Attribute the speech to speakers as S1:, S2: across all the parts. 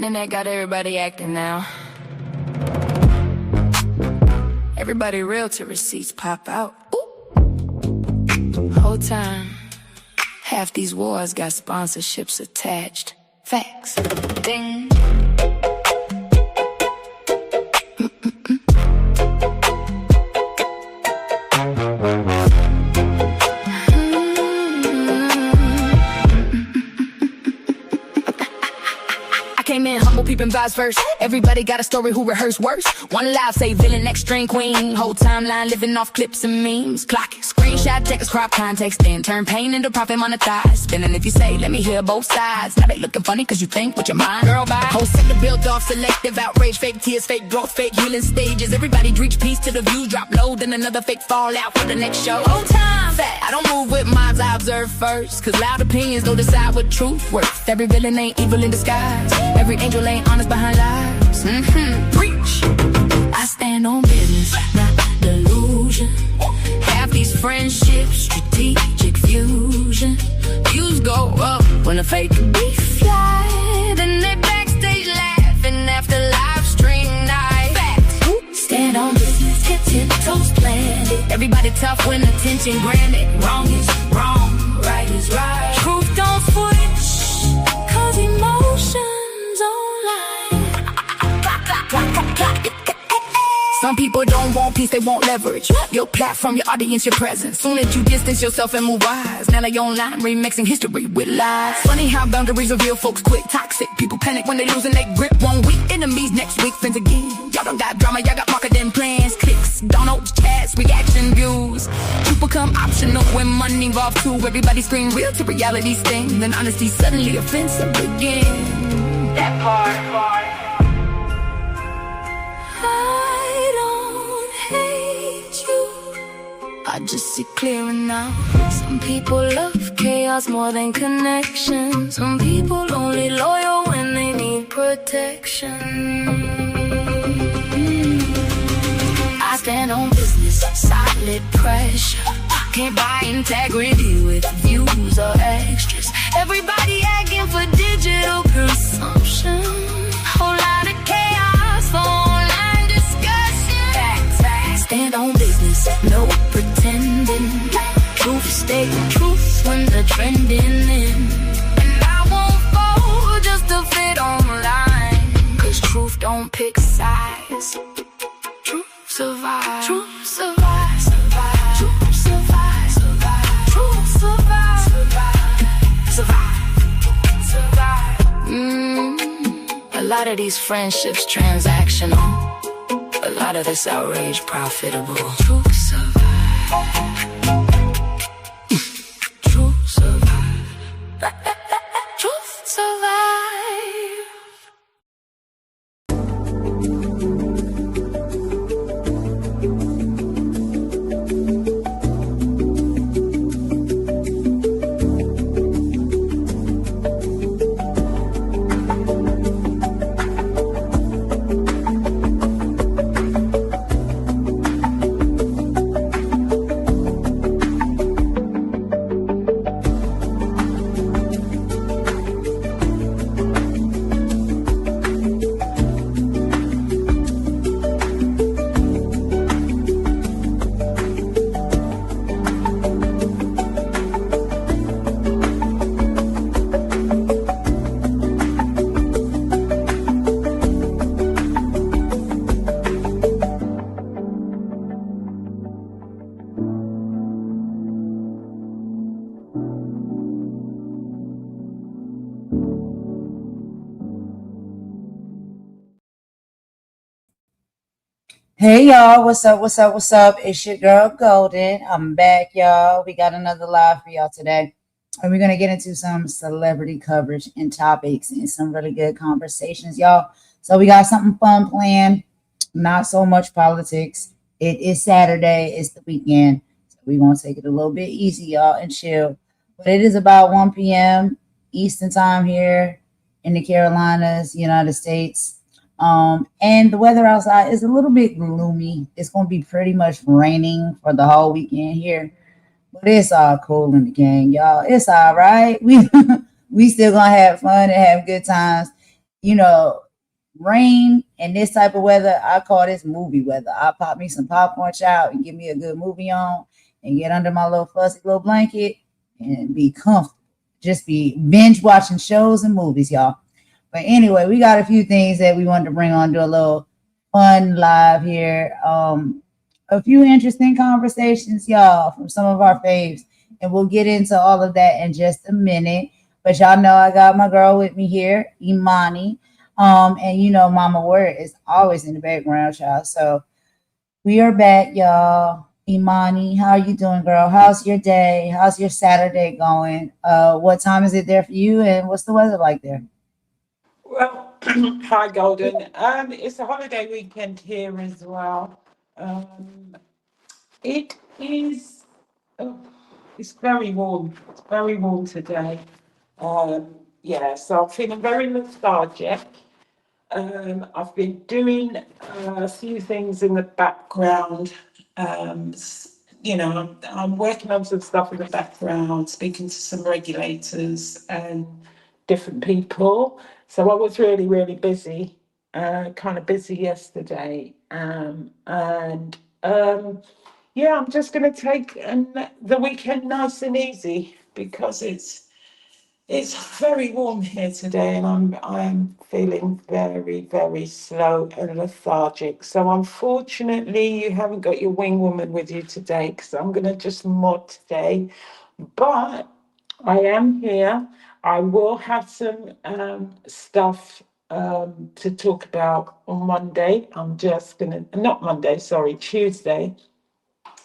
S1: Internet got everybody acting now. Everybody realtor receipts pop out. Ooh. Whole time, half these wars got sponsorships attached. Facts. Ding. Came in humble, peeping vibes first. Everybody got a story who rehearsed worse. One live say villain, next string queen. Whole timeline living off clips and memes. Clock it, screenshot, checkers, crop context, then turn pain into profit monetized. Spinning if you say, let me hear both sides. Now they looking funny cause you think with your mind. Girl, bye. Whole sector built off selective outrage, fake tears, fake growth, fake healing stages. Everybody reach peace till the views drop low, then another fake fallout for the next show. Whole time, fat. I don't move with mobs, I observe first. Cause loud opinions don't decide what truth worth. Every villain ain't evil in disguise. Every angel ain't honest behind lies. Preach. I stand on business, not delusion. Half these friendships, strategic fusion. Views go up when the fake beef fly. Then they backstage laughing after live stream night. Facts. Stand on business, hit toes planted. Everybody tough when attention granted. Wrong is wrong, right is right. Truth don't switch, cause emotions. Some people don't want peace, they want leverage. Your platform, your audience, your presence. Soon as you distance yourself and move wise. Now they online remixing history with lies. Funny how boundaries reveal folks quick. Toxic people panic when they losing their grip. 1 week, enemies next week, friends again. Y'all don't got drama, y'all got marketing plans. Clicks, downloads, chats, reaction views. You become optional when money involved too. Everybody scream real to reality sting. Then honesty suddenly offensive again. That part. I just see clearer now. Some people love chaos more than connection. Some people only loyal when they need protection. I stand on business, solid pressure. Can't buy integrity with views or extras. Everybody asking for digital consumption. Whole lot of chaos for online discussion. Facts. Stand on business, no pretending. Truth stay truth when the trending in. And I won't fall just to fit online. Cause truth don't pick sides. Truth survives. Truth survives. Truth survives. Truth survives. Survive. A lot of these friendships transactional. A lot of this outrage profitable. Truth survive. Truth survive. Truth survive.
S2: Hey y'all, what's up? It's your girl Golden. I'm back, y'all. We got another live for y'all today. And we're gonna get into some celebrity coverage and topics and some really good conversations, y'all. So we got something fun planned, not so much politics. It is Saturday, it's the weekend. So we're gonna take it a little bit easy, y'all, and chill. But it is about 1 p.m. Eastern time here in the Carolinas, United States. And the weather outside is a little bit gloomy. It's going to be pretty much raining for the whole weekend here, but it's all cool in the gang, y'all. It's all right. We still gonna have fun and have good times. you know, rain and this type of weather, I call this movie weather. I pop me some popcorn, child, and give me a good movie on and get under my little fussy little blanket and be comfortable. Just be binge watching shows and movies, y'all. But anyway, we got a few things that we wanted to bring on, do a little fun live here. A few interesting conversations, y'all, from some of our faves. And we'll get into all of that in just a minute. But y'all know I got my girl with me here, Imani. And you know, Mama Word is always in the background, y'all. So we are back, y'all. Imani, how are you doing, girl? How's your day? How's your Saturday going? What time is it there for you, and what's the weather like there?
S3: Well, hi, Golden. It's a holiday weekend here as well. Um, it is. Oh, it's very warm. It's very warm today. Yeah, so I'm feeling very lethargic. I've been doing a few things in the background. I'm working on some stuff in the background, speaking to some regulators and different people. So I was really, really busy, kind of busy yesterday. Yeah, I'm just going to take the weekend nice and easy because it's very warm here today, and I'm feeling very, very slow and lethargic. So unfortunately, you haven't got your wing woman with you today because I'm gonna just mod today. But I am here. I will have some stuff to talk about on Monday. I'm just gonna not Monday, sorry, Tuesday.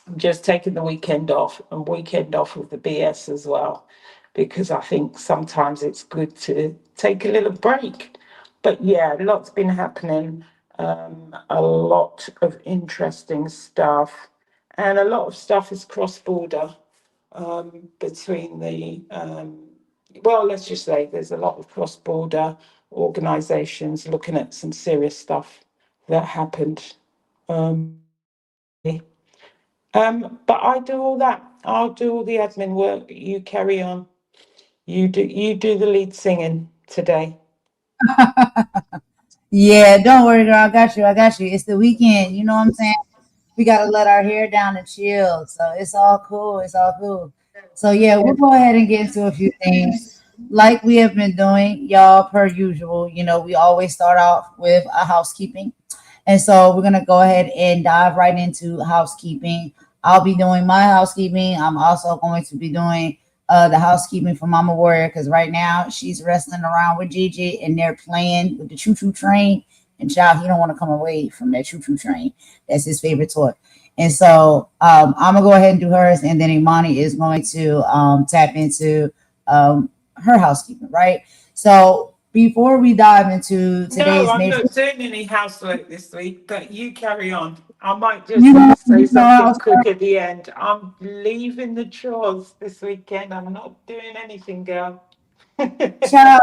S3: I'm just taking the weekend off and weekend off of the BS as well, because I think sometimes it's good to take a little break. But yeah, a lot's been happening, a lot of interesting stuff, and a lot of stuff is cross border between well, let's just say there's a lot of cross border organizations looking at some serious stuff that happened recently. But I do all that. I'll do all the admin work. You carry on. You do the lead singing today.
S2: Yeah, don't worry, girl. I got you. I got you. It's the weekend. You know what I'm saying? We gotta let our hair down and chill. So it's all cool. It's all cool. So yeah, we'll go ahead and get into a few things like we have been doing, y'all, per usual. You know, we always start off with a housekeeping. And so we're gonna go ahead and dive right into housekeeping. I'll be doing my housekeeping. I'm also going to be doing the housekeeping for Mama Warrior because right now she's wrestling around with Gigi and they're playing with the choo choo train. And child, he don't want to come away from that choo choo train. That's his favorite toy. And so I'm gonna go ahead and do hers, and then Imani is going to tap into her housekeeping, right? So before we dive into
S3: No,
S2: today's
S3: I'm
S2: major,
S3: not doing any housework this week, but you carry on. I might
S2: you
S3: just
S2: know,
S3: say something
S2: house
S3: quick at the end. I'm leaving the chores this weekend. I'm not doing anything, girl.
S2: child,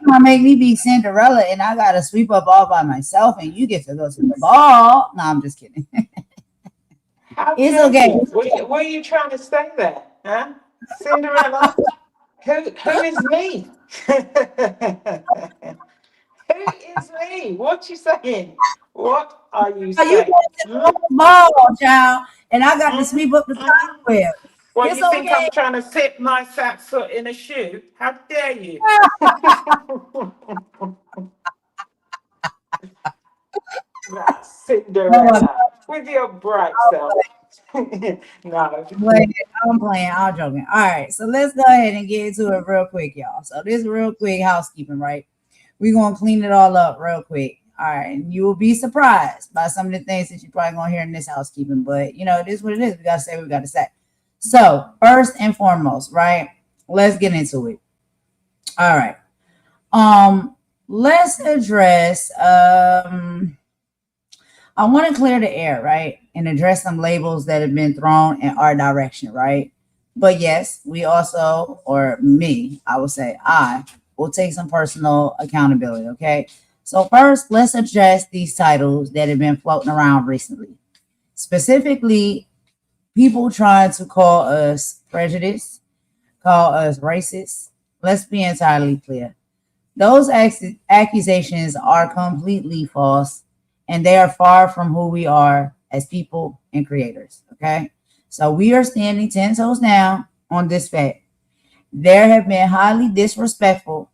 S2: gonna make me be Cinderella, and I gotta sweep up all by myself, and you get to go to the ball. No, I'm just kidding.
S3: How
S2: It's
S3: dare
S2: okay.
S3: you? Were you trying to stay there? Huh? Cinderella? Who is me? Who is me? What you saying? What are you
S2: You go
S3: saying?
S2: to
S3: Hmm?
S2: the ball, child, and I got to
S3: Hmm?
S2: sweep up the
S3: Hmm?
S2: cobweb.
S3: Well,
S2: It's
S3: you think
S2: okay.
S3: I'm trying to fit my fat foot in a shoe? How dare you? That
S2: No,
S3: Cinderella with your bright self. No.
S2: wait, I'm playing. I'm joking. All right, so let's go ahead and get into it real quick, y'all. So this real quick housekeeping, right? We're gonna clean it all up real quick. All right, and you will be surprised by some of the things that you're probably gonna hear in this housekeeping, but you know, it is what it is. We gotta say what we gotta say. So first and foremost, right? Let's get into it. All right. Let's address I want to clear the air, right? And address some labels that have been thrown in our direction, right? But yes, we also, or me, I would say I will take some personal accountability, okay? So first, let's address these titles that have been floating around recently. Specifically, people trying to call us prejudiced, call us racist. Let's be entirely clear. Those accusations are completely false and they are far from who we are as people and creators. Okay. So we are standing 10 toes down on this fact. There have been highly disrespectful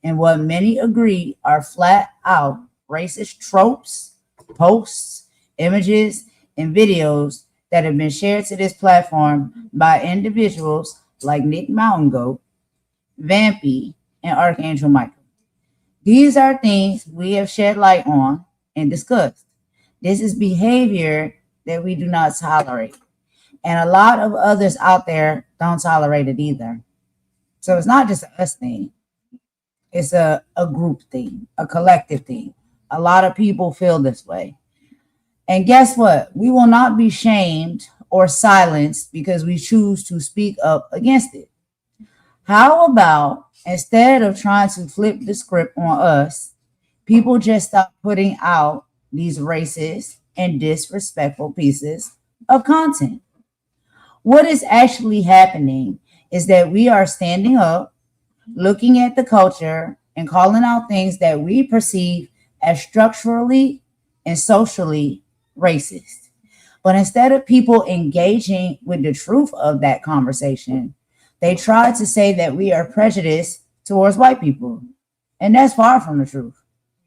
S2: and what many agree are flat out racist tropes, posts, images, and videos that have been shared to this platform by individuals like Nick Mountain Goat, Vampy, and Archangel Michael. These are things we have shed light on and discussed. This is behavior that we do not tolerate. And a lot of others out there don't tolerate it either. So it's not just a us thing, it's a group thing, a collective thing. A lot of people feel this way. And guess what? We will not be shamed or silenced because we choose to speak up against it. How about instead of trying to flip the script on us, people just stop putting out these racist and disrespectful pieces of content? What is actually happening is that we are standing up, looking at the culture, and calling out things that we perceive as structurally and socially racist. But instead of people engaging with the truth of that conversation, they try to say that we are prejudiced towards white people. And that's far from the truth.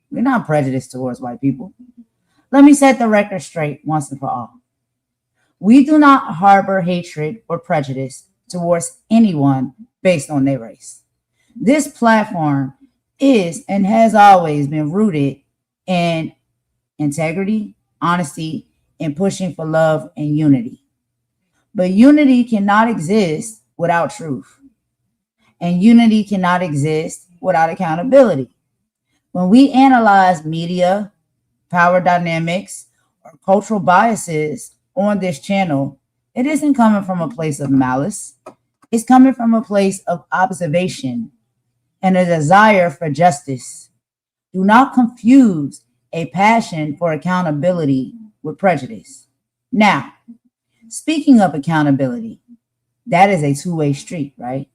S2: We're not prejudiced towards white people. Let me set the record straight once and for all. We do not harbor hatred or prejudice towards anyone based on their race. This platform is and has always been rooted in integrity, honesty, and pushing for love and unity. But unity cannot exist without truth. And unity cannot exist without accountability. When we analyze media, power dynamics, or cultural biases on this channel, it isn't coming from a place of malice. It's coming from a place of observation and a desire for justice. Do not confuse a passion for accountability with prejudice. Now, speaking of accountability, that is a two-way street, right?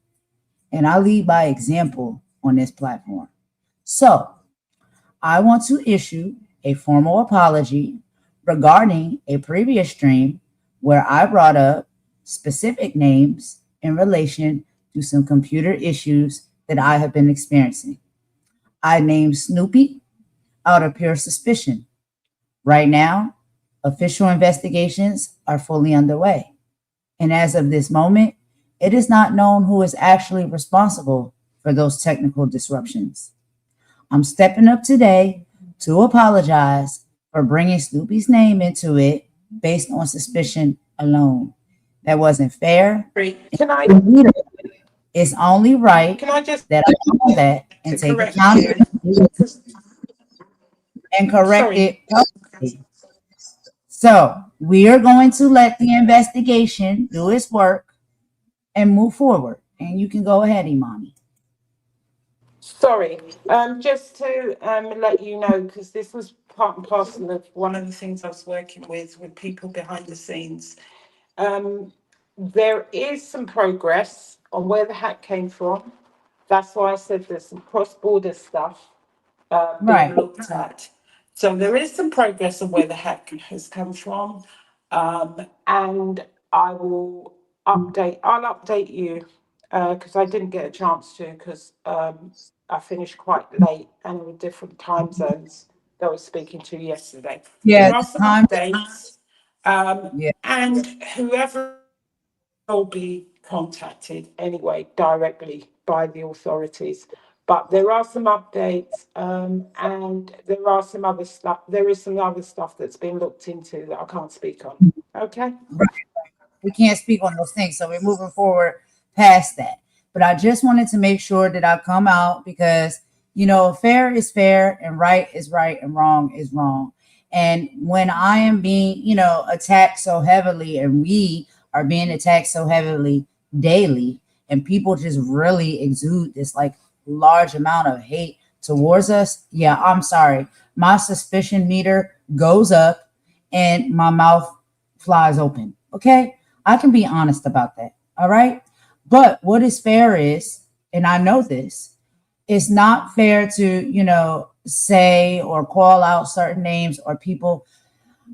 S2: And I lead by example on this platform. So, I want to issue a formal apology regarding a previous stream where I brought up specific names in relation to some computer issues that I have been experiencing. I named Snoopy out of pure suspicion. Right now, official investigations are fully underway. And as of this moment, it is not known who is actually responsible for those technical disruptions. I'm stepping up today to apologize for bringing Snoopy's name into it based on suspicion alone. That wasn't fair.
S3: Can I
S2: It's only right
S3: can I just
S2: that I know that and
S3: to
S2: take
S3: correct you?
S2: accountability and correct
S3: Sorry.
S2: it publicly. So we are going to let the investigation do its work and move forward. And you can go ahead, Imani.
S3: Sorry, just to let you know, because this was part and parcel of one of the things I was working with people behind the scenes. Um, there is some progress on where the hack came from. That's why I said there's some cross-border stuff being
S2: Right.
S3: looked at. So there is some progress on where the hack has come from, and I'll update you because I didn't get a chance to because I finished quite late and with different time zones that I was speaking to yesterday.
S2: Yeah,
S3: There are
S2: the
S3: some
S2: time.
S3: updates,
S2: Yeah.
S3: and whoever will be contacted anyway directly by the authorities. But there are some updates, and there are some other stuff. There is some other stuff that's been looked into that I can't speak on. Okay.
S2: We can't speak on those things. So we're moving forward past that. But I just wanted to make sure that I come out because, fair is fair and right is right and wrong is wrong. And when I am being, attacked so heavily and we are being attacked so heavily daily and people just really exude this like large amount of hate towards us, yeah, I'm sorry. My suspicion meter goes up and my mouth flies open. Okay. I can be honest about that. All right. But what is fair is, and I know this, It's not fair to, say or call out certain names or people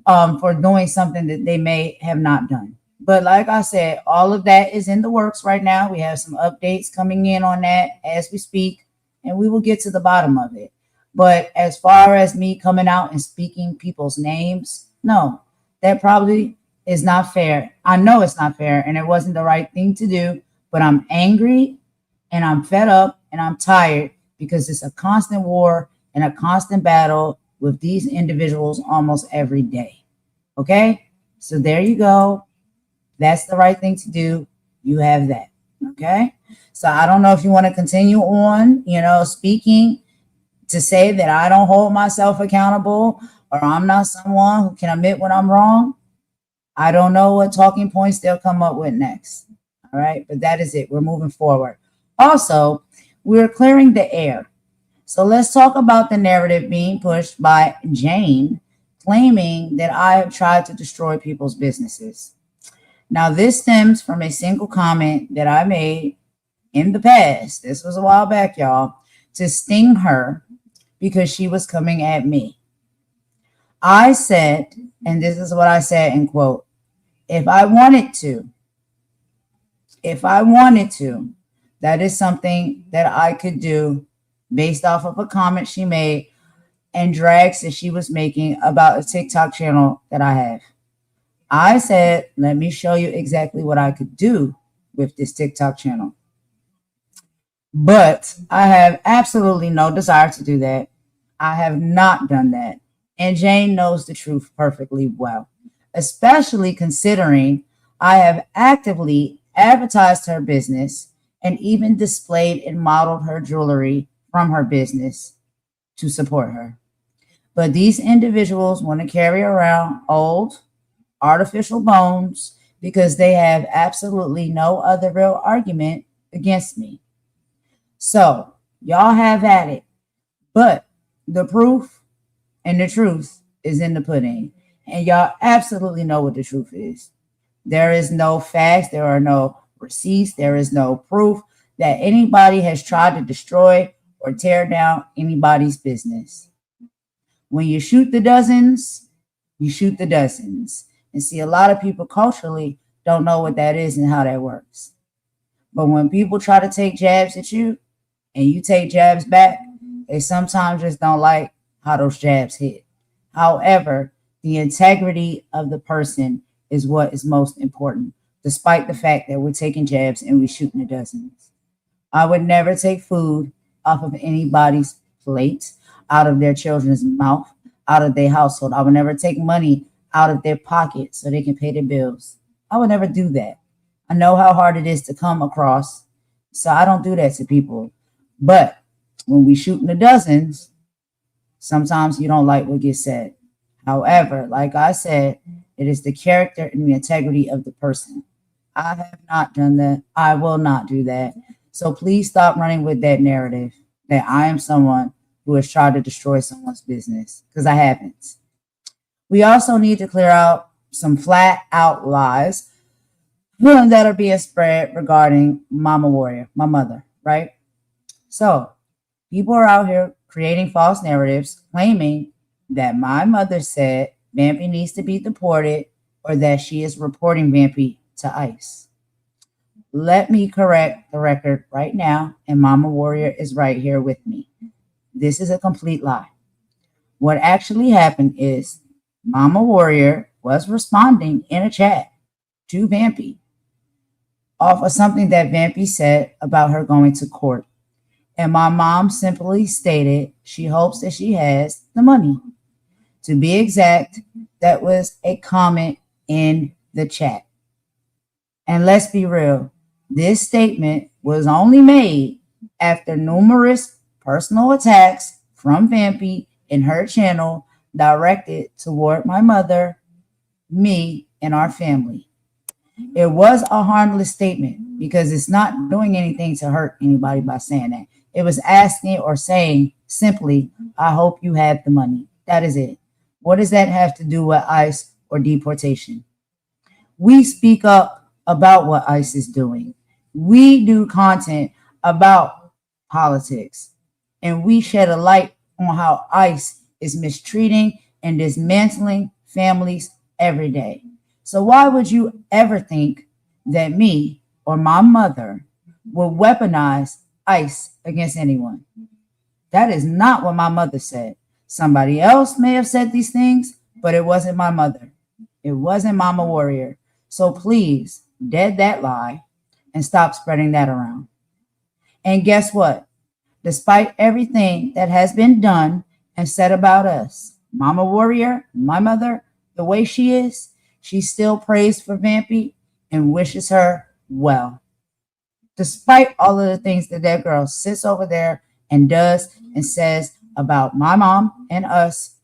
S2: for doing something that they may have not done. But like I said, all of that is in the works right now. We have some updates coming in on that as we speak, and we will get to the bottom of it. But as far as me coming out and speaking people's names, no, that probably is not fair. I know it's not fair, and it wasn't the right thing to do, but I'm angry and I'm fed up and I'm tired because it's a constant war and a constant battle with these individuals almost every day. Okay? So there you go. That's the right thing to do. You have that. Okay? So I don't know if you want to continue on, speaking to say that I don't hold myself accountable or I'm not someone who can admit when I'm wrong. I don't know what talking points they'll come up with next. All right? But that is it. We're moving forward. Also, we're clearing the air. So let's talk about the narrative being pushed by Jane, claiming that I have tried to destroy people's businesses. Now, this stems from a single comment that I made in the past. This was a while back, y'all, to sting her because she was coming at me. I said, and this is what I said in quote, if I wanted to, that is something that I could do based off of a comment she made and drags that she was making about a TikTok channel that I have. I said, let me show you exactly what I could do with this TikTok channel. But I have absolutely no desire to do that. I have not done that. And Jane knows the truth perfectly well, especially considering I have actively advertised her business and even displayed and modeled her jewelry from her business to support her. But these individuals want to carry around old, artificial bones because they have absolutely no other real argument against me. So, y'all have at it. But the proof and the truth is in the pudding. And y'all absolutely know what the truth is. There is no facts, there are no receipts, there is no proof that anybody has tried to destroy or tear down anybody's business. When you shoot the dozens, you shoot the dozens. And see, a lot of people culturally don't know what that is and how that works. But when people try to take jabs at you and you take jabs back, they sometimes just don't like how those jabs hit. However, the integrity of the person is what is most important, despite the fact that we're taking jabs and we're shooting the dozens. I would never take food off of anybody's plate, out of their children's mouth, out of their household. I would never take money out of their pocket so they can pay their bills. I would never do that. I know how hard it is to come across, so I don't do that to people. But when we shoot in the dozens, sometimes you don't like what gets said. However, like I said, it is the character and the integrity of the person. I have not done that. I will not do that. So please stop running with that narrative that I am someone who has tried to destroy someone's business, because I haven't. We also need to clear out some flat out lies that are being spread regarding Mama Warrior, my mother, right? So people are out here creating false narratives, claiming that my mother said Vampy needs to be deported or that she is reporting Vampy to ICE. Let me correct the record right now, and Mama Warrior is right here with me. This is a complete lie. What actually happened is Mama Warrior was responding in a chat to Vampy off of something that Vampy said about her going to court. And my mom simply stated she hopes that she has the money. To be exact, that was a comment in the chat. And let's be real, this statement was only made after numerous personal attacks from Vampy in her channel directed toward my mother, me, and our family. It was a harmless statement because it's not doing anything to hurt anybody by saying that. It was asking or saying simply, I hope you have the money. That is it. What does that have to do with ICE or deportation? We speak up about what ICE is doing. We do content about politics. and we shed a light on how ICE is mistreating and dismantling families every day. So why would you ever think that me or my mother will weaponize ICE against anyone? That is not what my mother said. Somebody else may have said these things, but it wasn't my mother. It wasn't Mama Warrior. So please, dead that lie and stop spreading that around. And guess what? Despite everything that has been done and said about us, Mama Warrior, my mother, the way she is, she still prays for Vampy and wishes her well. Despite all of the things that that girl sits over there and does and says about my mom and us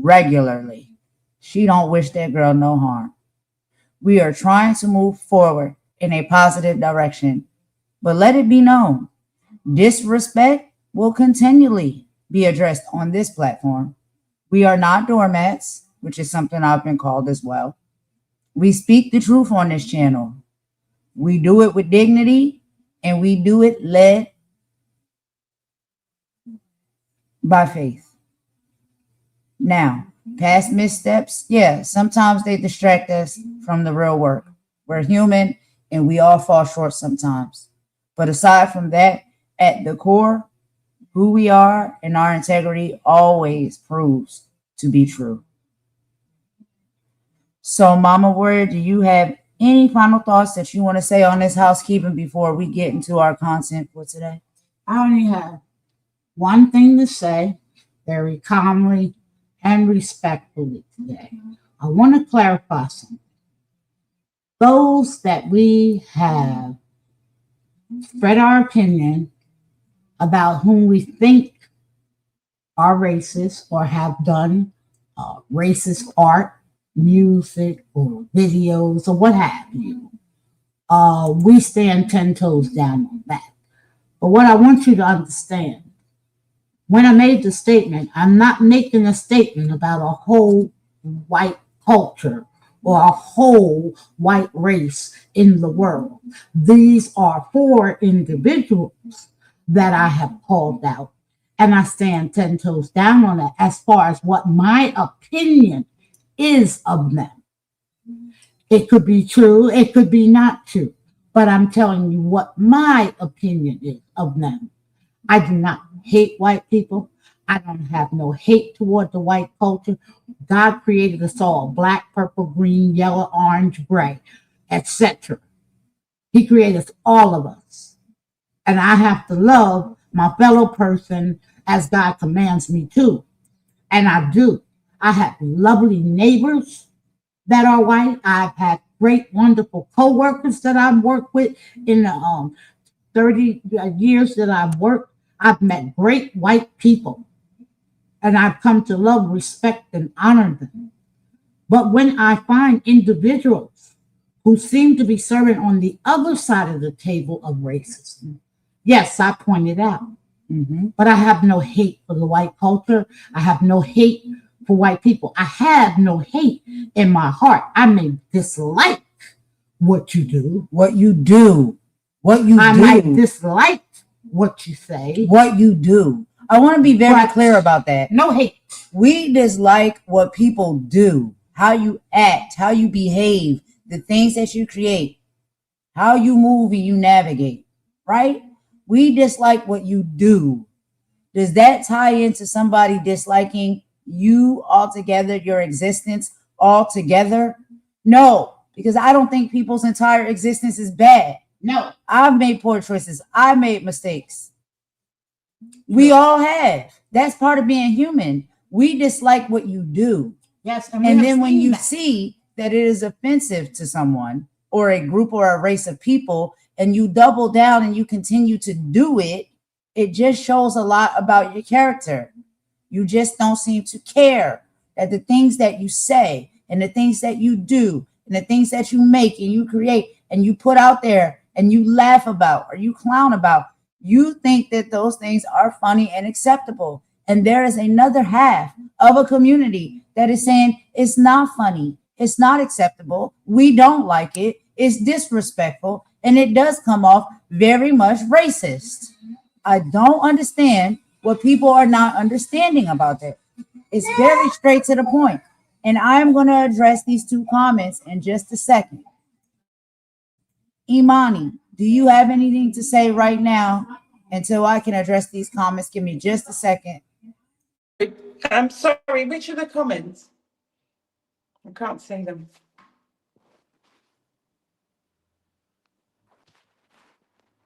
S2: regularly, she don't wish that girl no harm. We are trying to move forward in a positive direction, but let it be known, disrespect will continually be addressed on this platform. We are not doormats, which is something I've been called as well. We speak the truth on this channel. We do it with dignity, and we do it led by faith. Now, past missteps, yeah, sometimes they distract us from the real work. We're human, and we all fall short sometimes. But aside from that, at the core, who we are and our integrity always proves to be true. So, Mama Warrior, do you have any final thoughts that you want to say on this housekeeping before we get into our content for today?
S4: I only have one thing to say, very calmly and respectfully today. I want to clarify something. Those that we have spread our opinion about whom we think are racist or have done racist art, music, or videos, or what have you, we stand 10 toes down on that. But what I want you to understand, when I made the statement, I'm not making a statement about a whole white culture or a whole white race in the world. These are 4 individuals that I have called out, and I stand 10 toes down on that as far as what my opinion is of them. It could be true, it could be not true, but I'm telling you what my opinion is of them. I do not hate white people. I don't have no hate toward the white culture. God created us all, black, purple, green, yellow, orange, gray, etc. He created all of us. And I have to love my fellow person as God commands me to. And I do. I have lovely neighbors that are white. I've had great, wonderful co-workers that I've worked with in the 30 years that I've worked. I've met great white people. And I've come to love, respect, and honor them. But when I find individuals who seem to be serving on the other side of the table of racism, yes, I point it out. But I have no hate for the white culture. I have no hate for white people. I have no hate in my heart. I may dislike what you do.
S2: What you do. What you
S4: I
S2: do.
S4: might dislike what you say.
S2: What you do. I want to be very clear about that.
S4: No hate.
S2: We dislike what people do, how you act, how you behave, the things that you create, how you move and you navigate, right? We dislike what you do. Does that tie into somebody disliking you altogether, your existence altogether? No, because I don't think people's entire existence is bad. No, I've made poor choices. I've made mistakes. We all have. That's part of being human. We dislike what you do.
S4: Yes,
S2: and then when you see that it is offensive to someone or a group or a race of people, and you double down and you continue to do it, it just shows a lot about your character. You just don't seem to care that the things that you say and the things that you do and the things that you make and you create and you put out there and you laugh about or you clown about, you think that those things are funny and acceptable. And there is another half of a community that is saying it's not funny, it's not acceptable, we don't like it, it's disrespectful, and it does come off very much racist. I don't understand what people are not understanding about that. It's very straight to the point. And I'm going to address these two comments in just a second. Imani, do you have anything to say right now until I can address these comments? Give me just a second.
S3: I'm sorry, which are the comments? I can't see them.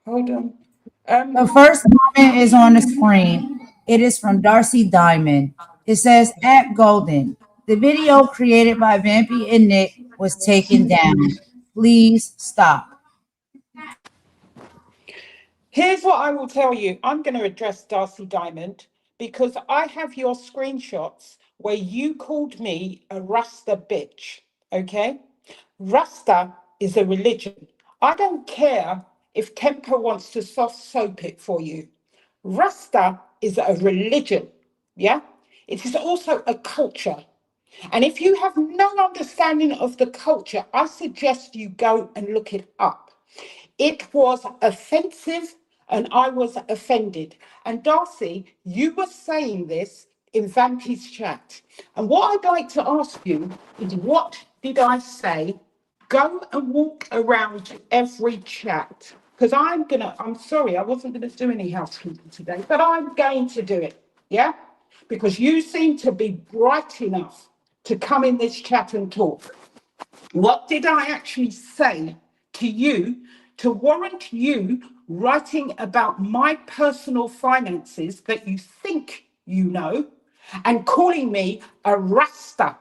S3: Hold on.
S2: The first comment is on the screen. It is from Darcy Diamond. It says, at Golden, the video created by Vampy and Nick was taken down. Please stop.
S3: Here's what I will tell you. I'm going to address Darcy Diamond because I have your screenshots where you called me a Rasta bitch. Okay? Rasta is a religion. I don't care if Temper wants to soft soap it for you. Rasta is a religion. Yeah? It is also a culture. And if you have no understanding of the culture, I suggest you go and look it up. It was offensive and I was offended. And Darcy, you were saying this in Vampy's chat. And what I'd like to ask you is, what did I say? Go and walk around every chat. Because I'm sorry, I wasn't going to do any housekeeping today, but I'm going to do it. Yeah? Because you seem to be bright enough to come in this chat and talk. What did I actually say to you to warrant you writing about my personal finances that you think you know and calling me a Rasta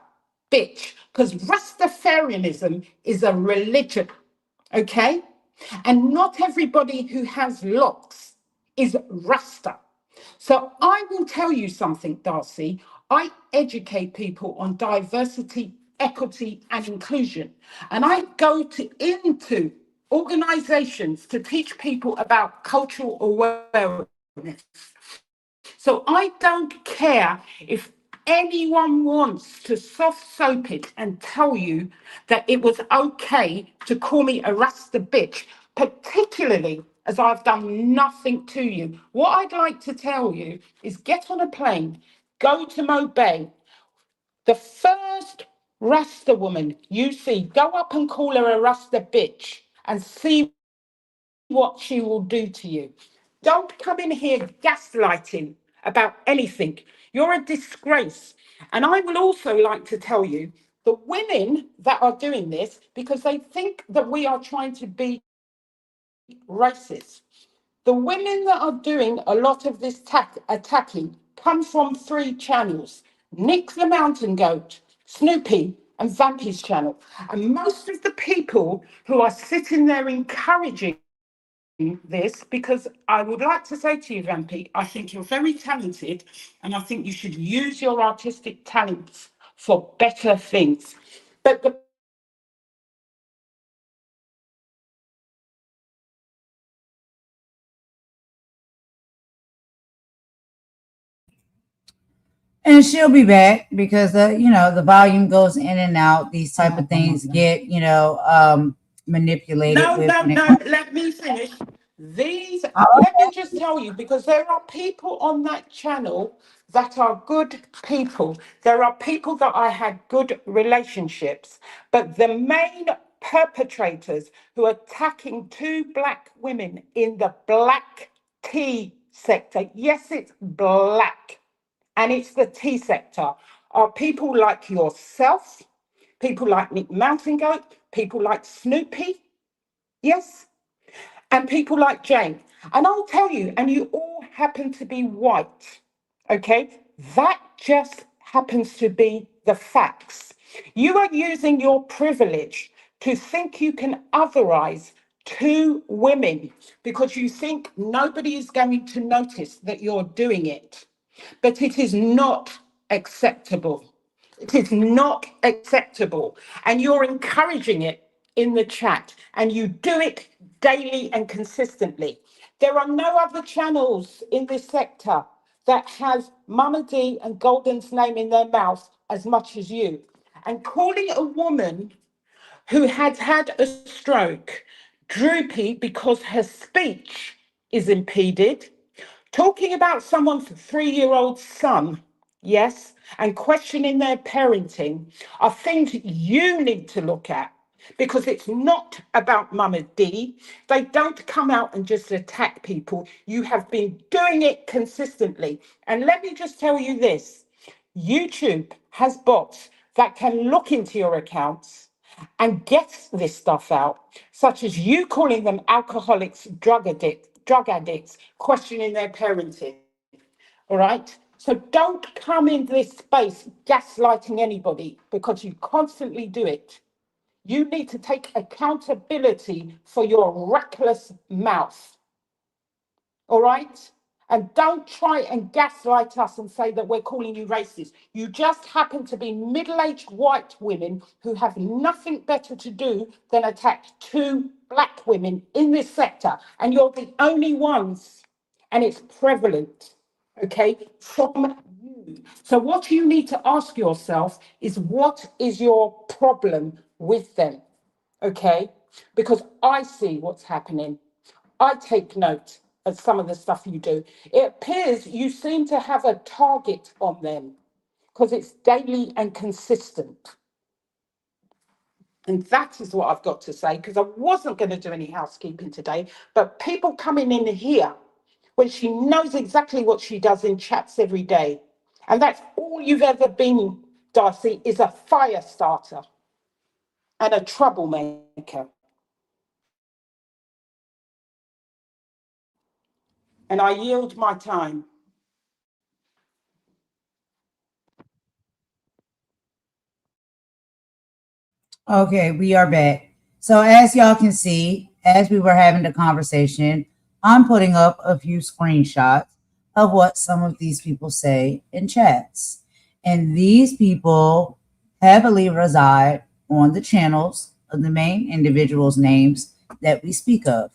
S3: bitch? Because Rastafarianism is a religion, okay? And not everybody who has locks is Rasta. So I will tell you something, Darcy. I educate people on diversity, equity, and inclusion. And I go into organizations to teach people about cultural awareness. So I don't care if anyone wants to soft soap it and tell you that it was okay to call me a Rasta bitch, particularly as I've done nothing to you. What I'd like to tell you is get on a plane, go to Mobay. The first Rasta woman you see, go up and call her a Rasta bitch and see what she will do to you. Don't come in here gaslighting about anything. You're a disgrace. And I will also like to tell you the women that are doing this, because they think that we are trying to be racist. The women that are doing a lot of this attacking come from three channels: Nick the Mountain Goat, Snoopy, and Vampy's channel. And most of the people who are sitting there encouraging this, because I would like to say to you, Vampy, I think you're very talented and I think you should use your artistic talents for better things. But the
S2: And she'll be back because the volume goes in and out. These type of things get manipulated
S3: No,
S2: with
S3: no,
S2: when it
S3: no,
S2: comes.
S3: let me finish. Let me just tell you, because there are people on that channel that are good people. There are people that I had good relationships, but the main perpetrators who are attacking two black women in the black tea sector, yes, it's black, and it's the tea sector, are people like yourself, people like Nick Mountain Goat, people like Snoopy, yes, and people like Jane. And I'll tell you, and you all happen to be white, okay? That just happens to be the facts. You are using your privilege to think you can otherize two women because you think nobody is going to notice that you're doing it. But it is not acceptable. It is not acceptable. And you're encouraging it in the chat, and you do it daily and consistently. There are no other channels in this sector that has Mama D and Golden's name in their mouth as much as you. And calling a woman who had had a stroke droopy because her speech is impeded, Talking about someone's 3-year-old son, yes, and questioning their parenting are things you need to look at, because it's not about Mama D. They don't come out and just attack people. You have been doing it consistently. And let me just tell you this, YouTube has bots that can look into your accounts and get this stuff out, such as you calling them alcoholics, drug addicts, questioning their parenting. All right. So don't come in this space gaslighting anybody, because you constantly do it. You need to take accountability for your reckless mouth. All right? And don't try and gaslight us and say that we're calling you racist. You just happen to be middle-aged white women who have nothing better to do than attack 2 black women in this sector. And you're the only ones. And it's prevalent, okay, from you. So what you need to ask yourself is, what is your problem with them? Okay? Because I see what's happening. I take note of some of the stuff you do. It appears you seem to have a target on them because it's daily and consistent. And that is what I've got to say, because I wasn't going to do any housekeeping today, but people coming in here when she knows exactly what she does in chats every day. And that's all you've ever been, Darcy, is a fire starter and a troublemaker. And I yield my time.
S2: Okay, we are back. So as y'all can see, as we were having the conversation, I'm putting up a few screenshots of what some of these people say in chats. And these people heavily reside on the channels of the main individuals' names that we speak of.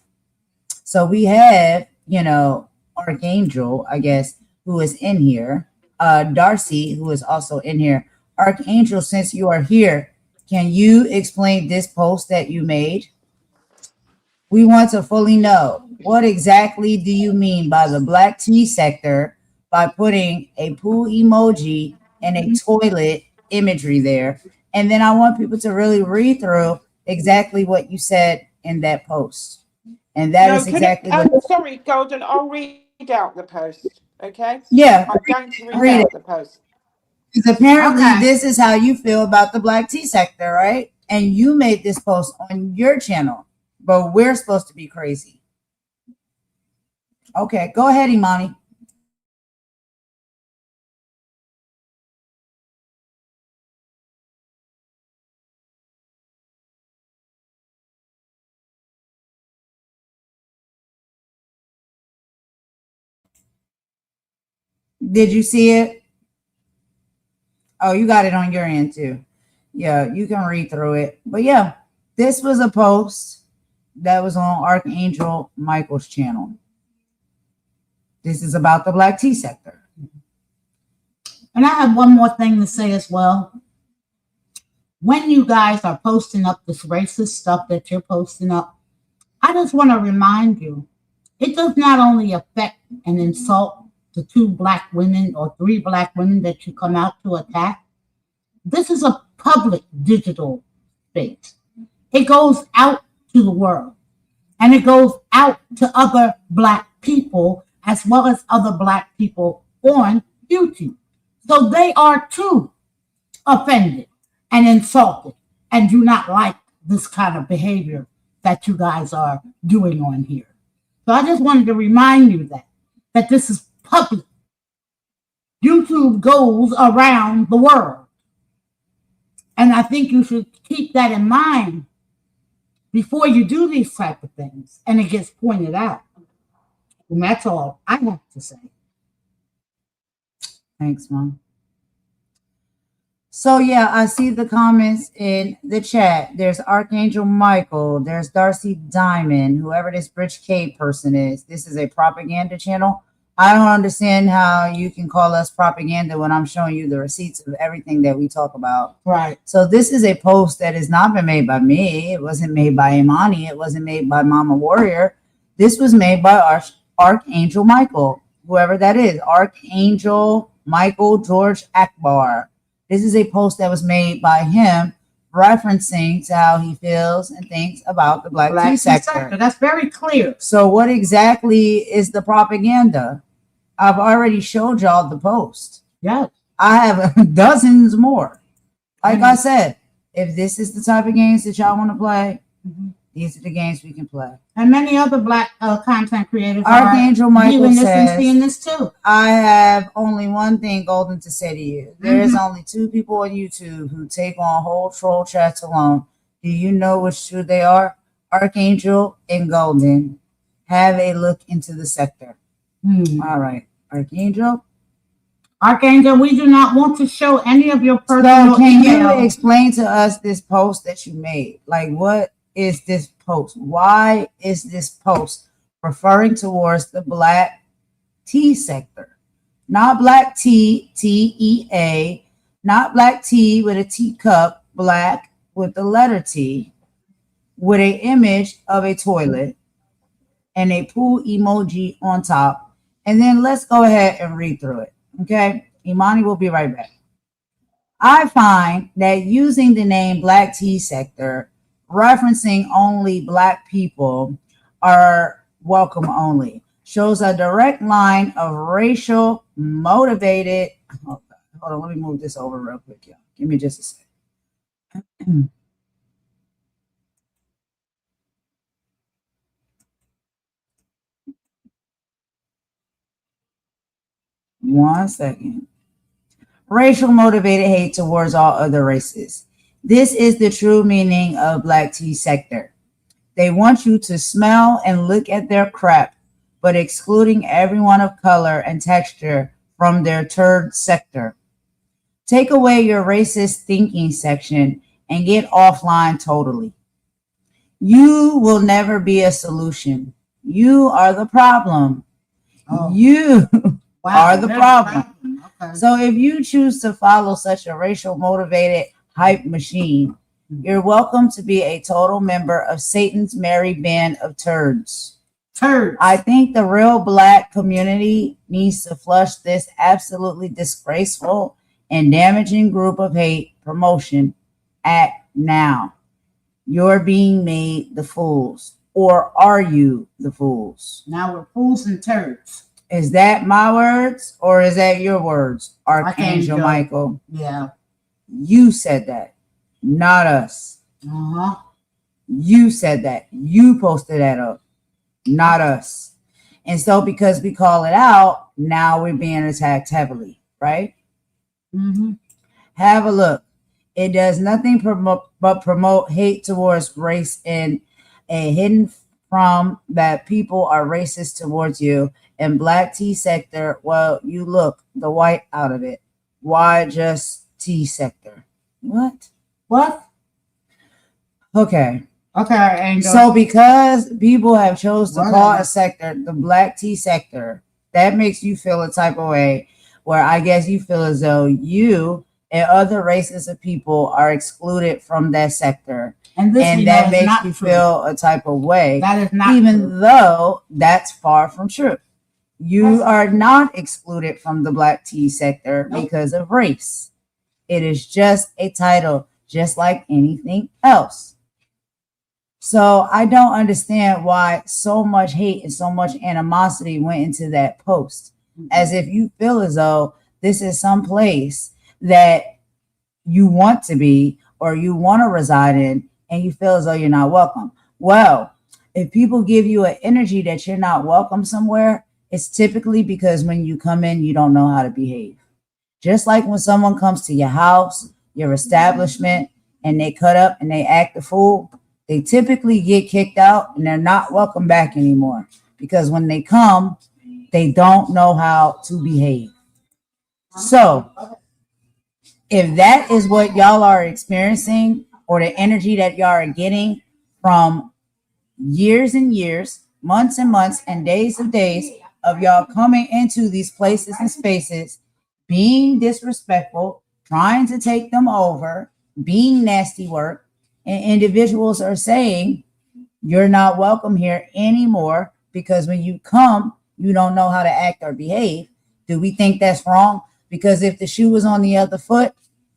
S2: So we have, Archangel, I guess, who is in here. Darcy, who is also in here. Archangel, since you are here, can you explain this post that you made? We want to fully know, what exactly do you mean by the black tea sector by putting a pool emoji and a toilet imagery there? And then I want people to really read through exactly what you said in that post. And that is exactly what.
S3: Sorry, Golden, I'll read out the post, okay?
S2: Yeah,
S3: I'm going to read out the post.
S2: Because apparently this is how you feel about the black tea sector, right? And you made this post on your channel, but we're supposed to be crazy. Okay, go ahead, Imani. Did you see it? Oh, you got it on your end too. Yeah, you can read through it. But yeah, this was a post that was on Archangel Michael's channel. This is about the black tea sector.
S4: And I have one more thing to say as well. When you guys are posting up this racist stuff that you're posting up, I just want to remind you, it does not only affect and insult the 2 black women or 3 black women that you come out to attack. This is a public digital space. It goes out to the world, and it goes out to other black people as well as other black people on YouTube. So they are too offended and insulted and do not like this kind of behavior that you guys are doing on here. So I just wanted to remind you that this is public. YouTube goes around the world. And I think you should keep that in mind before you do these type of things and it gets pointed out. And that's all I have to say.
S2: Thanks, Mom. So yeah, I see the comments in the chat. There's Archangel Michael. There's Darcy Diamond, whoever this Bridge K person is. This is a propaganda channel. I don't understand how you can call us propaganda when I'm showing you the receipts of everything that we talk about.
S4: Right.
S2: So this is a post that has not been made by me. It wasn't made by Imani. It wasn't made by Mama Warrior. This was made by Archangel Michael. whoever that is, Archangel Michael George Akbar. This is a post that was made by him referencing to how he feels and thinks about the black tea sector.
S4: That's very clear.
S2: So what exactly is the propaganda? I've already showed y'all the post.
S4: Yes.
S2: I have dozens more. Like I said, if this is the type of games that y'all want to play, these are the games we can play.
S4: And many other black content creators
S2: Archangel Michael says,
S4: and seeing this too.
S2: I have only one thing golden to say to you. There's only 2 people on YouTube who take on whole troll chats alone. Do you know which 2 they are? Archangel and Golden. Have a look into the sector. All right, Archangel.
S4: Archangel, we do not want to show any of your personal
S2: Can
S4: email.
S2: you explain to us this post that you made? Like, what is this post? Why is this post referring towards the black tea sector? Not black tea, T-E-A, not black tea with a teacup, black with the letter T, with an image of a toilet and a pool emoji on top. And then let's go ahead and read through it. Okay, Imani will be right back. I find that using the name Black Tea Sector, referencing only Black people are welcome only, shows a direct line of racial motivated. Hold on, let me move this over real quick, y'all. Give me just a second. One second. Racial motivated hate towards all other races. This is the true meaning of Black Tea Sector. They want you to smell and look at their crap, but excluding everyone of color and texture from their turd sector. Take away your racist thinking section and get offline totally. You will never be a solution. You are the problem. You are the problem. Okay. So if you choose to follow such a racial motivated hype machine, you're welcome to be a total member of Satan's merry band of turds. I think the real black community needs to flush this absolutely disgraceful and damaging group of hate promotion act now. You're being made the fools. Or are you the fools?
S4: Now we're fools and turds.
S2: Is that my words or is that your words, Archangel Michael?
S4: Yeah.
S2: You said that, not us. You said that. You posted that up, not us. And so because we call it out, now we're being attacked heavily, right? Have a look. It does nothing but promote hate towards race and hidden from that people are racist towards you. And Black Tea Sector, well, you look the white out of it. Why just tea sector? What? Okay.
S4: Angel.
S2: So because people have chose to call a sector the Black Tea Sector, that makes you feel a type of way where I guess you feel as though you and other races of people are excluded from that sector. And that makes you feel a type of way.
S4: That is not
S2: even
S4: true.
S2: Though that's far from true. You are not excluded from the Black Tea Sector because of race. It is just a title, just like anything else. So I don't understand why so much hate and so much animosity went into that post, as if you feel as though this is some place that you want to be or you want to reside in, and you feel as though you're not welcome. Well, if people give you an energy that you're not welcome somewhere, it's typically because when you come in, you don't know how to behave. Just like when someone comes to your house, your establishment, and they cut up and they act a fool, they typically get kicked out and they're not welcome back anymore. Because when they come, they don't know how to behave. So, if that is what y'all are experiencing, or the energy that y'all are getting from years and years, months and months, and days of days of y'all coming into these places and spaces, being disrespectful, trying to take them over, being nasty work, and individuals are saying you're not welcome here anymore because when you come, you don't know how to act or behave. Do we think that's wrong? Because if the shoe was on the other foot,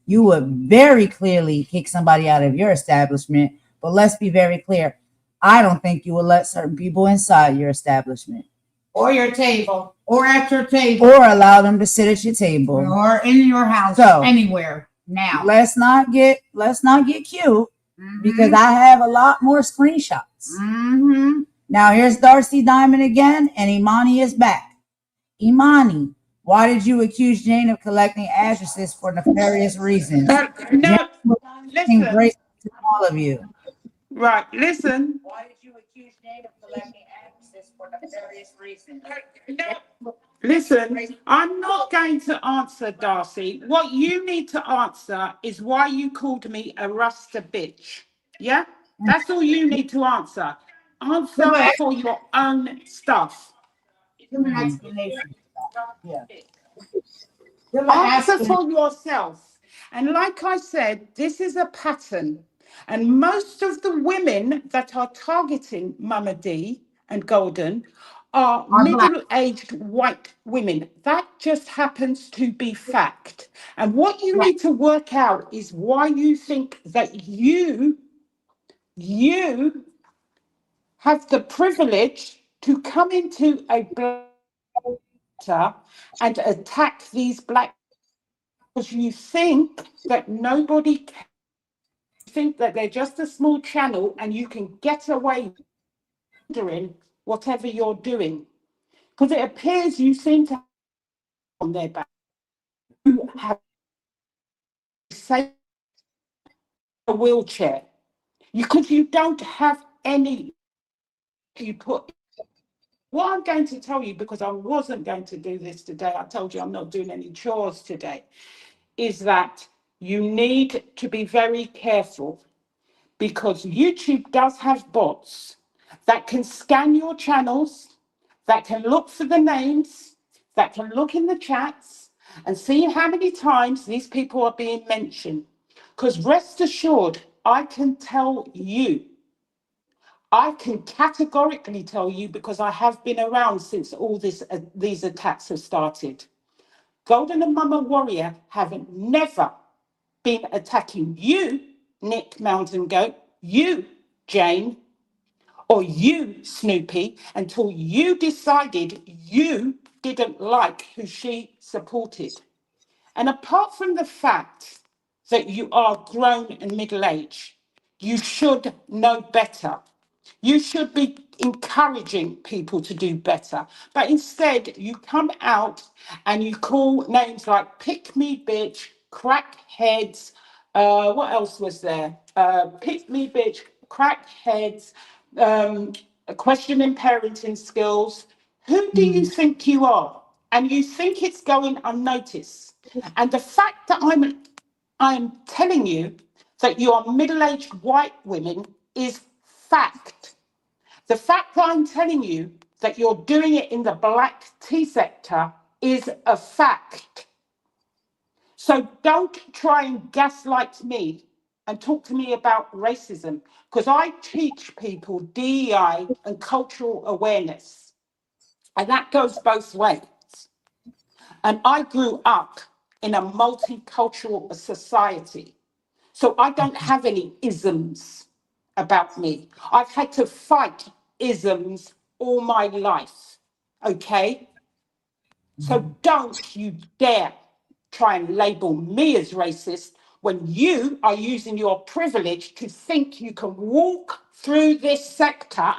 S2: you would very clearly kick somebody out of your establishment. But let's be very clear. I don't think you will let certain people inside your establishment.
S4: Or your table. Or at your table.
S2: Or allow them to sit at your table.
S4: Or in your house.
S2: So,
S4: anywhere. Now.
S2: Let's not get cute. Because I have a lot more screenshots. Now here's Darcy Diamond again, and Imani is back. Imani, why did you accuse Jane of collecting addresses for nefarious reasons?
S3: No, listen.
S2: Great to all of you.
S3: Right, listen.
S2: Why did you accuse Jane of collecting addresses for nefarious reasons?
S3: No. Listen, I'm not going to answer, Darcy. What you need to answer is why you called me a Rasta bitch. Yeah? That's all you need to answer. Answer for your own stuff.
S4: Give an explanation.
S2: Yeah.
S3: Answer for yourself. And like I said, this is a pattern. And most of the women that are targeting Mama D and Golden are middle-aged white women. That just happens to be fact. And what you need to work out is why you think that you have the privilege to come into a black and attack these black, because you think that nobody can, think that they're just a small channel and you can get away doing whatever you're doing. Because it appears you seem to have on their back. You have a wheelchair. Because you don't have any, you put. What I'm going to tell you, because I wasn't going to do this today, I told you I'm not doing any chores today, is that you need to be very careful, because YouTube does have bots that can scan your channels, that can look for the names, that can look in the chats and see how many times these people are being mentioned. Because rest assured, I can tell you, I can categorically tell you, because I have been around since all these attacks have started. Golden and Mama Warrior have never been attacking you, Nick Mountain Goat, you, Jane, or you, Snoopy, until you decided you didn't like who she supported. And apart from the fact that you are grown and middle-aged, you should know better. You should be encouraging people to do better. But instead, you come out and you call names like pick me bitch, crackheads, what else was there? Pick me bitch, crackheads, questioning parenting skills. Who do you think you are? And you think it's going unnoticed. And the fact that I'm telling you that you are middle-aged white women is fact. The fact that I'm telling you that you're doing it in the black tea sector is a fact. So don't try and gaslight me and talk to me about racism, because I teach people DEI and cultural awareness. And that goes both ways. And I grew up in a multicultural society. So I don't have any isms about me. I've had to fight isms all my life, okay? So don't you dare try and label me as racist when you are using your privilege to think you can walk through this sector.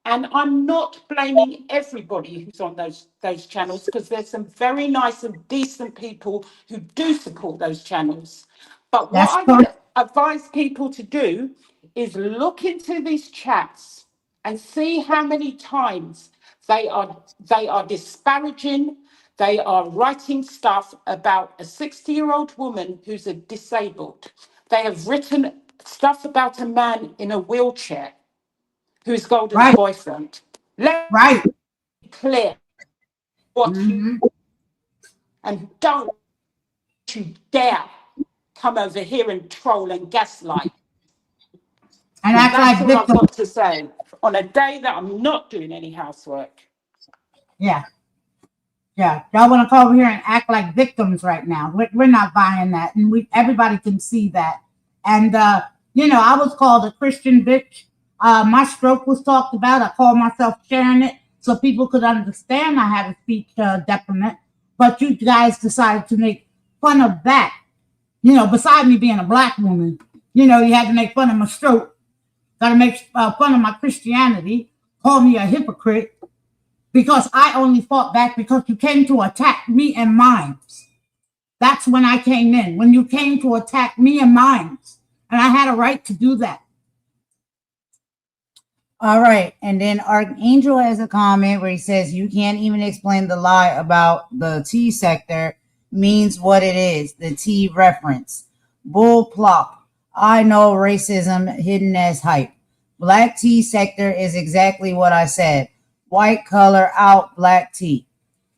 S3: And I'm not blaming everybody who's on those channels, because there's some very nice and decent people who do support those channels. But what I would advise people to do is look into these chats and see how many times they are disparaging, they are writing stuff about a 60-year-old woman who's disabled. They have written stuff about a man in a wheelchair who's Golden's boyfriend. Let's be clear what you, and don't you dare come over here and troll and gaslight. And that's all I've got to say on a day that I'm not doing any housework.
S4: Yeah. Yeah. Y'all want to come over here and act like victims right now. We're not buying that. And everybody can see that. And, I was called a Christian bitch. My stroke was talked about. I called myself sharing it so people could understand I had a speech detriment. But you guys decided to make fun of that. Beside me being a black woman, you had to make fun of my stroke. Got to make fun of my Christianity. Call me a hypocrite. Because I only fought back because you came to attack me and mine. That's when I came in. When you came to attack me and mine. And I had a right to do that.
S2: All right. And then Archangel has a comment where he says, you can't even explain the lie about the T sector means what it is. The T reference. Bull plop. I know racism hidden as hype. Black T sector is exactly what I said. White color out, black tea.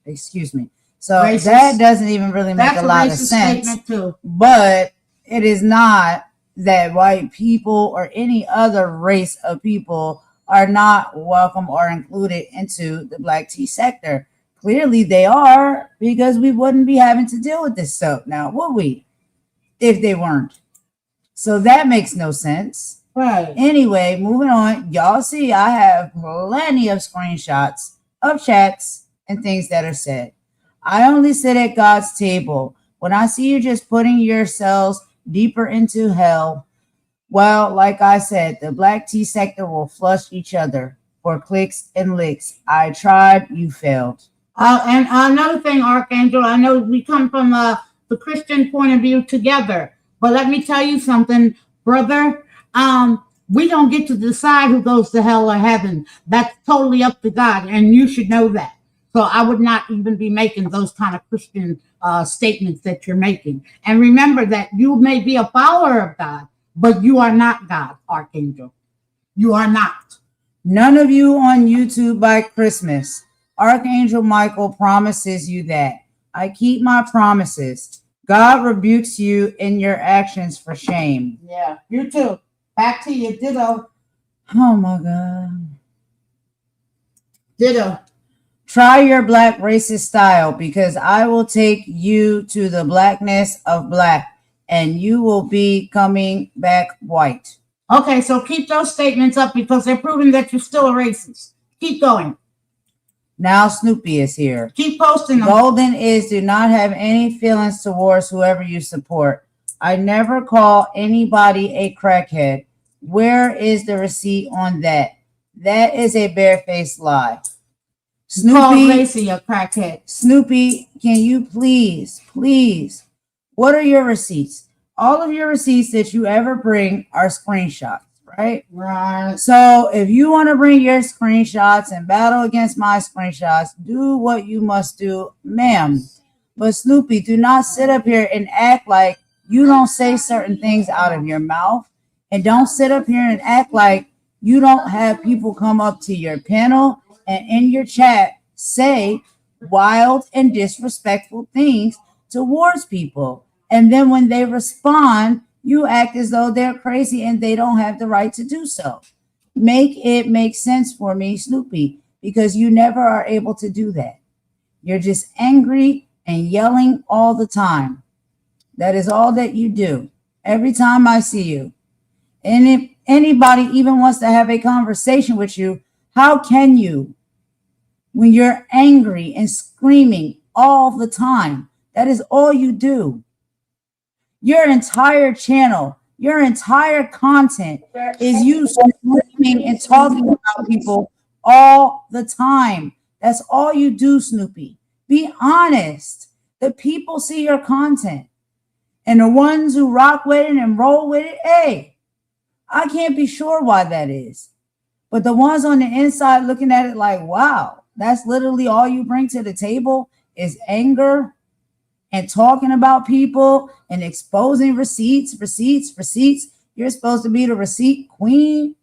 S2: Excuse me. So racist. That doesn't even really make a lot of sense. Too. But it is not that white people or any other race of people are not welcome or included into the black tea sector. Clearly they are, because we wouldn't be having to deal with this soap now, would we? If they weren't. So that makes no sense.
S4: Right.
S2: Anyway, moving on. Y'all see I have plenty of screenshots of chats and things that are said. I only sit at God's table. When I see you just putting yourselves deeper into hell, well, like I said, the black tea sector will flush each other for clicks and licks. I tried, you failed.
S4: And another thing, Archangel, I know we come from the Christian point of view together, but let me tell you something, brother. We don't get to decide who goes to hell or heaven. That's totally up to God, and you should know that. So I would not even be making those kind of Christian statements that you're making. And remember that you may be a follower of God, but you are not God, Archangel. You are not.
S2: None of you on YouTube by Christmas. Archangel Michael promises you that. I keep my promises. God rebukes you in your actions for shame.
S4: Yeah, you too. Back to you, ditto.
S2: Oh my God.
S4: Ditto.
S2: Try your black racist style, because I will take you to the blackness of black and you will be coming back white.
S4: Okay, so keep those statements up because they're proving that you're still a racist. Keep going.
S2: Now Snoopy is here.
S4: Keep posting them.
S2: Golden is do not have any feelings towards whoever you support. I never call anybody a crackhead. Where is the receipt on that? That is a barefaced lie.
S4: Snoopy, call Lacey a crackhead.
S2: Snoopy, can you please, what are your receipts? All of your receipts that you ever bring are screenshots, right?
S4: Right.
S2: So if you want to bring your screenshots and battle against my screenshots, do what you must do, ma'am. But Snoopy, do not sit up here and act like you don't say certain things out of your mouth. And don't sit up here and act like you don't have people come up to your panel and in your chat say wild and disrespectful things towards people. And then when they respond, you act as though they're crazy and they don't have the right to do so. Make it make sense for me, Snoopy, because you never are able to do that. You're just angry and yelling all the time. That is all that you do. Every time I see you. And if anybody even wants to have a conversation with you, how can you when you're angry and screaming all the time? That is all you do. Your entire channel, your entire content is you screaming and talking about people all the time. That's all you do, Snoopy. Be honest. The people see your content. And the ones who rock with it and roll with it, hey, I can't be sure why that is. But the ones on the inside looking at it like, wow, that's literally all you bring to the table is anger and talking about people and exposing receipts. You're supposed to be the receipt queen.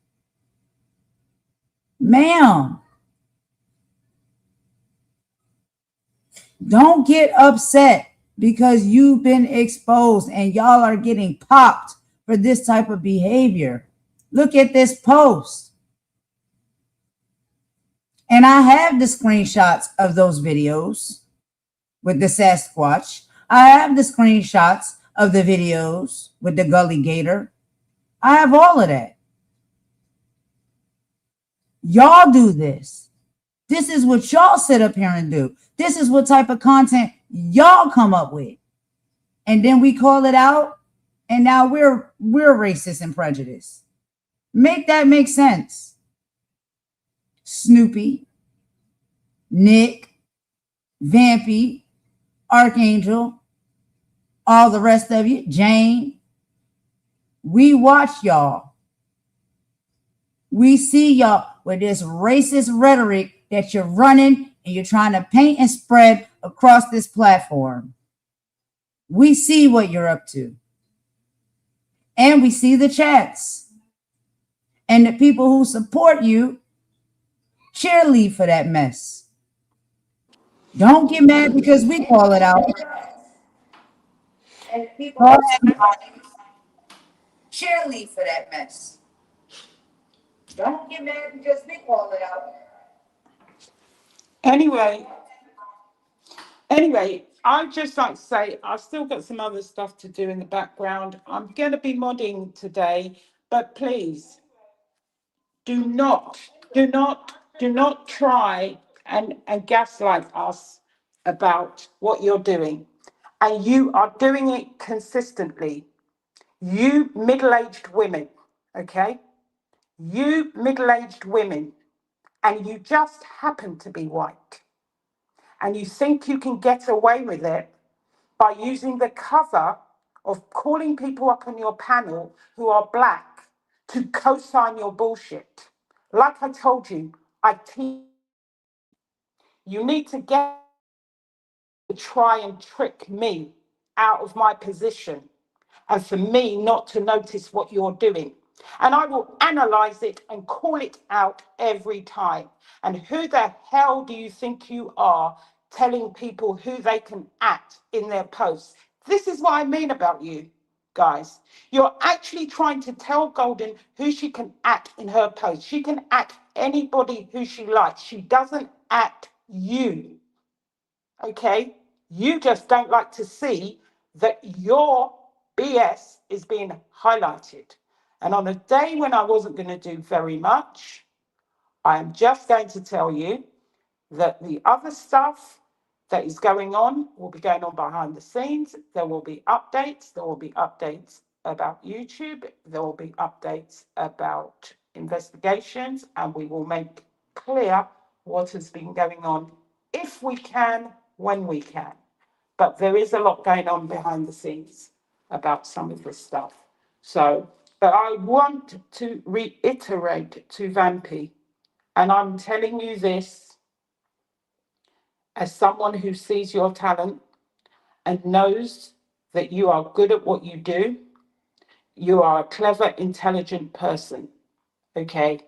S2: Ma'am, don't get upset because you've been exposed and y'all are getting popped for this type of behavior. Look at this post. And I have the screenshots of those videos with the Sasquatch. I have the screenshots of the videos with the Gully Gator. I have all of that. Y'all do this. This is what y'all sit up here and do. This is what type of content y'all come up with. And then we call it out, and now we're racist and prejudiced. Make that make sense. Snoopy, Nick, Vampy, Archangel, all the rest of you, Jane. We watch y'all. We see y'all with this racist rhetoric that you're running and you're trying to paint and spread across this platform. We see what you're up to. And we see the chats. And the people who support you cheerlead for that mess. Don't get mad because we call it out. And people cheerlead for that mess. Don't get mad because we call it out.
S3: Anyway, I'd just like to say I've still got some other stuff to do in the background. I'm going to be modding today, but please do not try and gaslight us about what you're doing. And you are doing it consistently. You middle-aged women, okay? You middle-aged women, and you just happen to be white. And you think you can get away with it by using the cover of calling people up on your panel who are black to co-sign your bullshit. Like I told you, you need to get to try and trick me out of my position and for me not to notice what you're doing. And I will analyze it and call it out every time. And who the hell do you think you are telling people who they can at in their posts? This is what I mean about you, guys. You're actually trying to tell Golden who she can at in her post. She can at anybody who she likes. She doesn't at you. Okay? You just don't like to see that your BS is being highlighted. And on a day when I wasn't going to do very much, I am just going to tell you that the other stuff that is going on will be going on behind the scenes. There will be updates. There will be updates about YouTube. There will be updates about investigations, and we will make clear what has been going on if we can, when we can. But there is a lot going on behind the scenes about some of this stuff. So, but I want to reiterate to Vampy, and I'm telling you this as someone who sees your talent and knows that you are good at what you do. You are a clever, intelligent person, okay?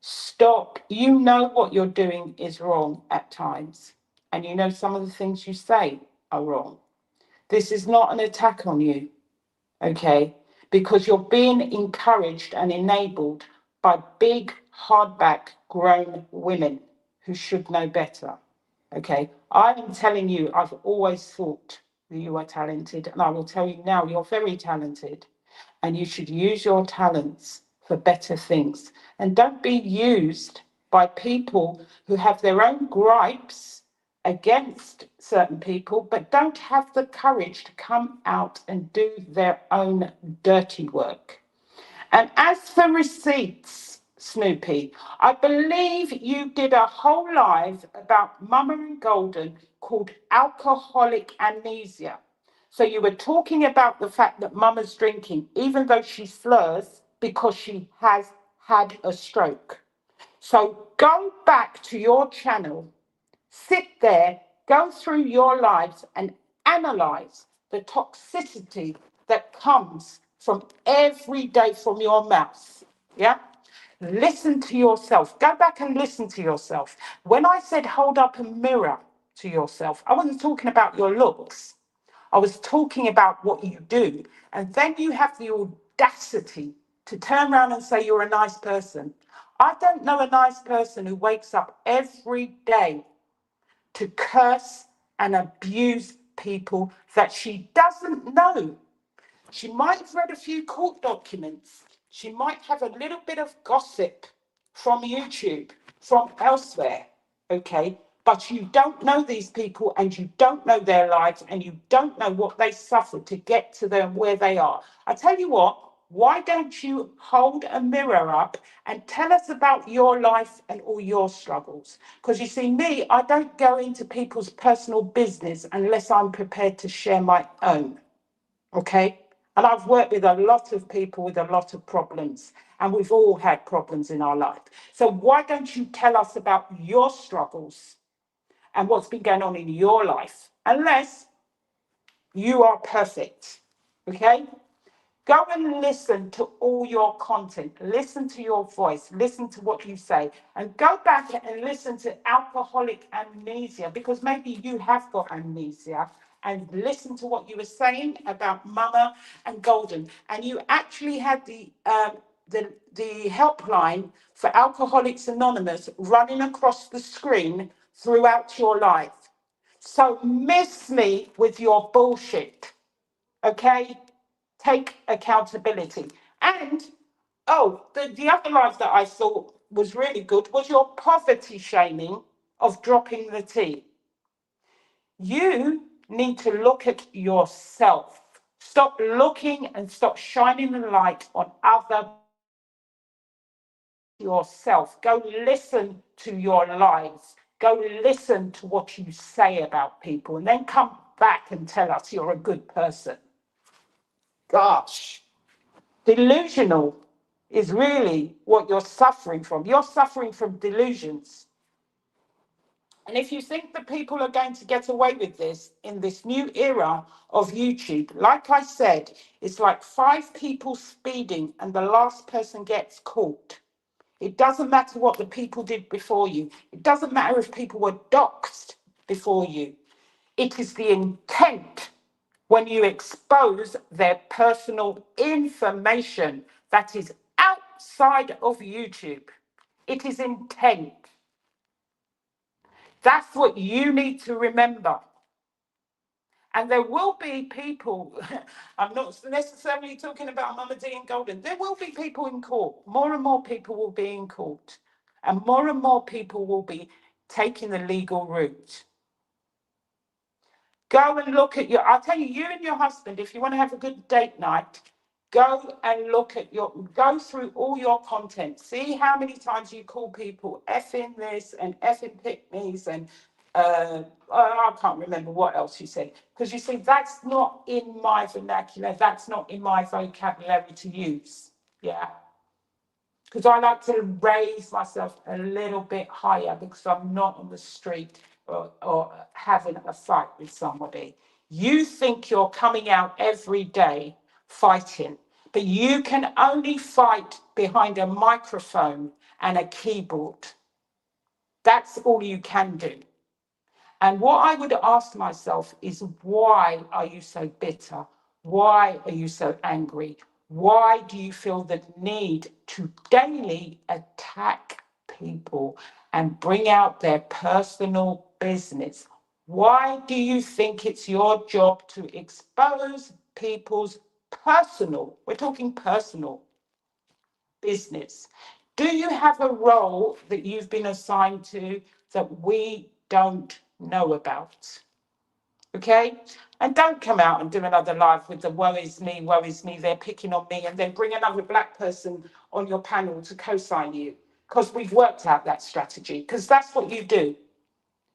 S3: Stop. You know what you're doing is wrong at times, and you know some of the things you say are wrong. This is not an attack on you, okay? Because you're being encouraged and enabled by big, hardback, grown women who should know better. Okay, I am telling you, I've always thought that you are talented, and I will tell you now, you're very talented, and you should use your talents for better things. And don't be used by people who have their own gripes against certain people, but don't have the courage to come out and do their own dirty work. And as for receipts, Snoopy, I believe you did a whole live about Mama and Golden called Alcoholic Amnesia. So you were talking about the fact that Mama's drinking, even though she slurs because she has had a stroke. So go back to your channel, sit there, go through your lives and analyze the toxicity that comes from every day from your mouth. Yeah? Listen to yourself. Go back and listen to yourself. When I said hold up a mirror to yourself, I wasn't talking about your looks. I was talking about what you do. And then you have the audacity to turn around and say you're a nice person. I don't know a nice person who wakes up every day to curse and abuse people that she doesn't know. She might have read a few court documents. She might have a little bit of gossip from YouTube, from elsewhere, okay? But you don't know these people and you don't know their lives and you don't know what they suffered to get to them where they are. I tell you what, why don't you hold a mirror up and tell us about your life and all your struggles? Because you see, me, I don't go into people's personal business unless I'm prepared to share my own. Okay. And I've worked with a lot of people with a lot of problems, and we've all had problems in our life. So why don't you tell us about your struggles and what's been going on in your life? Unless you are perfect. Okay. Go and listen to all your content. Listen to your voice. Listen to what you say. And go back and listen to alcoholic amnesia, because maybe you have got amnesia. And listen to what you were saying about Mama and Golden. And you actually had the helpline for Alcoholics Anonymous running across the screen throughout your life. So miss me with your bullshit. Okay? Take accountability. And the other life that I thought was really good was your poverty shaming of dropping the tea. You need to look at yourself. Stop looking and stop shining the light on other yourself. Go listen to your lives. Go listen to what you say about people and then come back and tell us you're a good person. Gosh. Delusional is really what you're suffering from. You're suffering from delusions. And if you think that people are going to get away with this in this new era of YouTube, like I said, it's like 5 people speeding and the last person gets caught. It doesn't matter what the people did before you. It doesn't matter if people were doxxed before you. It is the intent when you expose their personal information that is outside of YouTube. It is intent. That's what you need to remember. And there will be people, I'm not necessarily talking about Mama D and Golden, there will be people in court. More and more people will be in court. And more people will be taking the legal route. Go and look at I'll tell you, you and your husband, if you want to have a good date night, go and go through all your content. See how many times you call people effing this and effing pick me's and I can't remember what else you said. Because you see, that's not in my vernacular. That's not in my vocabulary to use. Yeah. Because I like to raise myself a little bit higher because I'm not on the street or having a fight with somebody. You think you're coming out every day fighting, but you can only fight behind a microphone and a keyboard. That's all you can do. And what I would ask myself is, why are you so bitter? Why are you so angry? Why do you feel the need to daily attack people and bring out their personal business? Why do you think it's your job to expose people's we're talking personal business? Do you have a role that you've been assigned to that we don't know about? Okay? And don't come out and do another live with the woe is me, they're picking on me, and then bring another black person on your panel to co-sign you. Because we've worked out that strategy, because that's what you do.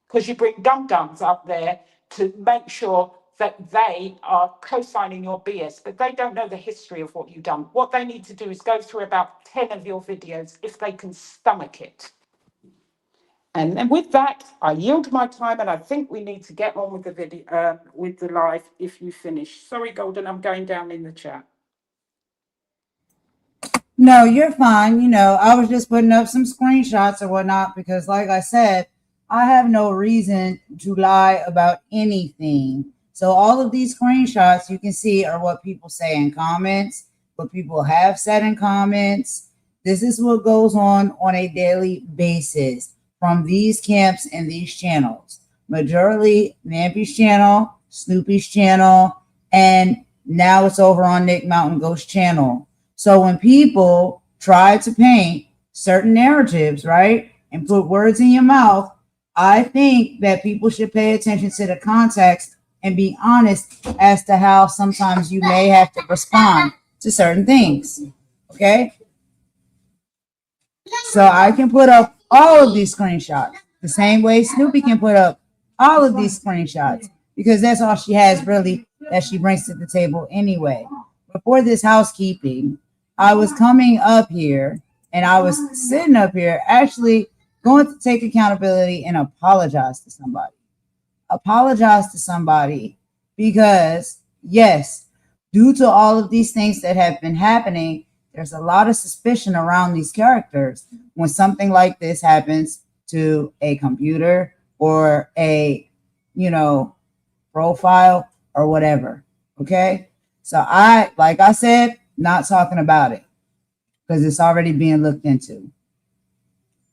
S3: Because you bring dum-dums up there to make sure that they are co-signing your BS, but they don't know the history of what you've done. What they need to do is go through about 10 of your videos if they can stomach it. And with that, I yield my time, and I think we need to get on with the video, with the live. If you finish, sorry, Golden, I'm going down in the chat.
S2: No, you're fine. I was just putting up some screenshots or whatnot because, like I said, I have no reason to lie about anything. So all of these screenshots you can see are what people say in comments, what people have said in comments. This is what goes on a daily basis from these camps and these channels. Majorly Nampy's channel, Snoopy's channel, and now it's over on Nick Mountain Ghost channel. So when people try to paint certain narratives, right, and put words in your mouth, I think that people should pay attention to the context and be honest as to how sometimes you may have to respond to certain things. Okay? So I can put up all of these screenshots the same way Snoopy can put up all of these screenshots, because that's all she has really that she brings to the table anyway. Before this housekeeping, I was coming up here and I was sitting up here actually going to take accountability and apologize to somebody. Apologize to somebody because, yes, due to all of these things that have been happening, there's a lot of suspicion around these characters when something like this happens to a computer or a, profile or whatever. Okay. So like I said, not talking about it because it's already being looked into.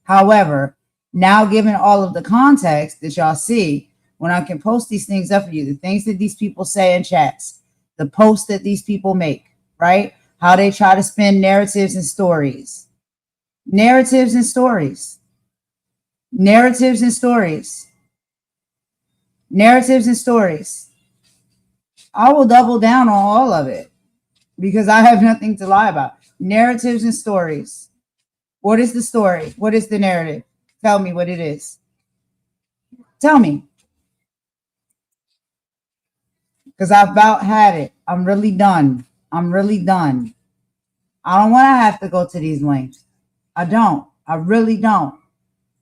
S2: However, now given all of the context that y'all see, when I can post these things up for you, the things that these people say in chats, the posts that these people make, right? How they try to spin narratives and stories. Narratives and stories. Narratives and stories. Narratives and stories. I will double down on all of it because I have nothing to lie about. Narratives and stories. What is the story? What is the narrative? Tell me what it is. Tell me. Because I've about had it. I'm really done. I'm really done. I don't want to have to go to these lengths. I don't. I really don't.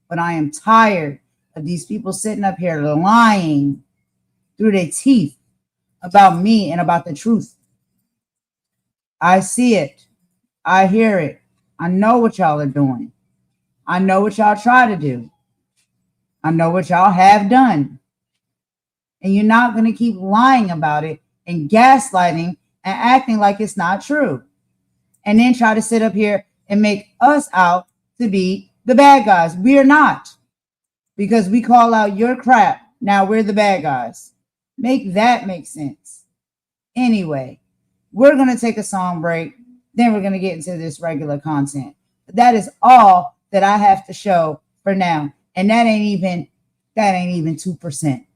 S2: But I am tired of these people sitting up here lying through their teeth about me and about the truth. I see it. I hear it. I know what y'all are doing. I know what y'all try to do. I know what y'all have done. And you're not going to keep lying about it and gaslighting and acting like it's not true. And then try to sit up here and make us out to be the bad guys. We are not. Because we call out your crap. Now we're the bad guys. Make that make sense. Anyway, we're going to take a song break. Then we're going to get into this regular content. But that is all that I have to show for now. And that ain't even 2%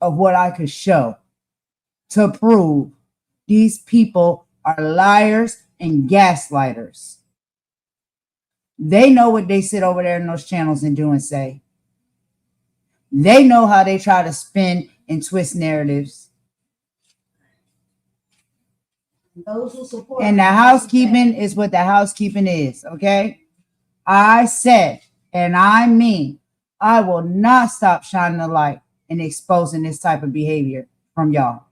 S2: of what I could show to prove these people are liars and gaslighters. They know what they sit over there in those channels and do and say. They know how they try to spin and twist narratives.
S4: Those who support
S2: And the housekeeping is what the housekeeping is, okay? I said, and I mean, I will not stop shining the light and exposing this type of behavior from y'all.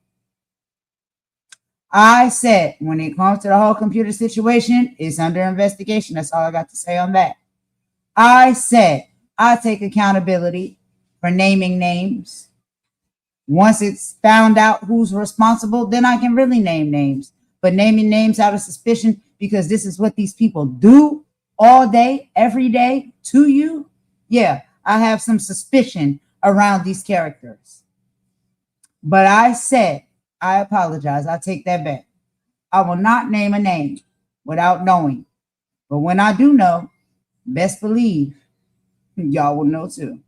S2: I said, when it comes to the whole computer situation, it's under investigation. That's all I got to say on that. I said, I take accountability for naming names. Once it's found out who's responsible, then I can really name names. But naming names out of suspicion because this is what these people do all day, every day to you, yeah, I have some suspicion around these characters. But I said, I apologize. I take that back. I will not name a name without knowing. But when I do know, best believe y'all will know too.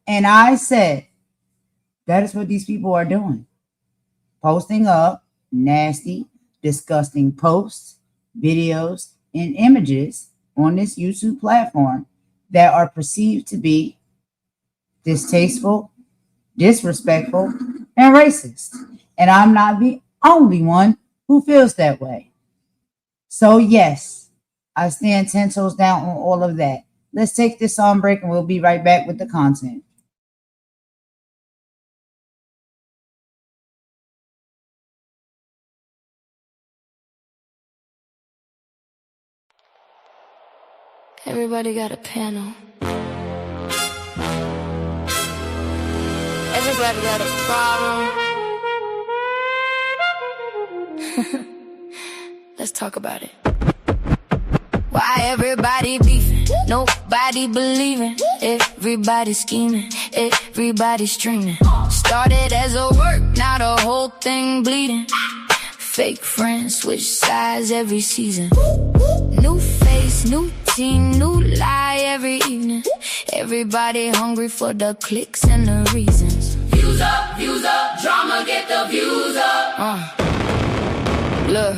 S2: And I said, that is what these people are doing. Posting up nasty, disgusting posts, videos, and images on this YouTube platform that are perceived to be distasteful, disrespectful, and racist. And I'm not the only one who feels that way. So yes, I stand 10 toes down on all of that. Let's take this song break and we'll be right back with the content.
S1: Everybody got a panel. Everybody got a problem. let's talk about it. Why everybody beefing? Nobody believing. Everybody scheming. Everybody streaming. Started as a work, now the whole thing bleeding. Fake friends switch sides every season. New face, new team, new lie every evening. Everybody hungry for the clicks and the reasons. Views up, drama get the views up. Look,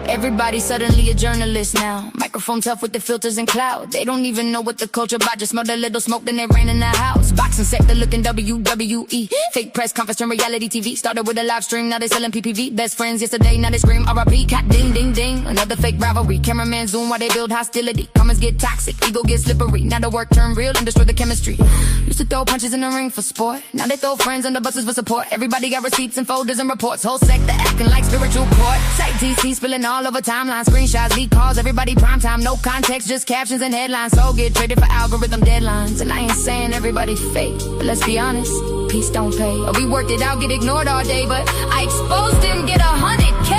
S1: everybody suddenly a journalist now. Microphone tough with the filters and cloud. They don't even know what the culture about. Just smell a little smoke, then it rain in the house. Boxing sector looking WWE. Fake press conference turn reality TV. Started with a live stream, now they selling PPV. Best friends yesterday, now they scream RIP. Cat ding ding ding, another fake rivalry. Cameraman zoom while they build hostility. Comments get toxic, ego get slippery. Now the work turn real and destroy the chemistry. Used to throw punches in the ring for sport. Now they throw friends under buses for support. Everybody got receipts and folders and reports. Whole sector acting like spiritual court. Site TC spilling all over timelines. Screenshots, leak calls, everybody prime time. No context, just captions and headlines. So get traded for algorithm deadlines. And I ain't saying everybody fake, but let's be honest, peace don't pay. Or we worked it out, get ignored all day, but I exposed him, get 100K.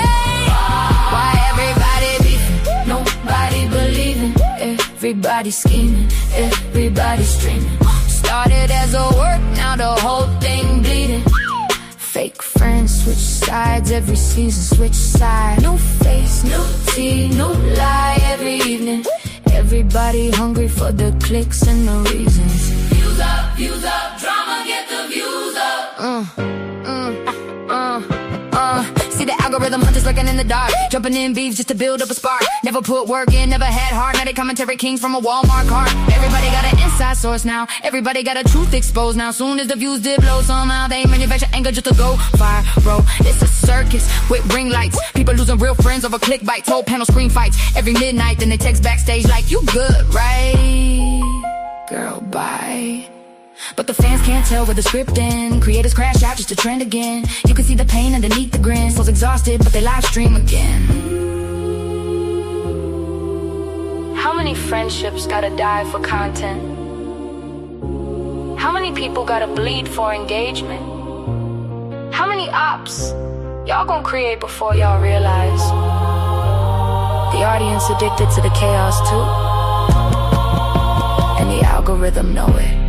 S1: Why everybody beefing? Nobody believing. Everybody scheming. Everybody streaming. Started as a work, now the whole thing bleeding. Fake friends switch sides every season, switch sides. New face, new tea, new lie every evening. Everybody hungry for the clicks and the reasons. Views up, drama get the views up. See the algorithm hunters lurking in the dark, jumping in beef just to build up a spark. Never put work in, never had heart. Now they commentary kings from a Walmart cart. Everybody got an inside source now. Everybody got a truth exposed now. Soon as the views did blow, somehow they manufacture anger just to go viral. It's a circus with ring lights. People losing real friends over click bites. Whole panel screen fights every midnight. Then they text backstage like, you good, right? Girl, bye. But the fans can't tell where the script ends. Creators crash out just to trend again. You can see the pain underneath the grin. Souls exhausted, but they live stream again. How many friendships gotta die for content? How many people gotta bleed for engagement? How many ops y'all gonna create before y'all realize the audience addicted to the chaos too? And the algorithm know it.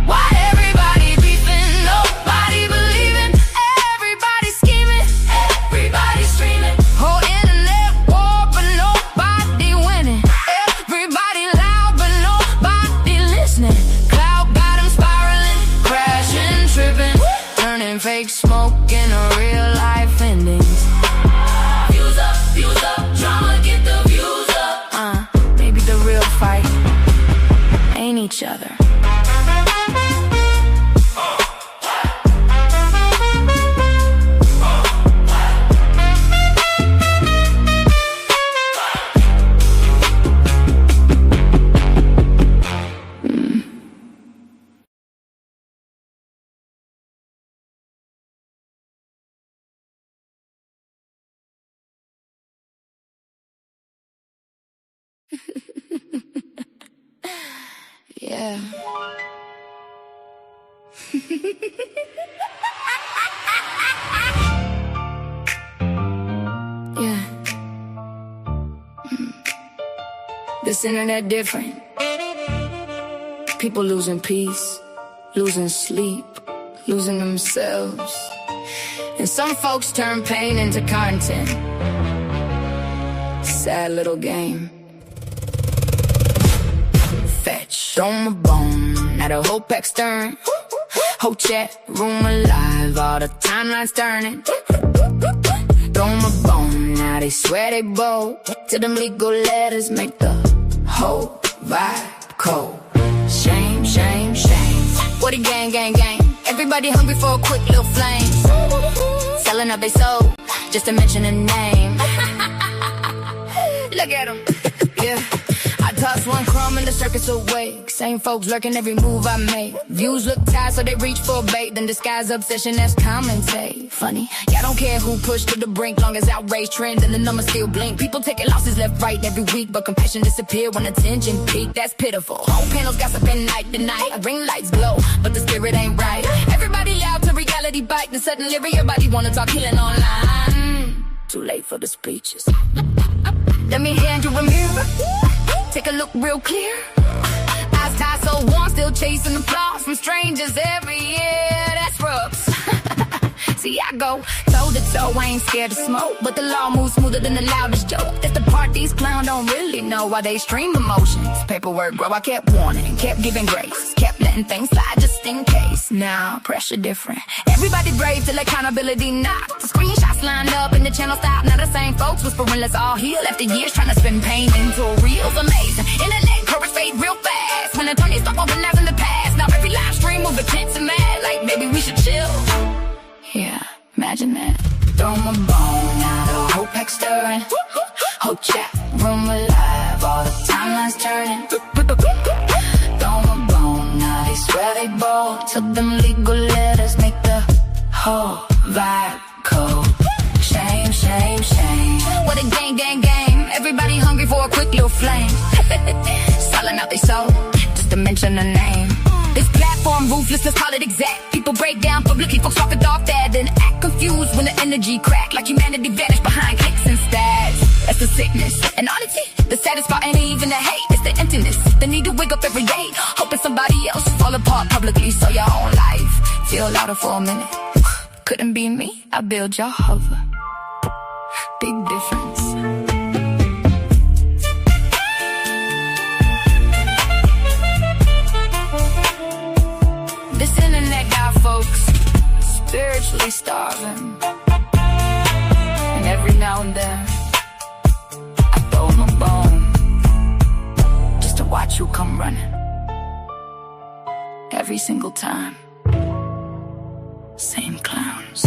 S1: Why everybody beefing, nobody believing. Everybody scheming, everybody streaming. Whole internet war, but nobody winning. Everybody loud, but nobody listening. Cloud bottom spiraling, crashing, tripping, turning fake smoke into real life endings. Views up, drama get the views up. Maybe the real fight ain't each other. Yeah. Yeah. This internet different. People losing peace, losing sleep, losing themselves. And some folks turn pain into content. Sad little game. Fetch, throw my bone, now the whole pack's stirring. Whole chat room alive, all the timelines turning. Throw my bone, now they swear they bold. Till them legal letters make the whole vibe cold. Shame, shame, shame. What a gang, gang, gang. Everybody hungry for a quick little flame. Selling up they soul, just to mention a name. Look at them, yeah. I toss one crumb and the circus awake. Same folks lurking every move I make. Views look tight so they reach for bait. Then disguise obsession, that's commentate. Funny, y'all don't care who pushed to the brink. Long as outrage trends and the numbers still blink. People taking losses left, right every week. But compassion disappear when attention peak. That's pitiful. Whole panels gossiping night to night. Ring lights glow, but the spirit ain't right. Everybody loud to reality bite. Then suddenly everybody wanna talk healing online. Too late for the speeches. Let me hand you a mirror. Take a look real clear. Eyes tied so warm, still chasing applause from strangers every year. That's rough. See, I go toe to toe, I ain't scared to smoke, but the law moves smoother than the loudest joke. That's the part these clowns don't really know why they stream emotions. Paperwork, bro, I kept warning, kept giving grace, kept letting things slide just in case. Now, pressure different. Everybody brave till accountability knocks. The screenshots lined up and the channel stopped. Now the same folks whispering, let's all heal. After years trying to spin pain into reels, amazing. Internet courage fade real fast. When attorneys start organizing the past. Now every live stream move tense and mad. Like maybe we should chill. Yeah, imagine that. Throw my bone now, the whole pack stirring. Whole chat room alive, all the timelines turning. Throw my bone now, they swear they bold. Till them legal letters make the whole vibe cold. Shame, shame, shame. What a gang, gang, game. Everybody hungry for a quick little flame. Selling out they soul, just to mention the name. This platform ruthless, let's call it exact. People break down publicly, folks walk it off that, then act confused when the energy crack. Like humanity vanished behind clicks and stats. That's the sickness. And honestly, the saddest part ain't even the hate. It's the emptiness, the need to wake up every day, hoping somebody else fall apart publicly. So your own life feel louder for a minute. Couldn't be me, I build your hover. Big difference. This internet got folks spiritually starving. And every now and then I throw them a bone just to watch you come running. Every single time. Same clowns.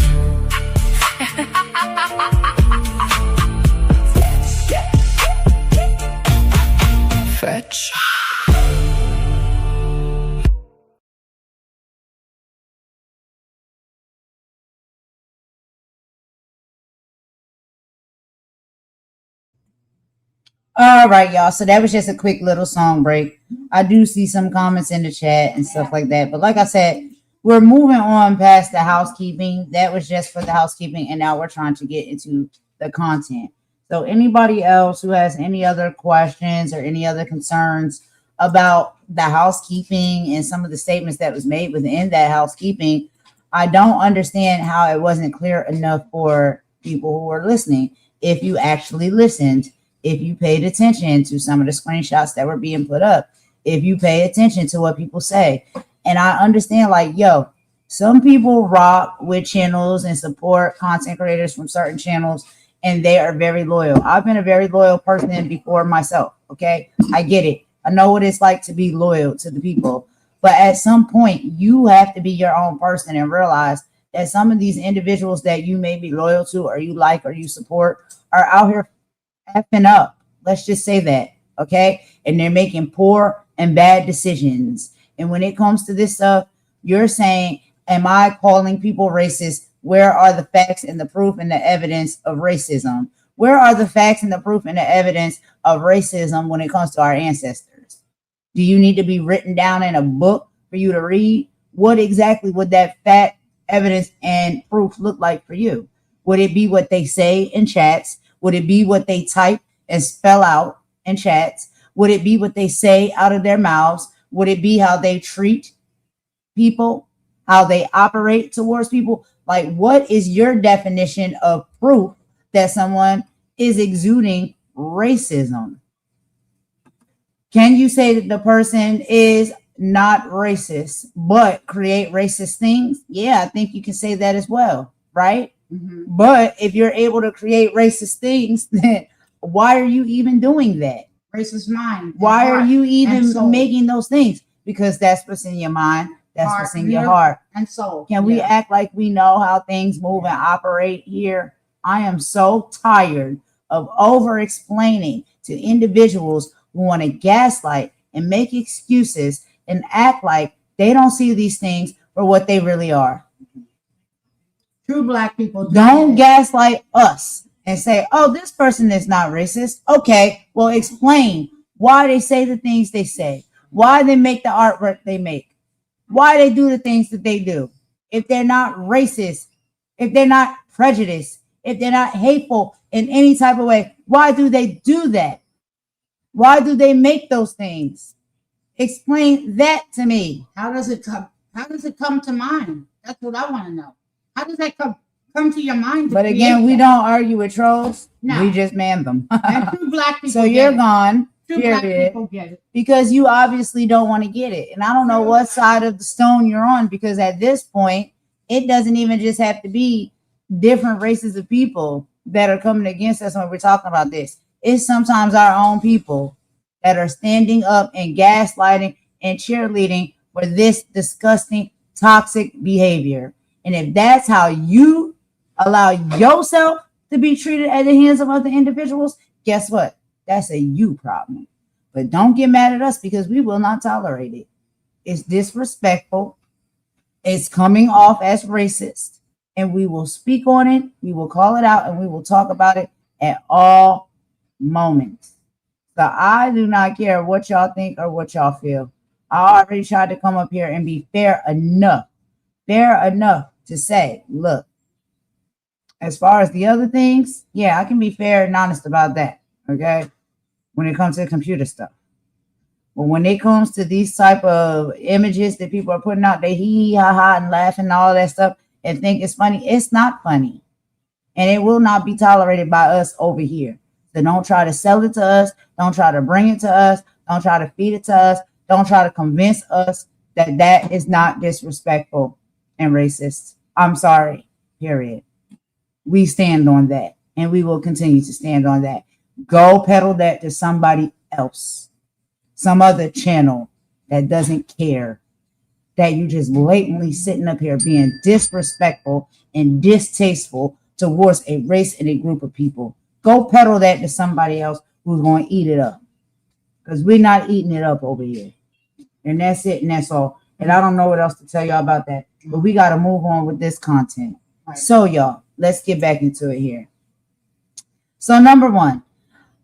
S1: Fetch.
S2: All right, y'all. So that was just a quick little song break. I do see some comments in the chat and stuff like that. But like I said, we're moving on past the housekeeping. That was just for the housekeeping. And now we're trying to get into the content. So anybody else who has any other questions or any other concerns about the housekeeping and some of the statements that was made within that housekeeping, I don't understand how it wasn't clear enough for people who were listening. If you actually listened, if you paid attention to some of the screenshots that were being put up, if you pay attention to what people say. And I understand, like, yo, some people rock with channels and support content creators from certain channels, and they are very loyal. I've been a very loyal person before myself, okay? I get it. I know what it's like to be loyal to the people. But at some point, you have to be your own person and realize that some of these individuals that you may be loyal to or you like or you support are out here effing up. Let's just say that, okay? And they're making poor and bad decisions. And when it comes to this stuff, you're saying, am I calling people racist? Where are the facts and the proof and the evidence of racism? Where are the facts and the proof and the evidence of racism when it comes to our ancestors? Do you need to be written down in a book for you to read? What exactly would that fact, evidence, and proof look like for you? Would it be what they say in chats? Would it be what they type and spell out in chats? Would it be what they say out of their mouths? Would it be how they treat people, how they operate towards people? Like, what is your definition of proof that someone is exuding racism? Can you say that the person is not racist, but create racist things? Yeah, I think you can say that as well, right? Mm-hmm. But if you're able to create racist things, then why are you even doing that?
S4: Racist mind.
S2: Why are you even making those things? Because that's what's in your mind. That's what's in your heart
S4: and soul.
S2: Can we act like we know how things move and operate here? I am so tired of over explaining to individuals who want to gaslight and make excuses and act like they don't see these things for what they really are.
S4: True Black people
S2: don't gaslight us and say, oh, this person is not racist. Okay, well, explain why they say the things they say, why they make the artwork they make, why they do the things that they do. If they're not racist, if they're not prejudiced, if they're not hateful in any type of way, why do they do that? Why do they make those things? Explain that to me.
S4: How does it come? How does it come to mind? That's what I want to know. How does that come to your mind?
S2: But again, we don't argue with trolls.
S4: No.
S2: We just man them.
S4: And two black people.
S2: So you're gone.
S4: Two black people get it.
S2: Because you obviously don't want to get it. And I don't know what side of the stone you're on, because at this point, it doesn't even just have to be different races of people that are coming against us when we're talking about this. It's sometimes our own people that are standing up and gaslighting and cheerleading for this disgusting, toxic behavior. And if that's how you allow yourself to be treated at the hands of other individuals, guess what? That's a you problem. But don't get mad at us, because we will not tolerate it. It's disrespectful. It's coming off as racist. And we will speak on it. We will call it out, and we will talk about it at all moments. So I do not care what y'all think or what y'all feel. I already tried to come up here and be fair enough to say, look, as far as the other things, yeah, I can be fair and honest about that. Okay. When it comes to computer stuff. But when it comes to these type of images that people are putting out, they hee ha ha and laughing and all that stuff and think it's funny, it's not funny. And it will not be tolerated by us over here. So don't try to sell it to us. Don't try to bring it to us. Don't try to feed it to us. Don't try to convince us that that is not disrespectful and racist. I'm sorry, period. We stand on that, and we will continue to stand on that. Go peddle that to somebody else, some other channel that doesn't care that you just blatantly sitting up here being disrespectful and distasteful towards a race and a group of people. Go peddle that to somebody else who's going to eat it up, because we're not eating it up over here. And that's it, and that's all. And I don't know what else to tell y'all about that, but we got to move on with this content. Right. So y'all, let's get back into it here. So number one,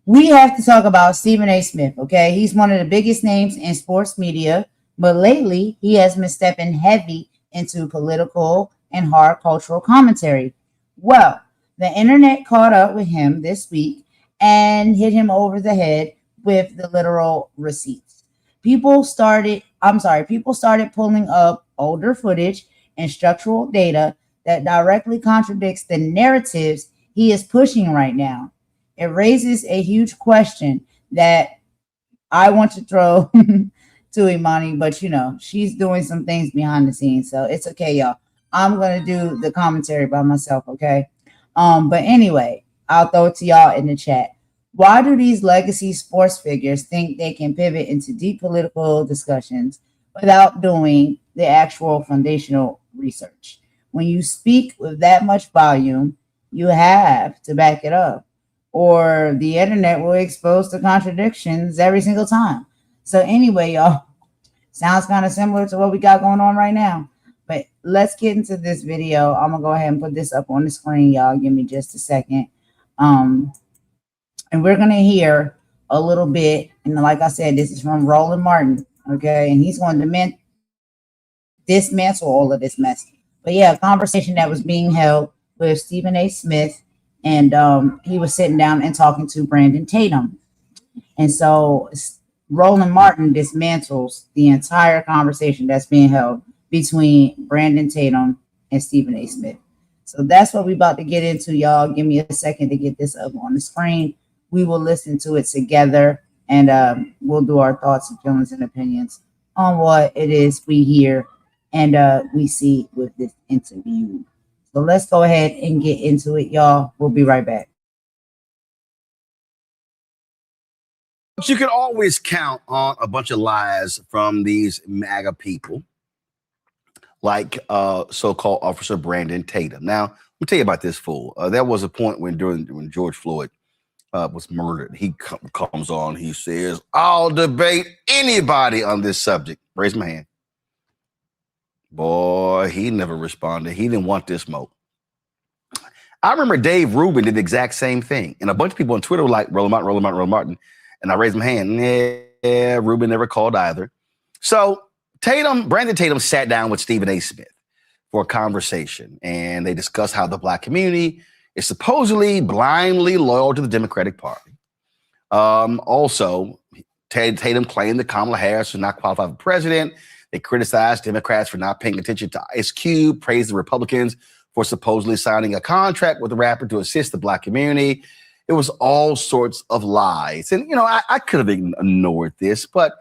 S2: we have to talk about Stephen A. Smith, okay? He's one of the biggest names in sports media, but lately he has been stepping heavy into political and hard cultural commentary. Well, the internet caught up with him this week and hit him over the head with the literal receipts. People started pulling up older footage and structural data that directly contradicts the narratives he is pushing right now. It raises a huge question that I want to throw to Imani, but you know, she's doing some things behind the scenes, so it's okay, y'all. I'm gonna do the commentary by myself, okay? But anyway, I'll throw it to y'all in the chat. Why do these legacy sports figures think they can pivot into deep political discussions without doing the actual foundational research? When you speak with that much volume, you have to back it up, or the internet will expose the contradictions every single time. So anyway, y'all, sounds kind of similar to what we got going on right now. But let's get into this video. I'm going to go ahead and put this up on the screen, y'all. Give me just a second. And we're going to hear a little bit. And like I said, this is from Roland Martin, okay? And he's going to dismantle all of this mess. But yeah, a conversation that was being held with Stephen A. Smith. And he was sitting down and talking to Brandon Tatum. And so Roland Martin dismantles the entire conversation that's being held between Brandon Tatum and Stephen A. Smith. So that's what we're about to get into, y'all. Give me a second to get this up on the screen. We will listen to it together, and we'll do our thoughts and feelings and opinions on what it is we hear and we see with this interview. So let's go ahead and get into it, y'all. We'll be right back.
S5: You can always count on a bunch of lies from these MAGA people, like so-called Officer Brandon Tatum. Now, let me tell you about this fool. There was a point when George Floyd was murdered. He comes on, he says, I'll debate anybody on this subject. Raise my hand. Boy, he never responded. He didn't want this smoke. I remember Dave Rubin did the exact same thing. And a bunch of people on Twitter were like, Roland Martin. And I raised my hand. Yeah, Rubin never called either. So Brandon Tatum sat down with Stephen A. Smith for a conversation. And they discussed how the Black community is supposedly blindly loyal to the Democratic Party. Also, Tatum claimed that Kamala Harris was not qualified for president. They criticized Democrats for not paying attention to Ice Cube, praised the Republicans for supposedly signing a contract with the rapper to assist the Black community. It was all sorts of lies. And, I could have ignored this, but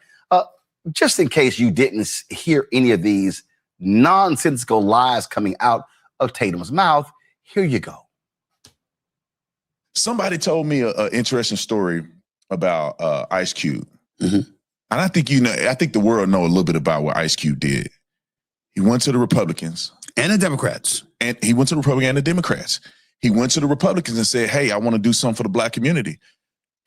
S5: just in case you didn't hear any of these nonsensical lies coming out of Tatum's mouth, here you go.
S6: Somebody told me an interesting story about Ice Cube. Mm-hmm. And I think I think the world know a little bit about what Ice Cube did. He went to the Republicans.
S7: And the Democrats.
S6: And he went to the Republicans and the Democrats. He went to the Republicans and said, hey, I want to do something for the Black community.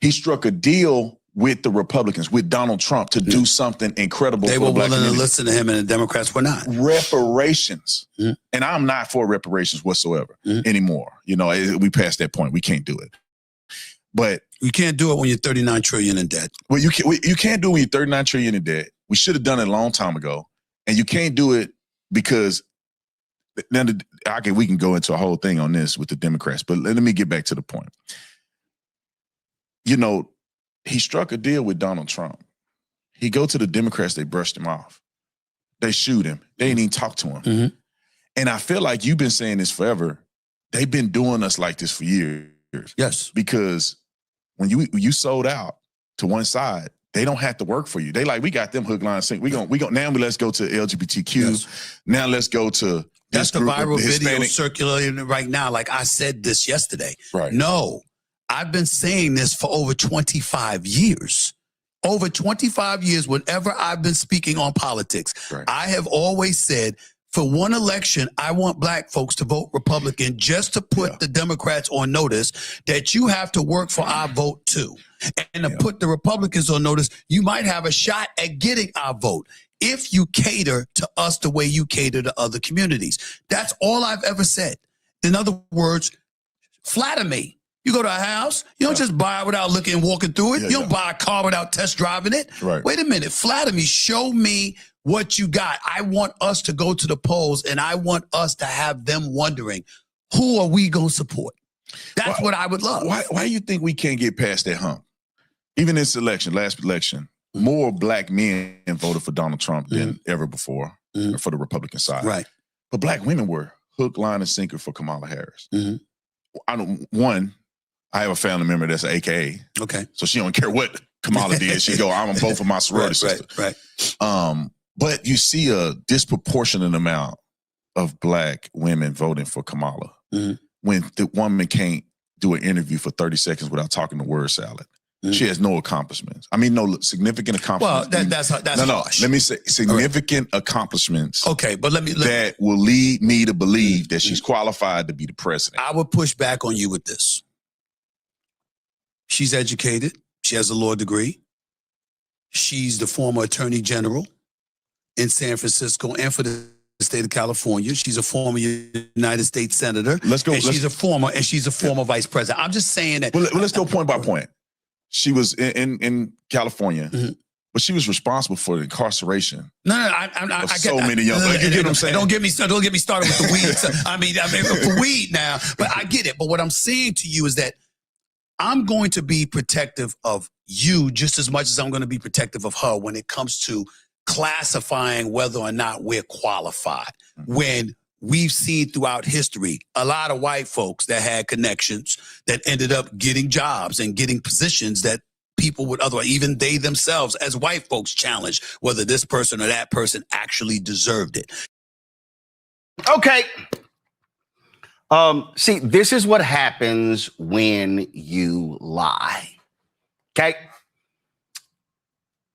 S6: He struck a deal with the Republicans, with Donald Trump, to do something incredible for the Black community. They were willing
S7: to listen to him, and the Democrats were not.
S6: Reparations. Mm-hmm. And I'm not for reparations whatsoever anymore. We passed that point. We can't do it. But
S7: you can't do it when you're $39 trillion in debt.
S6: Well, you can't do it when you're $39 trillion in debt. We should have done it a long time ago. And you can't do it because now we can go into a whole thing on this with the Democrats, but let me get back to the point. He struck a deal with Donald Trump. He go to the Democrats, they brushed him off. They shoot him. They didn't even talk to him. Mm-hmm. And I feel like you've been saying this forever. They've been doing us like this for years.
S7: Yes.
S6: Because when you sold out to one side, they don't have to work for you. They like, we got them hook, line, sink. Now let's go to LGBTQ. Yes. Now let's go to
S7: that's the viral video circulating right now. Like I said this yesterday.
S6: Right.
S7: No, I've been saying this for over 25 years. Over 25 years, whenever I've been speaking on politics, right, I have always said, for one election, I want Black folks to vote Republican just to put the Democrats on notice that you have to work for our vote too. And to put the Republicans on notice, you might have a shot at getting our vote if you cater to us the way you cater to other communities. That's all I've ever said. In other words, flatter me. You go to a house, you don't just buy it without looking and walking through it. You don't buy a car without test driving it.
S6: Right.
S7: Wait a minute, flatter me. Show me what you got. I want us to go to the polls, and I want us to have them wondering, who are we going to support? That's what I would love.
S6: Why do you think we can't get past that hump? Even this election, last election, more Black men voted for Donald Trump than ever before for the Republican side.
S7: Right.
S6: But Black women were hook, line, and sinker for Kamala Harris. I have a family member that's an AKA.
S7: Okay.
S6: So she don't care what Kamala did. She go, I'm on both of my sorority sister.
S7: Right.
S6: But you see a disproportionate amount of Black women voting for Kamala when the woman can't do an interview for 30 seconds without talking the word salad. She has no accomplishments. I mean, no significant accomplishments.
S7: Well, that's harsh.
S6: Let me say significant accomplishments.
S7: Okay, but let me
S6: that will lead me to believe that she's qualified to be the president.
S7: I would push back on you with this. She's educated. She has a law degree. She's the former attorney general in San Francisco and for the state of California. She's a former United States senator. She's a former vice president. I'm just saying that.
S6: Well, let's go point by point. She was in California, but she was responsible for the incarceration.
S7: I get
S6: so
S7: that.
S6: Many young. You get what I'm saying?
S7: Don't get me started with the weed. I mean, for weed now, but I get it. But what I'm saying to you is that I'm going to be protective of you just as much as I'm going to be protective of her when it comes to classifying whether or not we're qualified. When we've seen throughout history a lot of white folks that had connections that ended up getting jobs and getting positions that people would otherwise, even they themselves as white folks, challenge whether this person or that person actually deserved it.
S5: Okay. See, this is what happens when you lie. Okay.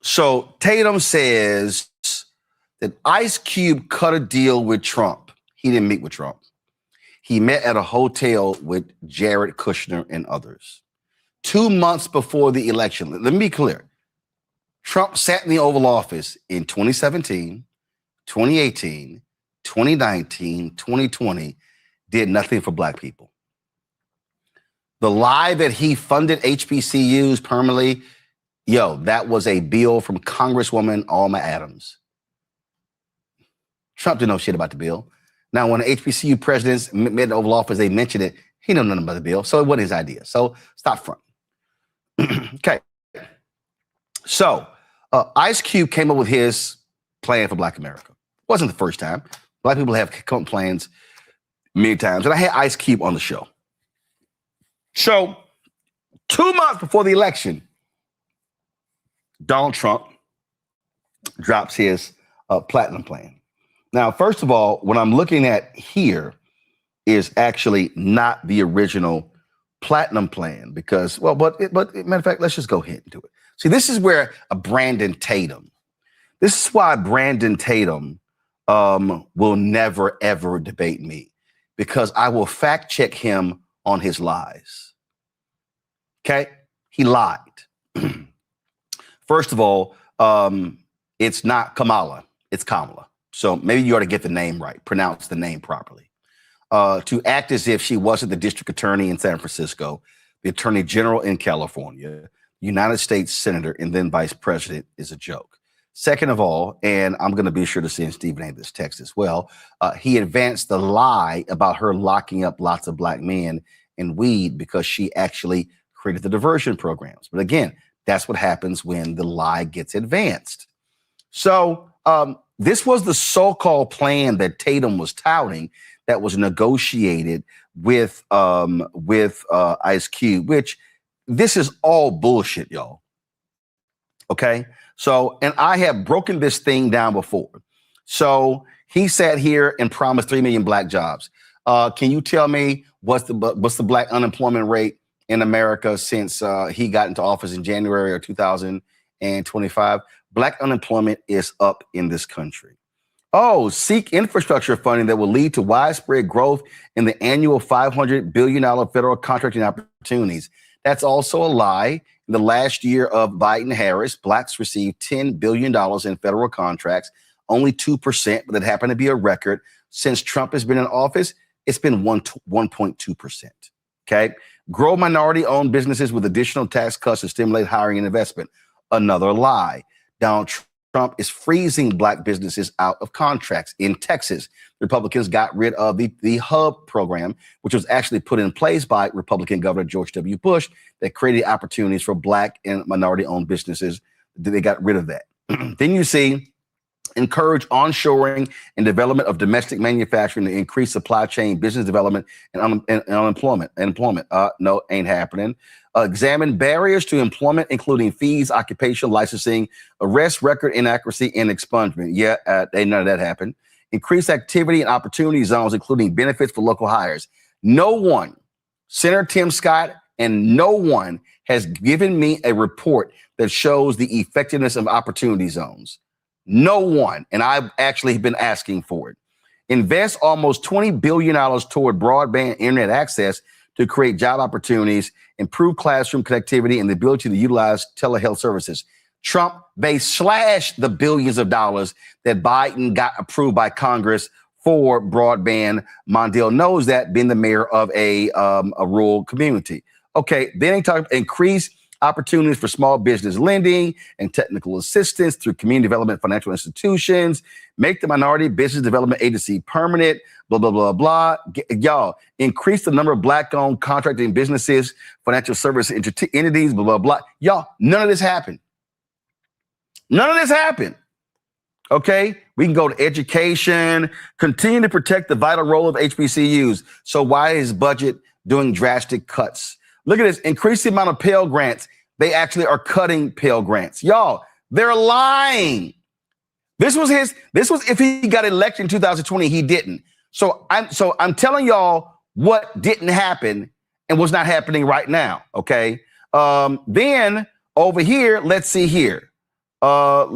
S5: So Tatum says that Ice Cube cut a deal with Trump. He didn't meet with Trump. He met at a hotel with Jared Kushner and others. 2 months before the election. Let me be clear. Trump sat in the Oval Office in 2017, 2018, 2019, 2020, did nothing for Black people. The lie that he funded HBCUs permanently, that was a bill from Congresswoman Alma Adams. Trump didn't know shit about the bill. Now, when the HBCU presidents met in the Oval Office, they mentioned it. He knew nothing about the bill, so it wasn't his idea. So stop fronting. Okay. So Ice Cube came up with his plan for Black America. Wasn't the first time. Black people have come up with plans many times. And I had Ice Cube on the show. So 2 months before the election, Donald Trump drops his platinum plan. Now, first of all, what I'm looking at here is actually not the original platinum plan because, well, but matter of fact, let's just go ahead and do it. See, this is where Brandon Tatum, this is why Brandon Tatum will never, ever debate me because I will fact check him on his lies. Okay? He lied. First of all, it's not Kamala, it's Kamala. So maybe you ought to get the name right, pronounce the name properly. To act as if she wasn't the district attorney in San Francisco, the attorney general in California, United States senator, and then vice president is a joke. Second of all, and I'm going to be sure to send Stephen A. this text as well, he advanced the lie about her locking up lots of Black men in weed because she actually created the diversion programs. But again, that's what happens when the lie gets advanced. So this was the so-called plan that Tatum was touting that was negotiated with Ice Cube, which this is all bullshit, y'all. Okay? So, and I have broken this thing down before. So he sat here and promised 3 million Black jobs. Can you tell me what's the Black unemployment rate in America since he got into office in January of 2025? Black unemployment is up in this country. Oh, seek infrastructure funding that will lead to widespread growth in the annual $500 billion federal contracting opportunities. That's also a lie. In the last year of Biden-Harris, Blacks received $10 billion in federal contracts, only 2%, but that happened to be a record. Since Trump has been in office, it's been 1.2%. Okay. Grow minority-owned businesses with additional tax cuts to stimulate hiring and investment. Another lie. Donald Trump is freezing Black businesses out of contracts. In Texas, Republicans got rid of the HUB program, which was actually put in place by Republican Governor George W. Bush that created opportunities for Black and minority-owned businesses. They got rid of that. Then you see, encourage onshoring and development of domestic manufacturing to increase supply chain, business development, and unemployment. No, ain't happening. Examine barriers to employment, including fees, occupation, licensing, arrest, record inaccuracy, and expungement. Yeah, none of that happened. Increase activity and opportunity zones, including benefits for local hires. No one, Senator Tim Scott, and no one has given me a report that shows the effectiveness of opportunity zones. No one. And I've actually been asking for it. Invest almost $20 billion toward broadband internet access to create job opportunities, improve classroom connectivity, and the ability to utilize telehealth services. Trump, they slashed the billions of dollars that Biden got approved by Congress for broadband. Mondale knows that, being the mayor of a rural community. Okay, then they talk increase opportunities for small business lending and technical assistance through community development financial institutions, make the Minority Business Development Agency permanent, blah, blah, blah, blah. Y'all, increase the number of Black-owned contracting businesses, financial service entities, blah, blah, blah. Y'all, none of this happened. None of this happened. Okay, we can go to education, continue to protect the vital role of HBCUs. So why is budget doing drastic cuts? Look at this, increase the amount of Pell Grants. They actually are cutting Pell Grants. Y'all, they're lying. This was if he got elected in 2020, he didn't. So I'm telling y'all what didn't happen and what's not happening right now, okay? Then over here, let's see here. All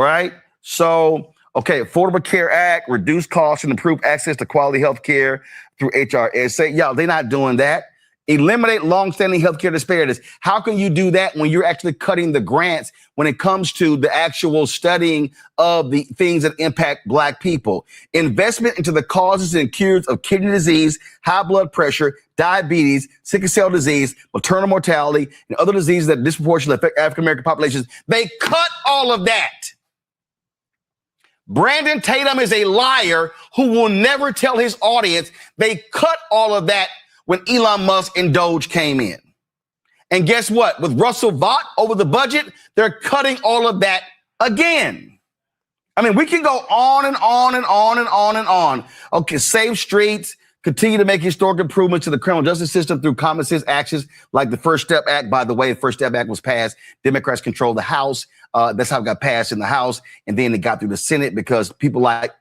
S5: right? So, okay, Affordable Care Act, reduce costs and improve access to quality health care through HRSA. Y'all, they're not doing that. Eliminate longstanding healthcare disparities. How can you do that when you're actually cutting the grants when it comes to the actual studying of the things that impact Black people? Investment into the causes and cures of kidney disease, high blood pressure, diabetes, sickle cell disease, maternal mortality, and other diseases that disproportionately affect African-American populations. They cut all of that. Brandon Tatum is a liar who will never tell his audience. They cut all of that when Elon Musk and Doge came in. And guess what? With Russell Vought over the budget, they're cutting all of that again. I mean, we can go on and on and on and on and on. Okay, save streets, continue to make historic improvements to the criminal justice system through common sense actions like the First Step Act. By the way, the First Step Act was passed. Democrats control the House. That's how it got passed in the House. And then it got through the Senate because people like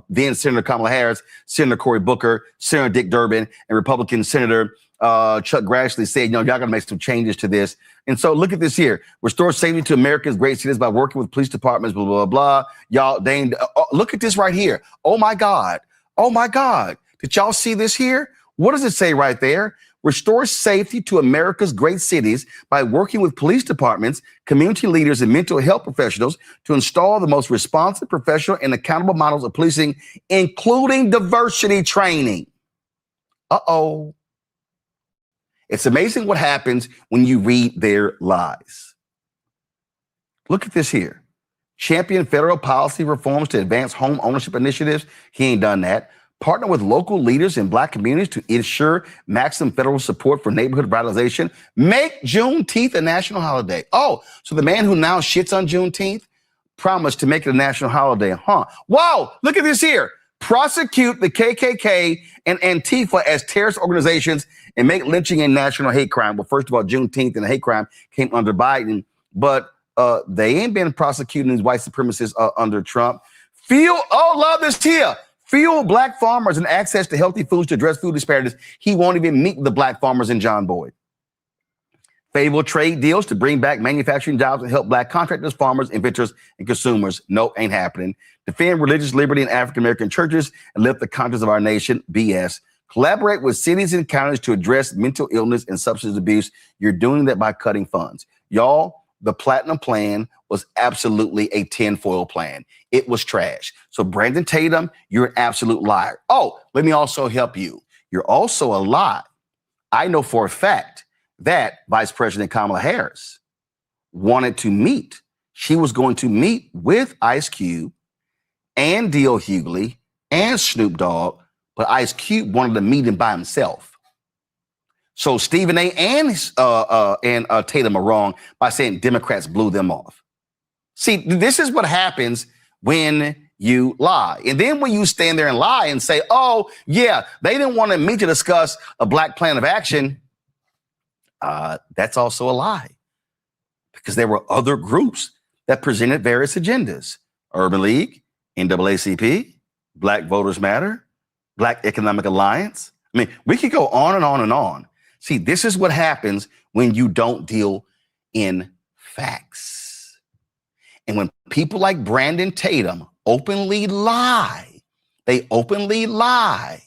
S5: then Senator Kamala Harris, Senator Cory Booker, Senator Dick Durbin, and Republican Senator Chuck Grassley said, y'all got to make some changes to this. And so look at this here. Restore safety to America's great cities by working with police departments, blah, blah, blah. Y'all, look at this right here. Oh, my God. Oh, my God. Did y'all see this here? What does it say right there? Restore safety to America's great cities by working with police departments, community leaders, and mental health professionals to install the most responsive, professional, and accountable models of policing, including diversity training. Uh-oh. It's amazing what happens when you read their lies. Look at this here. Champion federal policy reforms to advance home ownership initiatives. He ain't done that. Partner with local leaders in Black communities to ensure maximum federal support for neighborhood revitalization. Make Juneteenth a national holiday. Oh, so the man who now shits on Juneteenth promised to make it a national holiday, huh? Whoa, look at this here. Prosecute the KKK and Antifa as terrorist organizations and make lynching a national hate crime. Well, first of all, Juneteenth and a hate crime came under Biden, but they ain't been prosecuting these white supremacists under Trump. Love this here. Fuel Black farmers and access to healthy foods to address food disparities. He won't even meet the Black farmers in John Boyd. Favorable trade deals to bring back manufacturing jobs and help Black contractors, farmers, inventors, and consumers. No, ain't happening. Defend religious liberty in African-American churches and lift the conscience of our nation. BS. Collaborate with cities and counties to address mental illness and substance abuse. You're doing that by cutting funds. Y'all, the Platinum Plan was absolutely a tinfoil plan. It was trash. So Brandon Tatum, you're an absolute liar. Oh, let me also help you. You're also a lie. I know for a fact that Vice President Kamala Harris wanted to meet. She was going to meet with Ice Cube and D.L. Hughley and Snoop Dogg, but Ice Cube wanted to meet him by himself. So Stephen A. and Tatum are wrong by saying Democrats blew them off. See, this is what happens when you lie. And then when you stand there and lie and say, oh, yeah, they didn't want to meet to discuss a Black plan of action, that's also a lie. Because there were other groups that presented various agendas. Urban League, NAACP, Black Voters Matter, Black Economic Alliance. I mean, we could go on and on and on. See, this is what happens when you don't deal in facts. And when people like Brandon Tatum openly lie, they openly lie.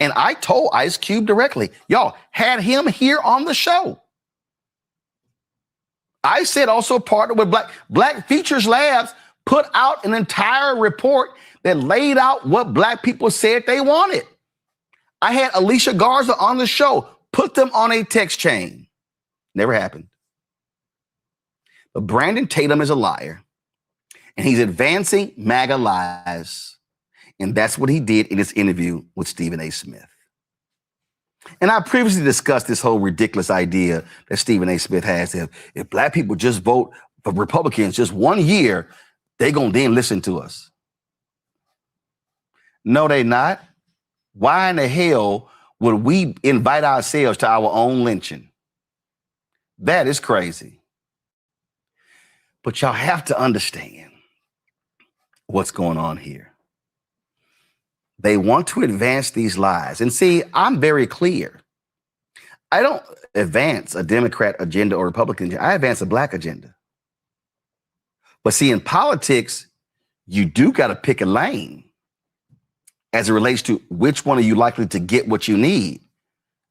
S5: And I told Ice Cube directly, y'all had him here on the show. I said also partner with Black Features Labs put out an entire report that laid out what Black people said they wanted. I had Alicia Garza on the show, put them on a text chain. Never happened. But Brandon Tatum is a liar, and he's advancing MAGA lies. And that's what he did in his interview with Stephen A. Smith. And I previously discussed this whole ridiculous idea that Stephen A. Smith has. If Black people just vote for Republicans just 1 year, they're going to then listen to us. No, they not. Why in the hell would we invite ourselves to our own lynching? That is crazy. But y'all have to understand what's going on here. They want to advance these lies. And see, I'm very clear. I don't advance a Democrat agenda or Republican agenda. I advance a Black agenda. But see, in politics, you do got to pick a lane as it relates to which one are you likely to get what you need.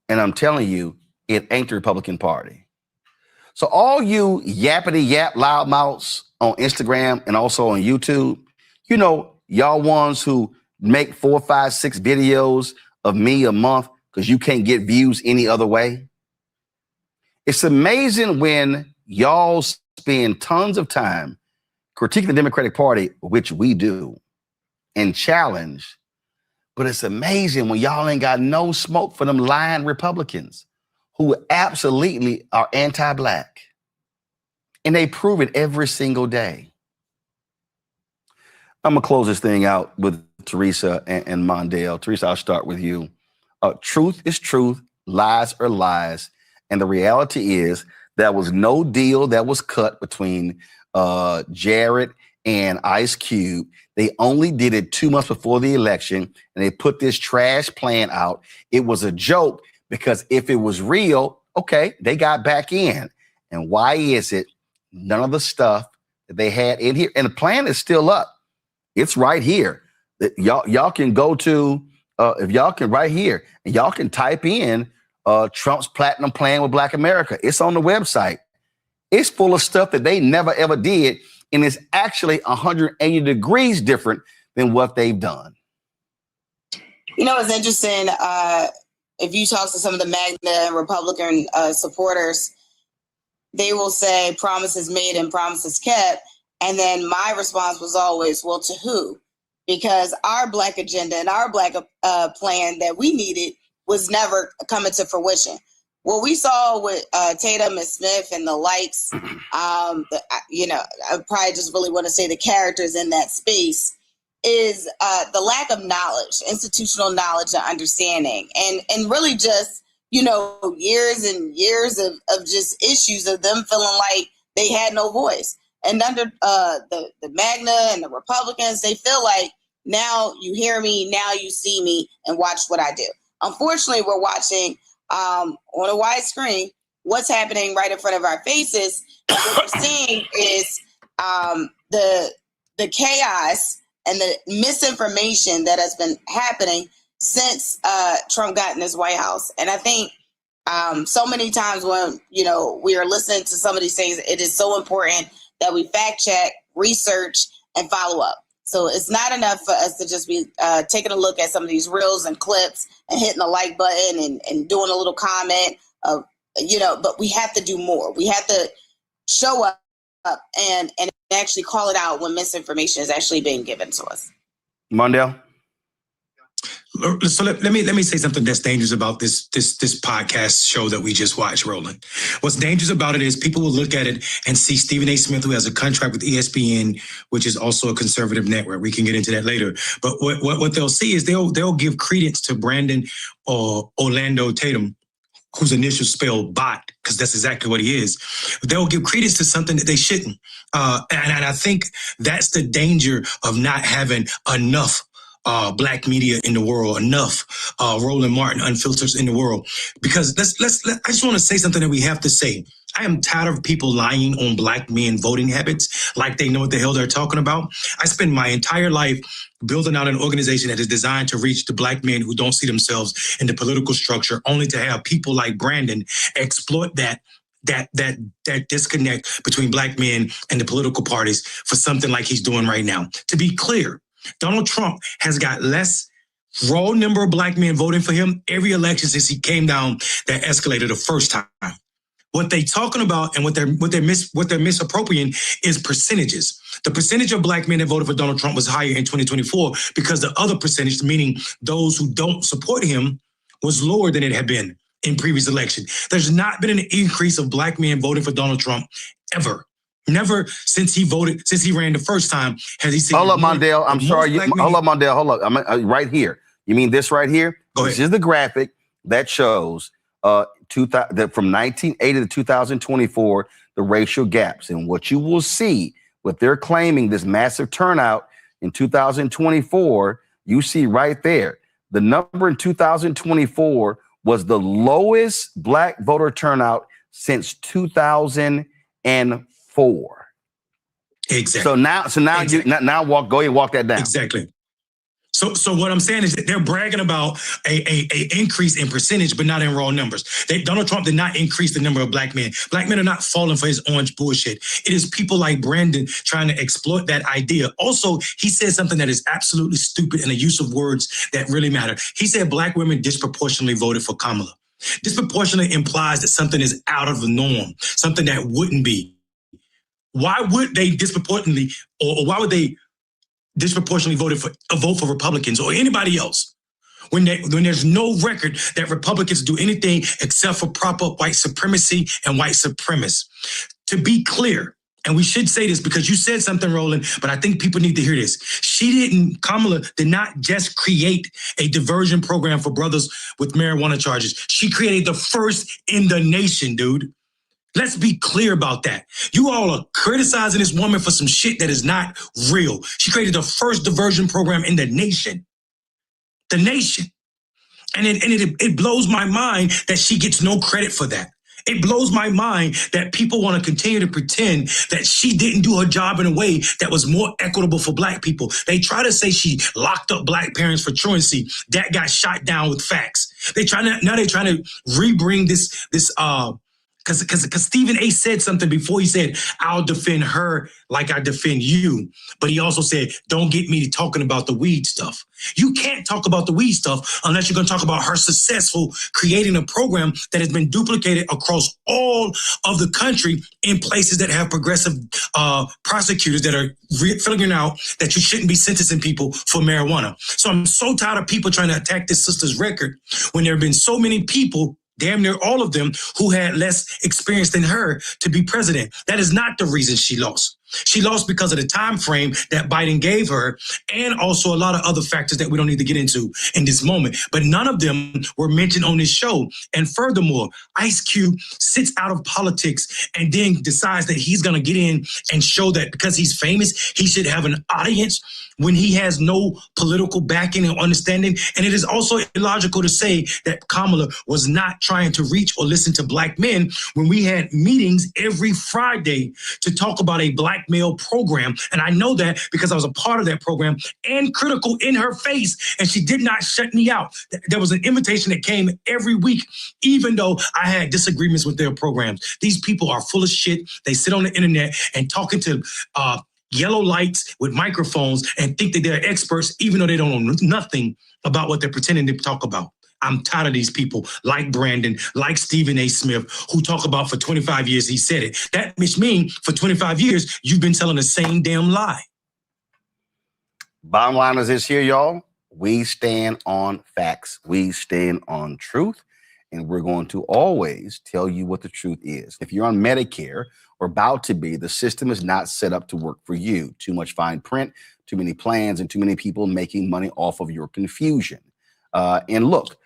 S5: And I'm telling you, it ain't the Republican Party. So all you yappity yap loudmouths on Instagram and also on YouTube, you know, y'all ones who make 4, 5, 6 videos of me a month because you can't get views any other way. It's amazing when y'all spend tons of time critique the Democratic Party, which we do, and challenge. But it's amazing when y'all ain't got no smoke for them lying Republicans who absolutely are anti-Black. And they prove it every single day. I'm going to close this thing out with Teresa and Mondale. Teresa, I'll start with you. Truth is truth. Lies are lies. And the reality is there was no deal that was cut between Jared and Ice Cube. They only did it 2 months before the election, and they put this trash plan out. It was a joke because if it was real, okay, they got back in. And why is it none of the stuff that they had in here? And the plan is still up. It's right here. Y'all can go to, if y'all can right here, and y'all can type in Trump's platinum plan with Black America. It's on the website. It's full of stuff that they never, ever did. And it's actually 180 degrees different than what they've done.
S8: You know, it's interesting. If you talk to some of the MAGA Republican supporters, they will say promises made and promises kept. And then my response was always, well, to who? Because our Black agenda and our Black plan that we needed was never coming to fruition. What we saw with Tatum and Smith and the likes, I probably just really want to say the characters in that space, is the lack of knowledge, institutional knowledge and understanding, and really just, years and years of just issues of them feeling like they had no voice. And under the MAGNA and the Republicans, they feel like now you hear me, now you see me, and watch what I do. Unfortunately, we're watching on a wide screen what's happening right in front of our faces. And what we're seeing is the chaos and the misinformation that has been happening since Trump got in his White House. And I think so many times when we are listening to some of these things, it is so important that we fact check, research, and follow up. So it's not enough for us to just be taking a look at some of these reels and clips and hitting the like button and doing a little comment of, but we have to do more. We have to show up and actually call it out when misinformation is actually being given to us.
S5: Mondale?
S9: So let me say something that's dangerous about this podcast show that we just watched, Roland. What's dangerous about it is people will look at it and see Stephen A. Smith, who has a contract with ESPN, which is also a conservative network. We can get into that later. But what they'll see is they'll give credence to Brandon or Orlando Tatum, whose initials spell bot, because that's exactly what he is. They'll give credence to something that they shouldn't. And I think that's the danger of not having enough Black media in the world, enough Roland Martin unfiltered in the world. Because I just want to say something that we have to say. I am tired of people lying on Black men voting habits like they know what the hell they're talking about. I spent my entire life building out an organization that is designed to reach the Black men who don't see themselves in the political structure, only to have people like Brandon exploit that disconnect between Black men and the political parties for something like he's doing right now. To be clear, Donald Trump has got less raw number of Black men voting for him every election since he came down that escalated the first time. What they talking about and what they're misappropriating is percentages. The percentage of Black men that voted for Donald Trump was higher in 2024 because the other percentage, meaning those who don't support him, was lower than it had been in previous elections. There's not been an increase of Black men voting for Donald Trump ever. Never since he ran the first time has he seen.
S5: Hold up, Mondale. I'm sorry. Hold up, Mondale. Hold up. I'm right here. You mean this right here?
S9: Go ahead.
S5: This is the graphic that shows from 1980 to 2024 the racial gaps, and what you will see, what they're claiming this massive turnout in 2024. You see right there, the number in 2024 was the lowest Black voter turnout since 2004.
S9: Exactly.
S5: So now
S9: exactly.
S5: Go ahead and walk that down.
S9: Exactly. So what I'm saying is that they're bragging about a increase in percentage, but not in raw numbers. Donald Trump did not increase the number of Black men. Black men are not falling for his orange bullshit. It is people like Brandon trying to exploit that idea. Also, he said something that is absolutely stupid in the use of words that really matter. He said Black women disproportionately voted for Kamala. Disproportionately implies that something is out of the norm, something that wouldn't be. why would they disproportionately, or why would they disproportionately vote for Republicans or anybody else when there's no record that Republicans do anything except for proper white supremacy and white supremacists? To be clear, and we should say this because you said something, Roland, but I think people need to hear this. Kamala did not just create a diversion program for brothers with marijuana charges. She created the first in the nation, dude. Let's be clear about that. You all are criticizing this woman for some shit that is not real. She created the first diversion program in the nation. The nation. And it blows my mind that she gets no credit for that. It blows my mind that people want to continue to pretend that she didn't do her job in a way that was more equitable for Black people. They try to say she locked up Black parents for truancy. That got shot down with facts. They're trying to rebring this because Stephen A. said something before. He said, I'll defend her like I defend you. But he also said, don't get me talking about the weed stuff. You can't talk about the weed stuff unless you're going to talk about her successful creating a program that has been duplicated across all of the country in places that have progressive prosecutors that are figuring out that you shouldn't be sentencing people for marijuana. So I'm so tired of people trying to attack this sister's record when there have been so many people, damn near all of them, who had less experience than her to be president. That is not the reason she lost. She lost because of the time frame that Biden gave her, and also a lot of other factors that we don't need to get into in this moment. But none of them were mentioned on this show. And furthermore, Ice Cube sits out of politics and then decides that he's going to get in and show that because he's famous, he should have an audience when he has no political backing and understanding. And it is also illogical to say that Kamala was not trying to reach or listen to Black men when we had meetings every Friday to talk about a Black male program. And I know that because I was a part of that program and critical in her face, and she did not shut me out. There was an invitation that came every week, even though I had disagreements with their programs. These people are full of shit. They sit on the internet and talking to yellow lights with microphones and think that they're experts, even though they don't know nothing about what they're pretending to talk about. I'm tired of these people like Brandon, like Stephen A. Smith, who talk about for 25 years, he said it. That means for 25 years, you've been telling the same damn lie.
S5: Bottom line is this here, y'all. We stand on facts. We stand on truth. And we're going to always tell you what the truth is. If you're on Medicare or about to be, the system is not set up to work for you. Too much fine print, too many plans, and too many people making money off of your confusion. And look,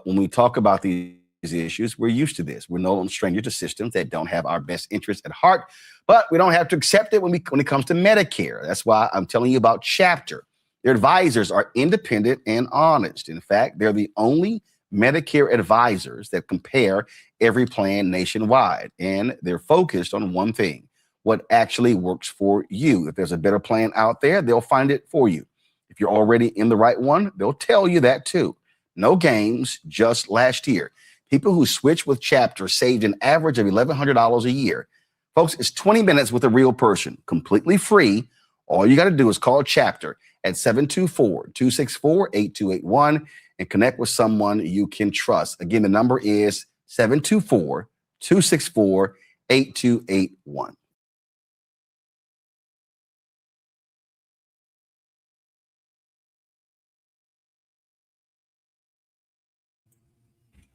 S5: when we talk about these issues, we're used to this. We're no stranger to systems that don't have our best interests at heart, but we don't have to accept it when it comes to Medicare. That's why I'm telling you about Chapter. Their advisors are independent and honest. In fact, they're the only Medicare advisors that compare every plan nationwide, and they're focused on one thing: what actually works for you. If there's a better plan out there, they'll find it for you. If you're already in the right one, they'll tell you that too. No games. Just last year, people who switched with Chapter saved an average of $1,100 a year. Folks, it's 20 minutes with a real person, completely free. All you got to do is call Chapter at 724-264-8281 and connect with someone you can trust. Again, the number is 724-264-8281.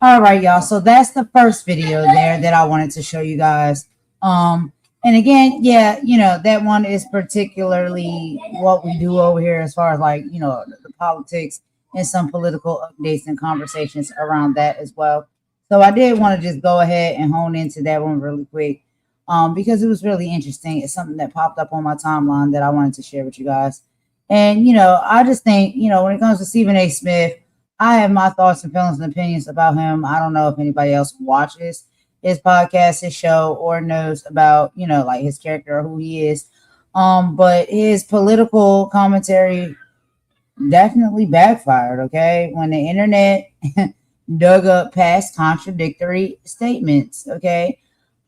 S2: All right, y'all. So that's the first video there that I wanted to show you guys. And again, yeah, that one is particularly what we do over here as far as like, the politics and some political updates and conversations around that as well. So I did want to just go ahead and hone into that one really quick because it was really interesting. It's something that popped up on my timeline that I wanted to share with you guys. And, I just think, when it comes to Stephen A. Smith, I have my thoughts and feelings and opinions about him. I don't know if anybody else watches his podcast, his show, or knows about, like his character or who he is. But his political commentary definitely backfired, okay? When the internet dug up past contradictory statements, okay?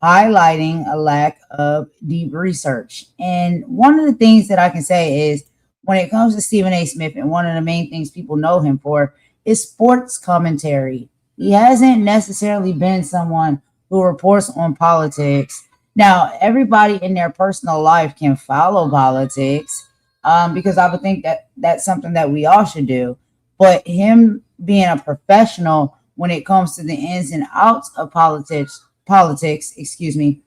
S2: Highlighting a lack of deep research. And one of the things that I can say is when it comes to Stephen A. Smith, and one of the main things people know him for is sports commentary. He hasn't necessarily been someone who reports on politics Now, everybody in their personal life can follow politics, because I would think that that's something that we all should do. But him being a professional when it comes to the ins and outs of politics, excuse me,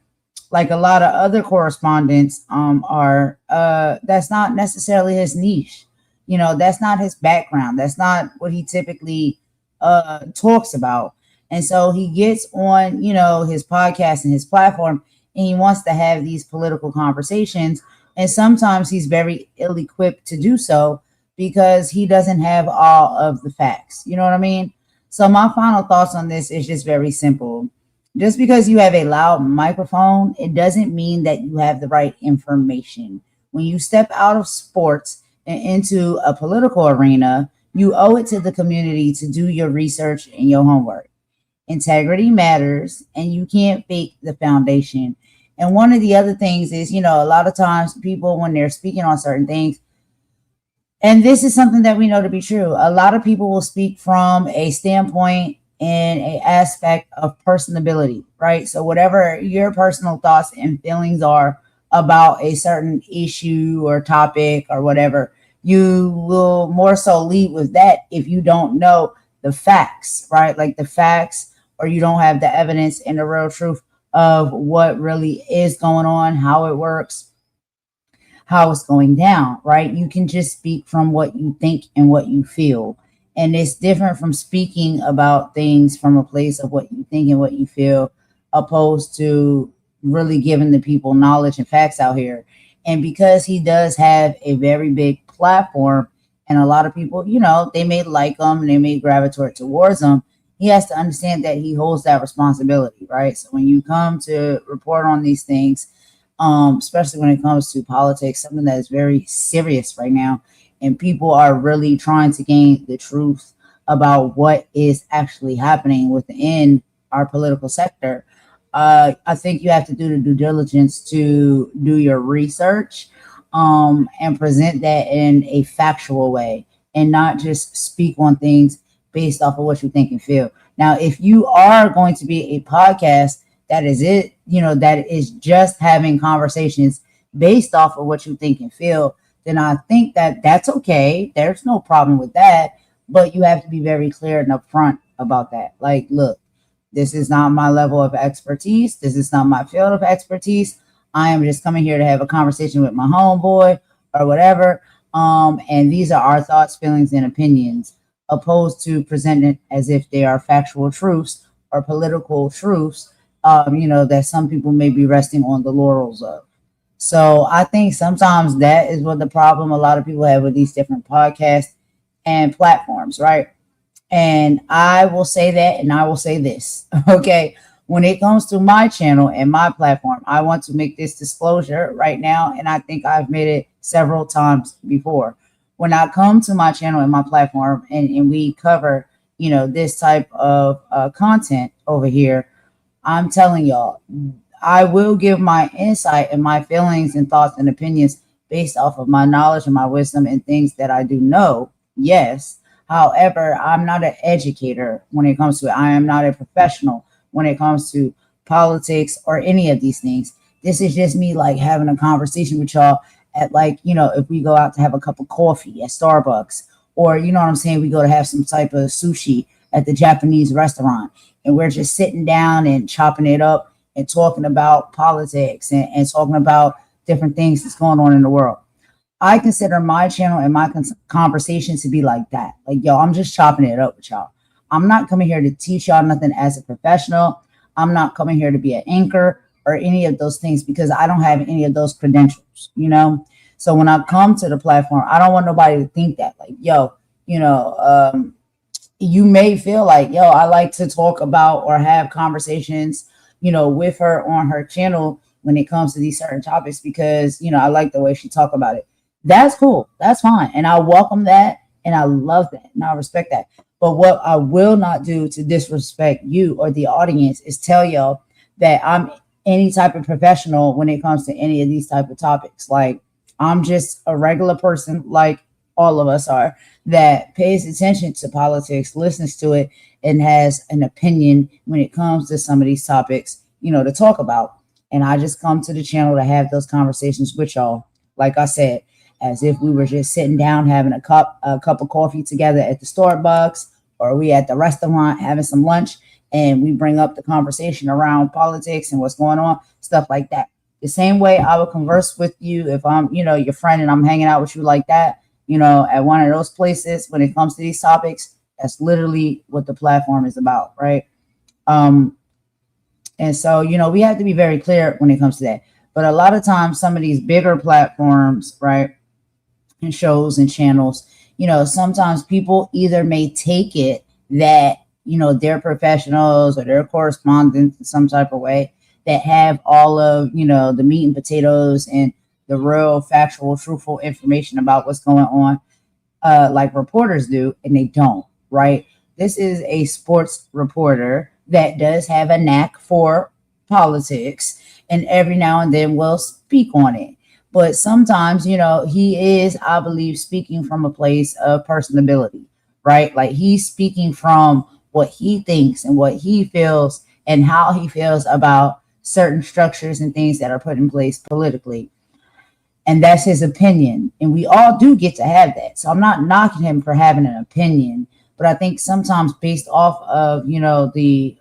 S2: like a lot of other correspondents are, that's not necessarily his niche. That's not his background. That's not what he typically talks about. And so he gets on, his podcast and his platform, and he wants to have these political conversations. And sometimes he's very ill-equipped to do so because he doesn't have all of the facts. You know what I mean? So my final thoughts on this is just very simple. Just because you have a loud microphone, it doesn't mean that you have the right information. When you step out of sports and into a political arena, you owe it to the community to do your research and your homework. Integrity matters, and you can't fake the foundation. And one of the other things is, a lot of times people, when they're speaking on certain things, and this is something that we know to be true, a lot of people will speak from a standpoint and a aspect of personability, right? So whatever your personal thoughts and feelings are about a certain issue or topic or whatever, you will more so lead with that if you don't know the facts, right? Like the facts, or you don't have the evidence and the real truth of what really is going on, how it works, how it's going down, right? You can just speak from what you think and what you feel. And it's different from speaking about things from a place of what you think and what you feel, opposed to really giving the people knowledge and facts out here. And because he does have a very big platform, and a lot of people, they may like him and they may gravitate towards him, he has to understand that he holds that responsibility, right? So when you come to report on these things, especially when it comes to politics, something that is very serious right now, and people are really trying to gain the truth about what is actually happening within our political sector, I think you have to do the due diligence to do your research, and present that in a factual way, and not just speak on things based off of what you think and feel. Now, if you are going to be a podcast that is that is just having conversations based off of what you think and feel, then I think that that's okay. There's no problem with that, but you have to be very clear and upfront about that. Like, look, this is not my level of expertise. This is not my field of expertise. I am just coming here to have a conversation with my homeboy or whatever. And these are our thoughts, feelings, and opinions, opposed to presenting as if they are factual truths or political truths, that some people may be resting on the laurels of. So I think sometimes that is what the problem a lot of people have with these different podcasts and platforms, right? And I will say that, and I will say this, okay? When it comes to my channel and my platform, I want to make this disclosure right now, and I think I've made it several times before. When I come to my channel and my platform and we cover, this type of content over here, I'm telling y'all, I will give my insight and my feelings and thoughts and opinions based off of my knowledge and my wisdom and things that I do know. Yes. However, I'm not an educator when it comes to it. I am not a professional when it comes to politics or any of these things. This is just me like having a conversation with y'all at if we go out to have a cup of coffee at Starbucks, or what I'm saying, we go to have some type of sushi at the Japanese restaurant, and we're just sitting down and chopping it up and talking about politics and talking about different things that's going on in the world. I consider my channel and my conversations to be like that. Like, yo, I'm just chopping it up with y'all. I'm not coming here to teach y'all nothing as a professional. I'm not coming here to be an anchor or any of those things, because I don't have any of those credentials, So when I come to the platform, I don't want nobody to think that like, yo, you may feel like, yo, I like to talk about or have conversations, with her on her channel when it comes to these certain topics, because, I like the way she talk about it. That's cool. That's fine. And I welcome that. And I love that. And I respect that. But what I will not do to disrespect you or the audience is tell y'all that I'm any type of professional when it comes to any of these type of topics. Like, I'm just a regular person, like all of us are, that pays attention to politics, listens to it, and has an opinion when it comes to some of these topics, to talk about. And I just come to the channel to have those conversations with y'all. Like I said, as if we were just sitting down having a cup of coffee together at the Starbucks, or we at the restaurant having some lunch, and we bring up the conversation around politics and what's going on, stuff like that. The same way I would converse with you if I'm, your friend and I'm hanging out with you like that, at one of those places when it comes to these topics. That's literally what the platform is about, right? And so, we have to be very clear when it comes to that. But a lot of times, some of these bigger platforms, right, and shows and channels, sometimes people either may take it that, they're professionals or they're correspondents in some type of way that have all of, the meat and potatoes and the real factual, truthful information about what's going on, like reporters do, and they don't, right? This is a sports reporter that does have a knack for politics, and every now and then will speak on it. But sometimes, he is, I believe, speaking from a place of personability, right? Like he's speaking from what he thinks and what he feels and how he feels about certain structures and things that are put in place politically. And that's his opinion. And we all do get to have that. So I'm not knocking him for having an opinion, but I think sometimes based off of, the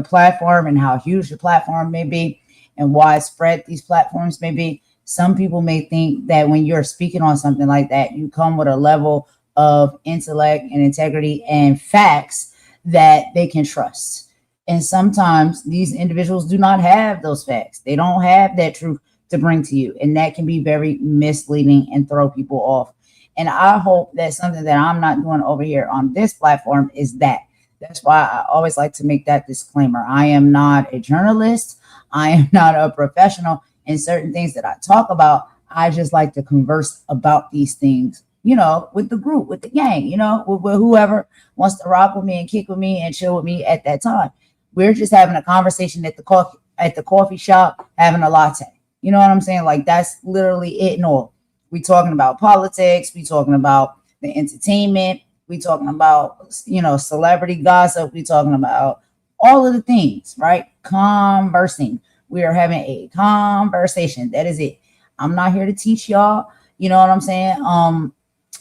S2: platform and how huge the platform may be and widespread these platforms may be, some people may think that when you're speaking on something like that, you come with a level of intellect and integrity and facts that they can trust. And sometimes these individuals do not have those facts. They don't have that truth to bring to you. And that can be very misleading and throw people off. And I hope that something that I'm not doing over here on this platform is that. That's why I always like to make that disclaimer. I am not a journalist. I am not a professional in certain things that I talk about. I just like to converse about these things, with the group, with the gang, with whoever wants to rock with me and kick with me and chill with me at that time. We're just having a conversation at the coffee shop, having a latte. You know what I'm saying? Like that's literally it and all. We talking about politics. We talking about the entertainment. We talking about, celebrity gossip. We talking about all of the things, right? Conversing. We are having a conversation. That is it. I'm not here to teach y'all. You know what I'm saying?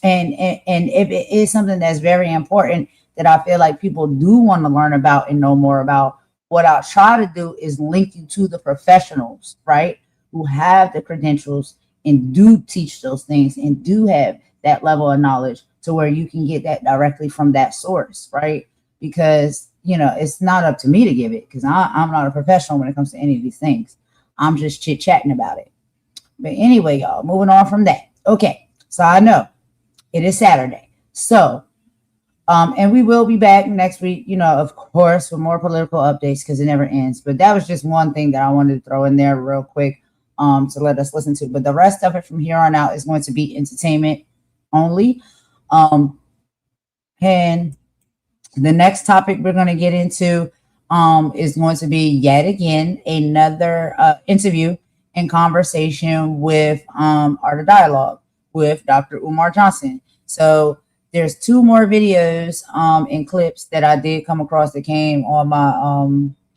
S2: And if it is something that's very important that I feel like people do want to learn about and know more about, what I'll try to do is link you to the professionals, right? Who have the credentials and do teach those things and do have that level of knowledge to where you can get that directly from that source, right? Because, it's not up to me to give it because I'm not a professional when it comes to any of these things. I'm just chit-chatting about it. But anyway, y'all, moving on from that. Okay, so I know it is Saturday. So, and we will be back next week, of course, with more political updates because it never ends. But that was just one thing that I wanted to throw in there real quick to let us listen to. But the rest of it from here on out is going to be entertainment only. And the next topic we're going to get into is going to be yet again another interview and conversation with Art of Dialogue with Dr. Umar Johnson. So there's 2 more videos and clips that I did come across that came on my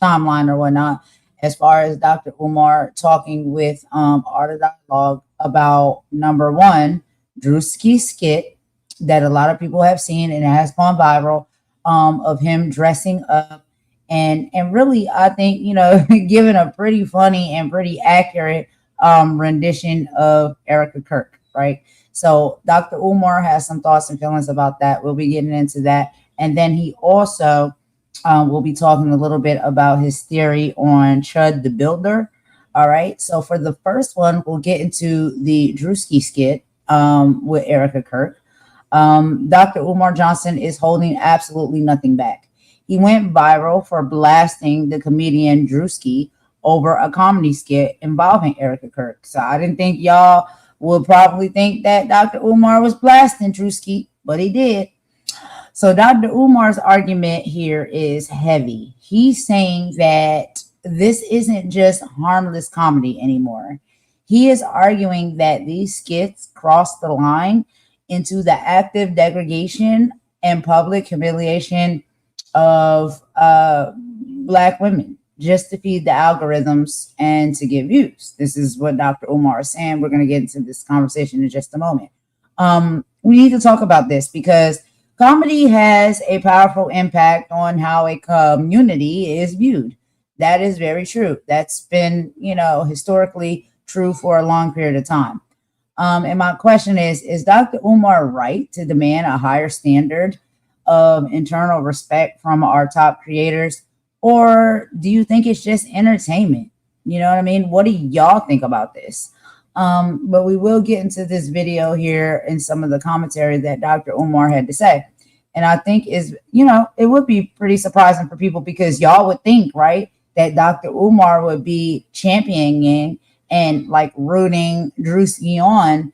S2: timeline or whatnot, as far as Dr. Umar talking with Art of Dialogue about, number 1, Druski skit that a lot of people have seen and it has gone viral, of him dressing up and really, I think, giving a pretty funny and pretty accurate rendition of Erica Kirk, right? So Dr. Umar has some thoughts and feelings about that. We'll be getting into that. And then he also will be talking a little bit about his theory on Chud the Builder. All right. So for the first one, we'll get into the Druski skit with Erica Kirk. Dr. Umar Johnson is holding absolutely nothing back. He went viral for blasting the comedian Druski over a comedy skit involving Erica Kirk. So I didn't think y'all would probably think that Dr. Umar was blasting Druski, but he did. So Dr. Umar's argument here is heavy. He's saying that this isn't just harmless comedy anymore. He is arguing that these skits cross the line into the active degradation and public humiliation of Black women, just to feed the algorithms and to get views. This is what Dr. Umar is saying. We're going to get into this conversation in just a moment. We need to talk about this because comedy has a powerful impact on how a community is viewed. That is very true. That's been, historically true for a long period of time. And my question is Dr. Umar right to demand a higher standard of internal respect from our top creators? Or do you think it's just entertainment? You know what I mean? What do y'all think about this? But we will get into this video here and some of the commentary that Dr. Umar had to say. And I think it would be pretty surprising for people because y'all would think, right, that Dr. Umar would be championing and like rooting Druski on,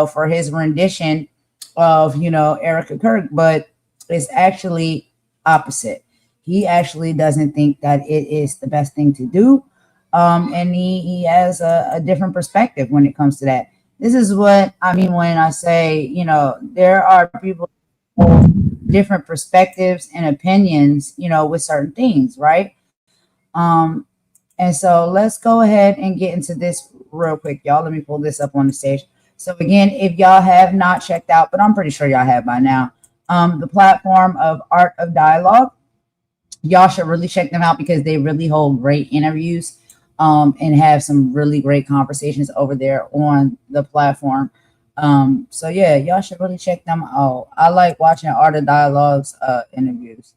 S2: for his rendition of, Erica Kirk, but it's actually opposite. He actually doesn't think that it is the best thing to do. And he has a different perspective when it comes to that. This is what I mean when I say, there are people with different perspectives and opinions, with certain things, right? And so let's go ahead and get into this real quick, y'all. Let me pull this up on the stage. So again, if y'all have not checked out, but I'm pretty sure y'all have by now, the platform of Art of Dialogue, y'all should really check them out because they really hold great interviews and have some really great conversations over there on the platform. So yeah, y'all should really check them out. I like watching Art of Dialogue's interviews,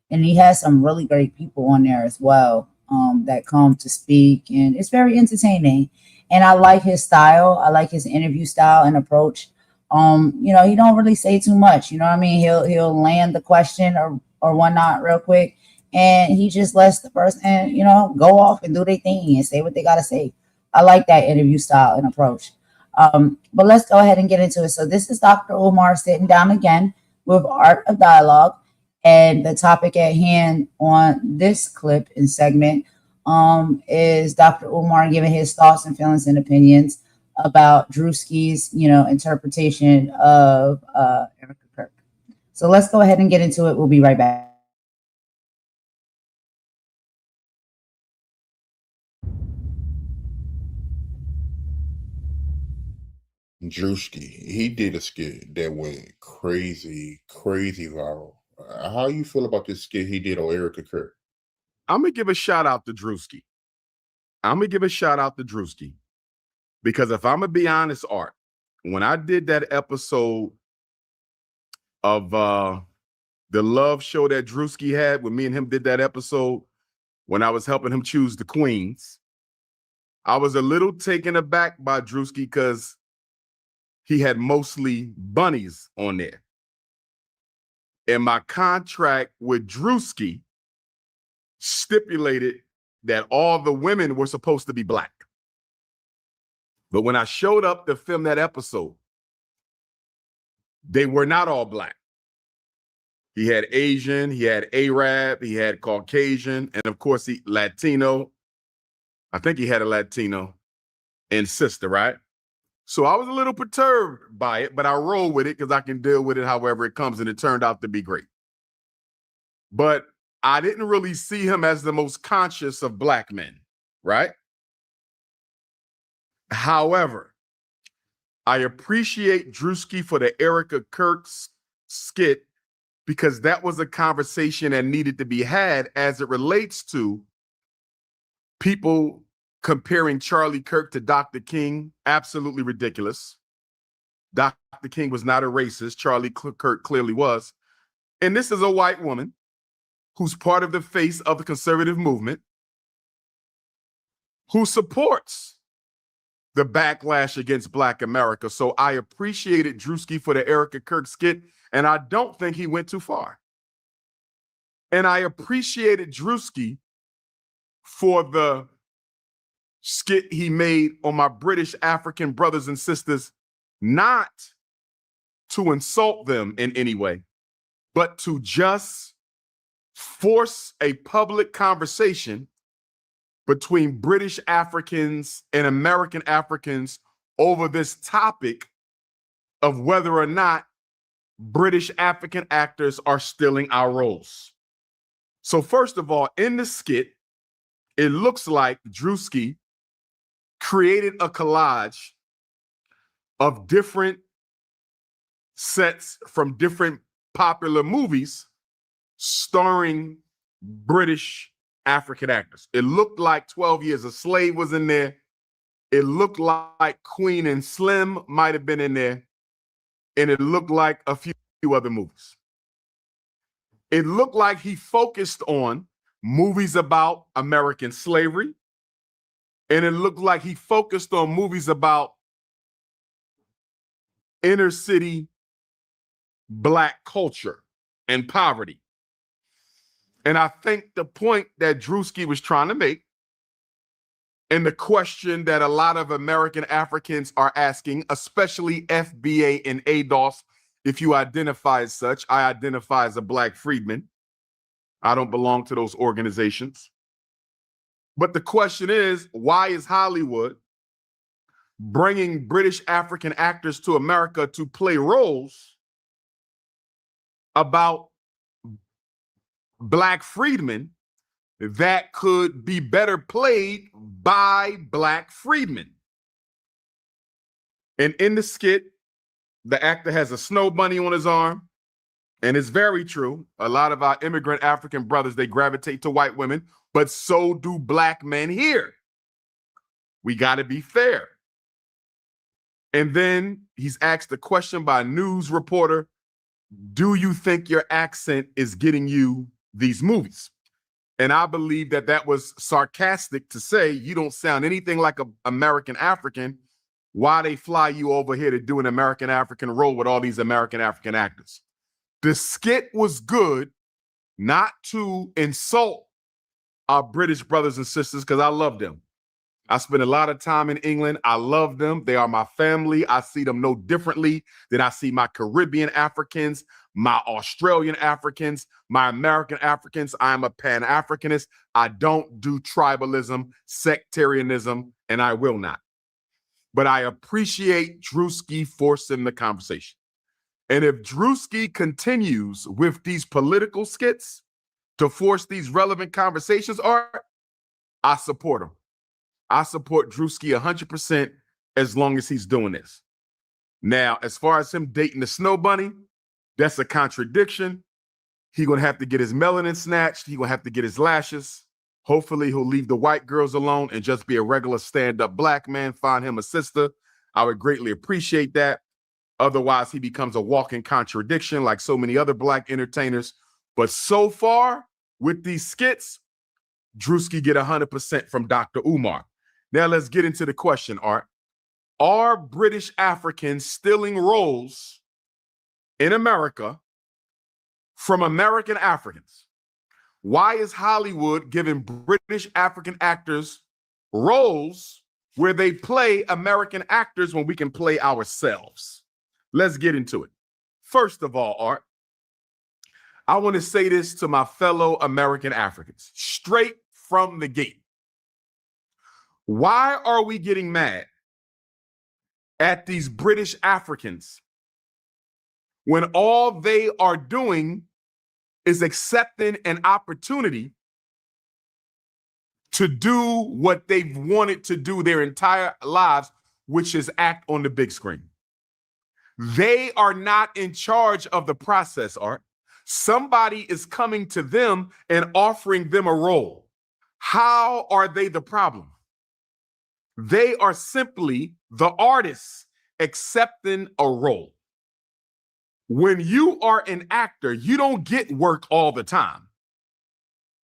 S2: and he has some really great people on there as well that come to speak, and it's very entertaining. And I like his style. I like his interview style and approach. He don't really say too much. You know what I mean? He'll land the question or whatnot real quick, and he just lets the person, go off and do their thing and say what they gotta say. I like that interview style and approach. But let's go ahead and get into it. So this is Dr. Umar sitting down again with Art of Dialogue, and the topic at hand on this clip and segment is Dr. Umar giving his thoughts and feelings and opinions about Druski's, interpretation of Erica Kirk. So let's go ahead and get into it. We'll be right back.
S10: Druski, he did a skit that went crazy viral. How you feel about this skit he did on Erica Kirk?
S11: I'm gonna give a shout out to Druski. Because if I'm gonna be honest, Art, when I did that episode of the love show that Druski had, when me and him did that episode, when I was helping him choose the queens, I was a little taken aback by Druski because he had mostly bunnies on there. And my contract with Druski stipulated that all the women were supposed to be black. But when I showed up to film that episode, they were not all black. He had Asian, he had Arab, he had Caucasian, and of course, he Latino. I think he had a Latino and sister, right? So I was a little perturbed by it, but I roll with it because I can deal with it however it comes, and it turned out to be great. But I didn't really see him as the most conscious of black men, right? However, I appreciate Druski for the Erica Kirk skit because that was a conversation that needed to be had as it relates to people comparing Charlie Kirk to Dr. King. Absolutely ridiculous. Dr. King was not a racist. Charlie Kirk clearly was. And this is a white woman who's part of the face of the conservative movement, who supports the backlash against Black America. So I appreciated Druski for the Erica Kirk skit, and I don't think he went too far. And I appreciated Druski for the skit he made on my British African brothers and sisters, not to insult them in any way, but to just force a public conversation between British Africans and American Africans over this topic of whether or not British African actors are stealing our roles. So first of all, in the skit, it looks like Druski created a collage of different sets from different popular movies starring British African actors. It looked like 12 Years a Slave was in there. It looked like Queen and Slim might have been in there. And it looked like a few other movies. It looked like he focused on movies about American slavery. And it looked like he focused on movies about inner city Black culture and poverty. And I think the point that Druski was trying to make, and the question that a lot of American Africans are asking, especially FBA and ADOS, if you identify as such. I identify as a Black freedman. I don't belong to those organizations. But the question is, why is Hollywood bringing British African actors to America to play roles about Black freedmen that could be better played by Black freedmen? And in the skit, the actor has a snow bunny on his arm. And it's very true. A lot of our immigrant African brothers, they gravitate to white women, but so do Black men here. We got to be fair. And then he's asked a question by a news reporter, do you think your accent is getting you these movies? And I believe that that was sarcastic to say, you don't sound anything like an American African. Why they fly you over here to do an American African role with all these American African actors? The skit was good, not to insult our British brothers and sisters, because I love them. I spent a lot of time in England. I love them. They are my family. I see them no differently than I see my Caribbean Africans, my Australian Africans, my American Africans. I am a Pan-Africanist. I don't do tribalism, sectarianism, and I will not. But I appreciate Druski forcing the conversation. And if Druski continues with these political skits to force these relevant conversations, I support him. I support Druski 100% as long as he's doing this. Now, as far as him dating the snow bunny, that's a contradiction. He's going to have to get his melanin snatched. He's going to have to get his lashes. Hopefully, he'll leave the white girls alone and just be a regular stand-up Black man, find him a sister. I would greatly appreciate that. Otherwise, he becomes a walking contradiction like so many other Black entertainers. But so far, with these skits, Druski get 100% from Dr. Umar. Now let's get into the question, Art. Are British Africans stealing roles in America from American Africans? Why is Hollywood giving British African actors roles where they play American actors when we can play ourselves? Let's get into it. First of all, Art, I want to say this to my fellow American Africans, straight from the gate. Why are we getting mad at these British Africans when all they are doing is accepting an opportunity to do what they've wanted to do their entire lives, which is act on the big screen? They are not in charge of the process, Art. Somebody is coming to them and offering them a role. How are they the problem? They are simply the artists accepting a role. When you are an actor, you don't get work all the time.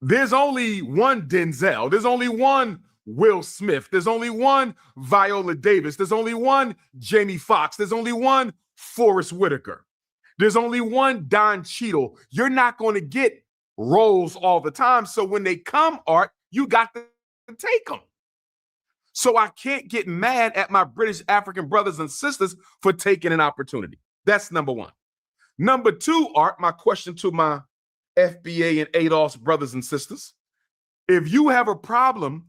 S11: There's only one Denzel. There's only one Will Smith. There's only one Viola Davis. There's only one Jamie Foxx. There's only one Forrest Whitaker. There's only one Don Cheadle. You're not going to get roles all the time. So when they come, Art, you got to take them. So I can't get mad at my British African brothers and sisters for taking an opportunity. That's number one. Number two, Art, my question to my FBA and ADOS brothers and sisters. If you have a problem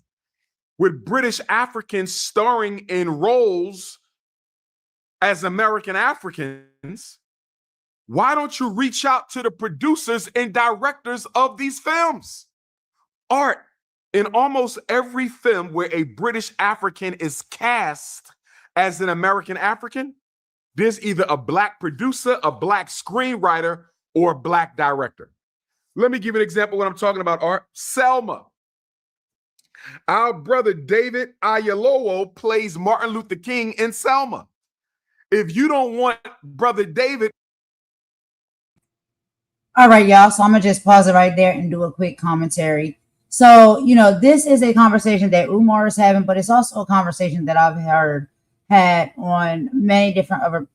S11: with British Africans starring in roles as American Africans, why don't you reach out to the producers and directors of these films? Art, In almost every film where a British African is cast as an American African, there's either a black producer, a black screenwriter, or a black director. Let me give you an example of what I'm talking about, Art. Selma. Our brother David Oyelowo plays Martin Luther King in Selma. If you don't want brother David.
S2: All right, y'all. So I'm going to just pause it right there and do a quick commentary. So, this is a conversation that Umar is having, but it's also a conversation that I've had on many different other,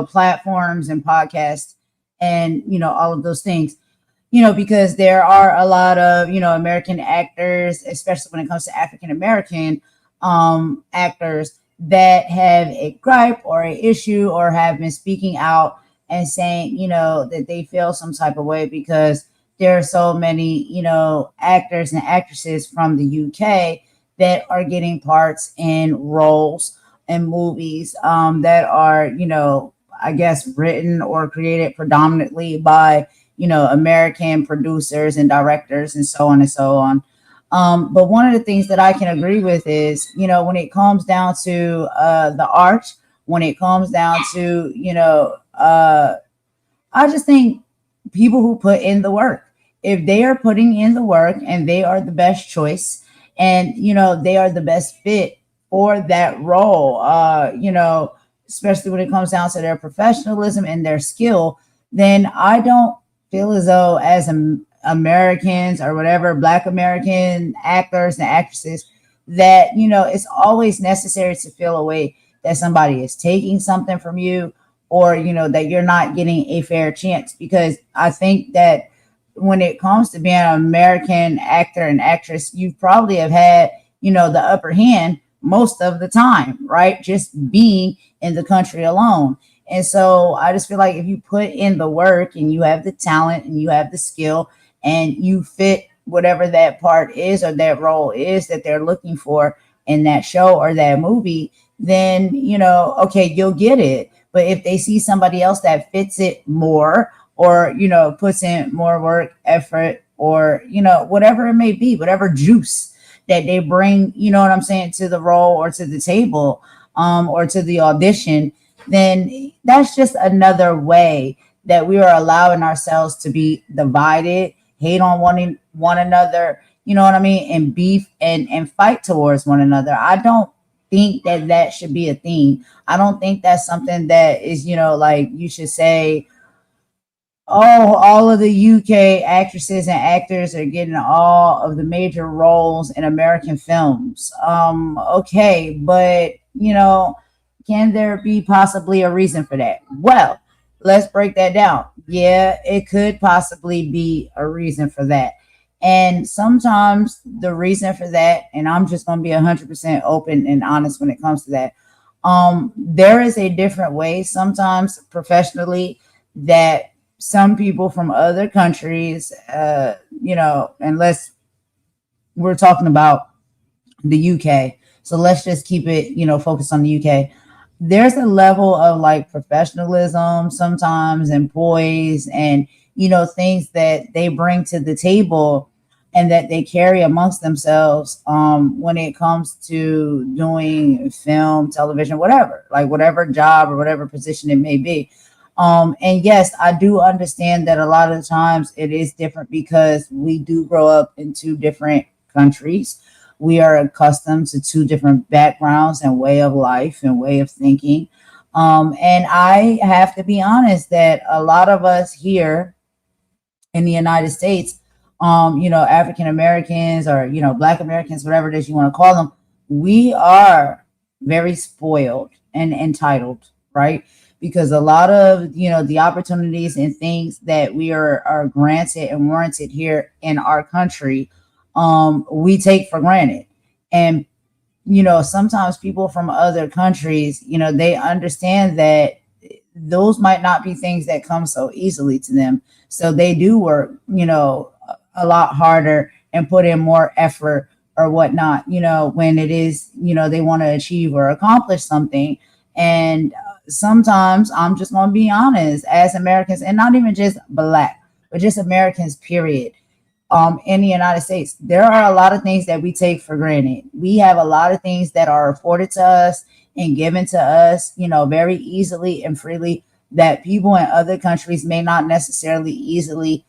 S2: platforms and podcasts and, all of those things, because there are a lot of, American actors, especially when it comes to African-American actors that have a gripe or an issue or have been speaking out and saying, that they feel some type of way because there are so many, actors and actresses from the UK that are getting parts in roles and movies that are, I guess, written or created predominantly by, American producers and directors and so on and so on. But one of the things that I can agree with is, when it comes down to the art, when it comes down to, I just think people who put in the work, if they are putting in the work and they are the best choice and, they are the best fit for that role, especially when it comes down to their professionalism and their skill, then I don't feel as though as Americans or whatever, Black American actors and actresses, that, it's always necessary to feel a way that somebody is taking something from you or, that you're not getting a fair chance. Because I think that when it comes to being an American actor and actress, you probably have had, the upper hand most of the time, right? Just being in the country alone. And so I just feel like if you put in the work and you have the talent and you have the skill and you fit whatever that part is or that role is that they're looking for in that show or that movie, then, okay, you'll get it. But if they see somebody else that fits it more or, puts in more work, effort, or, whatever it may be, whatever juice that they bring, what I'm saying, to the role or to the table or to the audition, then that's just another way that we are allowing ourselves to be divided, hate on one another, and beef and fight towards one another. I don't think that should be a thing. I don't think that's something that is, like you should say, oh, all of the UK actresses and actors are getting all of the major roles in American films. Okay, but, can there be possibly a reason for that? Well, let's break that down. Yeah, it could possibly be a reason for that. And sometimes the reason for that, and I'm just going to be 100% open and honest when it comes to that, there is a different way sometimes professionally that some people from other countries, unless we're talking about the UK, so let's just keep it, focused on the UK. There's a level of like professionalism sometimes and poise and, things that they bring to the table and that they carry amongst themselves when it comes to doing film, television, whatever, like whatever job or whatever position it may be. And yes, I do understand that a lot of the times it is different because we do grow up in two different countries. We are accustomed to two different backgrounds and way of life and way of thinking. And I have to be honest that a lot of us here in the United States, African Americans or, Black Americans, whatever it is you want to call them, we are very spoiled and entitled, right? Because a lot of, the opportunities and things that we are granted and warranted here in our country, we take for granted. And, sometimes people from other countries, they understand that those might not be things that come so easily to them. So they do work, a lot harder and put in more effort or whatnot, when it is, they want to achieve or accomplish something. And sometimes I'm just going to be honest, as Americans, and not even just Black, but just Americans, period. in the United States. There are a lot of things that we take for granted. We have a lot of things that are afforded to us and given to us, you know, very easily and freely, that people in other countries may not necessarily easily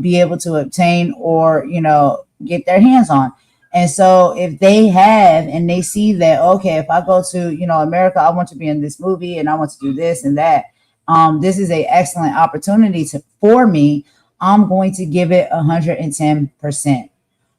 S2: be able to obtain or, you know, get their hands on. And so if they have and they see that, okay, if I go to, you know, America, I want to be in this movie and I want to do this and that, this is a excellent opportunity for me. I'm going to give it 110%.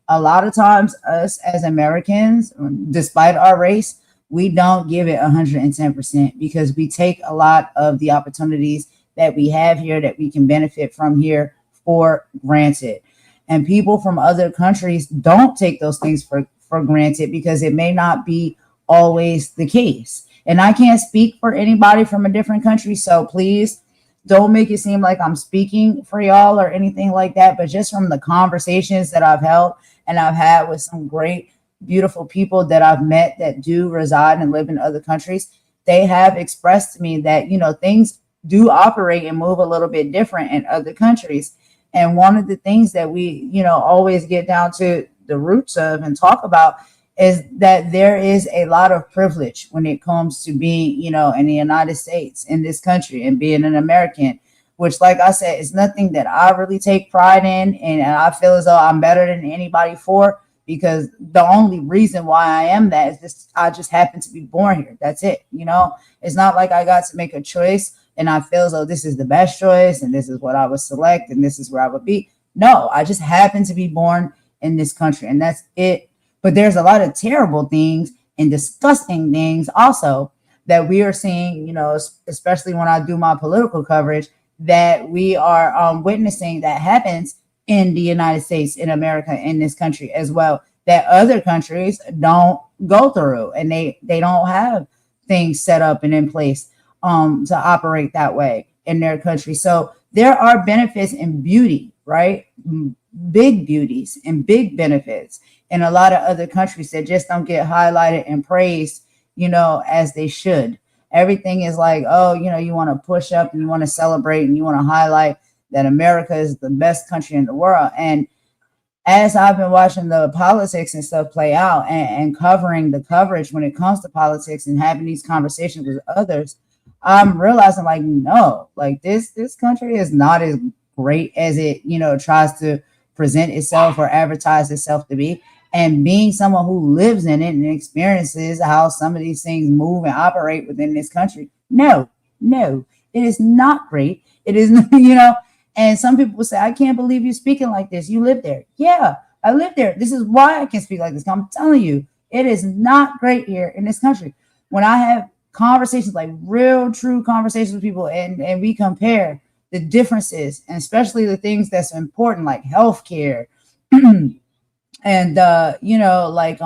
S2: A lot of times us as Americans, despite our race, we don't give it 110% because we take a lot of the opportunities that we have here that we can benefit from here for granted. And people from other countries don't take those things for granted because it may not be always the case. And I can't speak for anybody from a different country, so please don't make it seem like I'm speaking for y'all or anything like that. But just from the conversations that I've held and I've had with some great, beautiful people that I've met that do reside and live in other countries, they have expressed to me that, you know, things do operate and move a little bit different in other countries. And one of the things that we, you know, always get down to the roots of and talk about is that there is a lot of privilege when it comes to being, you know, in the United States, in this country, and being an American, which, like I said, is nothing that I really take pride in. And I feel as though I'm better than anybody for, because the only reason why I am that is just, I just happen to be born here. That's it. You know, it's not like I got to make a choice and I feel as though this is the best choice and this is what I would select and this is where I would be. No, I just happen to be born in this country and that's it. But there's a lot of terrible things and disgusting things also that we are seeing, you know, especially when I do my political coverage, that we are witnessing that happens in the United States, in America, in this country as well, that other countries don't go through, and they don't have things set up and in place to operate that way in their country. So there are benefits in beauty, right? Big beauties and big benefits in a lot of other countries that just don't get highlighted and praised, you know, as they should. Everything is like, oh, you know, you want to push up and you want to celebrate and you want to highlight that America is the best country in the world. And as I've been watching the politics and stuff play out and covering the coverage when it comes to politics and having these conversations with others, I'm realizing like, no, like this country is not as great as it, you know, tries to present itself or advertise itself to be. And being someone who lives in it and experiences how some of these things move and operate within this country, no, it is not great. It is, you know, and some people will say, I can't believe you're speaking like this. You live there. Yeah, I live there. This is why I can speak like this. I'm telling you, it is not great here in this country. When I have conversations, like real, true conversations with people, and we compare the differences, and especially the things that's important, like healthcare, and you know, like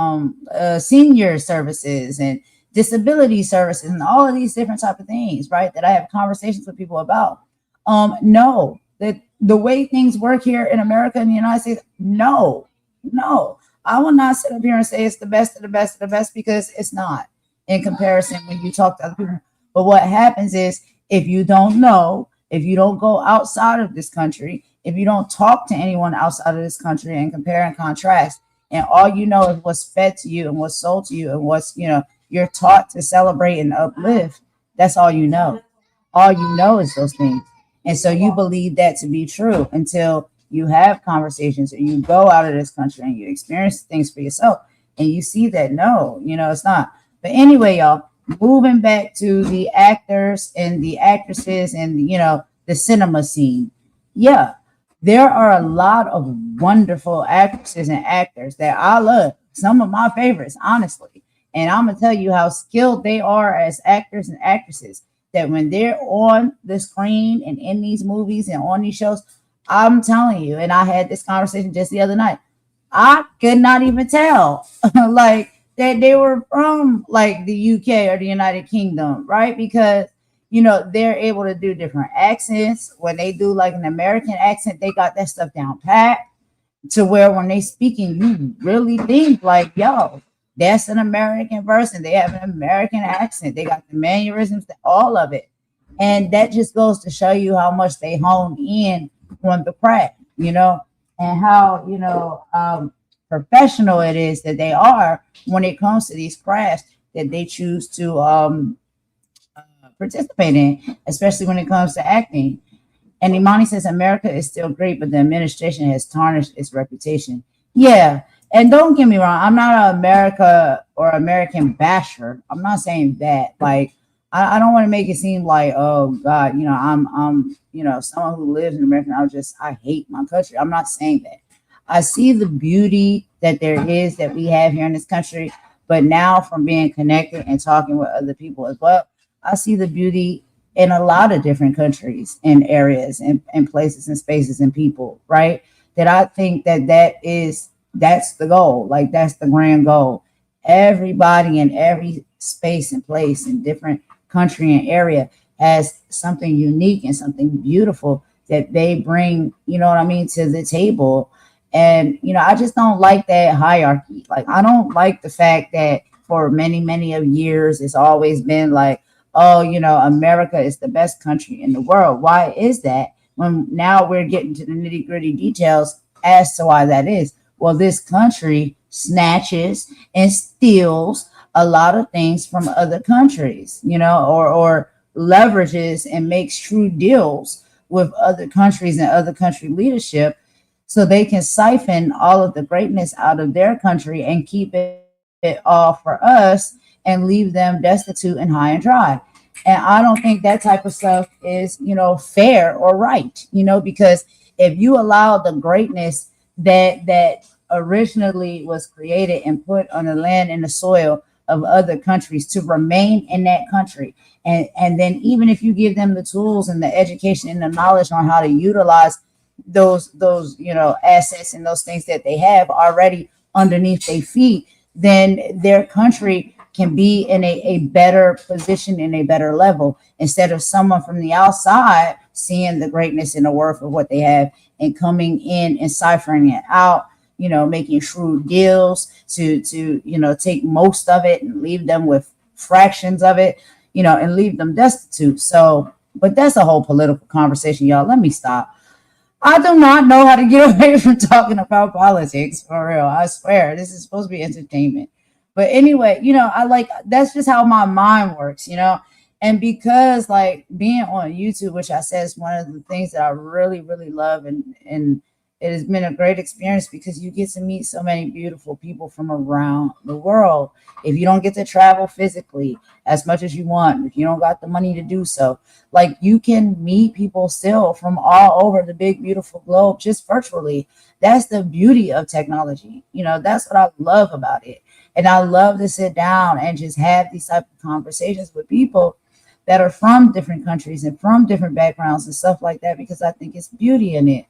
S2: senior services and disability services and all of these different type of things, right, that I have conversations with people about. No, that the way things work here in America and the United States, no, I will not sit up here and say it's the best of the best of the best, because it's not in comparison when you talk to other people. But what happens is, if you don't know, if you don't go outside of this country, if you don't talk to anyone outside of this country and compare and contrast, and all you know is what's fed to you and what's sold to you and what's, you know, you're taught to celebrate and uplift, that's all you know. All you know is those things. And so you believe that to be true until you have conversations and you go out of this country and you experience things for yourself and you see that, no, you know, it's not. But anyway, y'all, moving back to the actors and the actresses and, you know, the cinema scene. Yeah, there are a lot of wonderful actresses and actors that I love. Some of my favorites, honestly. And I'm going to tell you how skilled they are as actors and actresses, that when they're on the screen and in these movies and on these shows, I'm telling you, and I had this conversation just the other night, I could not even tell like that they were from like the UK or the United Kingdom, right? Because, you know, they're able to do different accents. When they do like an American accent, they got that stuff down pat to where when they speaking, you really think like, yo, that's an American person. They have an American accent. They got the mannerisms, all of it. And that just goes to show you how much they hone in on the craft, you know, and how, professional it is that they are when it comes to these crafts that they choose to participate in, especially when it comes to acting. And Imani says America is still great, but the administration has tarnished its reputation. Yeah. And don't get me wrong, I'm not an America or American basher. I'm not saying that. Like, I don't want to make it seem like, oh God, I'm someone who lives in America. I hate my country. I'm not saying that. I see the beauty that there is that we have here in this country, but now from being connected and talking with other people as well, I see the beauty in a lot of different countries and areas and places and spaces and people, right? That I think that's the goal. Like, that's the grand goal. Everybody in every space and place in different country and area has something unique and something beautiful that they bring, to the table. And, I just don't like that hierarchy. Like, I don't like the fact that for many, many of years, it's always been like, oh, America is the best country in the world. Why is that? When now we're getting to the nitty gritty details as to why that is. Well, this country snatches and steals a lot of things from other countries, or leverages and makes true deals with other countries and other country leadership so they can siphon all of the greatness out of their country and keep it all for us and leave them destitute and high and dry. And I don't think that type of stuff is, fair or right, because if you allow the greatness that originally was created and put on the land and the soil of other countries to remain in that country, and then even if you give them the tools and the education and the knowledge on how to utilize those assets and those things that they have already underneath their feet, then their country can be in a better position, in a better level, instead of someone from the outside seeing the greatness and the worth of what they have and coming in and ciphering it out, making shrewd deals to take most of it and leave them with fractions of it, and leave them destitute. So, but that's a whole political conversation, y'all. Let me stop. I do not know how to get away from talking about politics, for real. I swear, this is supposed to be entertainment. But anyway, that's just how my mind works, and because like being on YouTube, which I said is one of the things that I really, really love, and it has been a great experience because you get to meet so many beautiful people from around the world. If you don't get to travel physically as much as you want, if you don't got the money to do so, like, you can meet people still from all over the big, beautiful globe just virtually. That's the beauty of technology. That's what I love about it. And I love to sit down and just have these type of conversations with people that are from different countries and from different backgrounds and stuff like that, because I think it's beauty in it.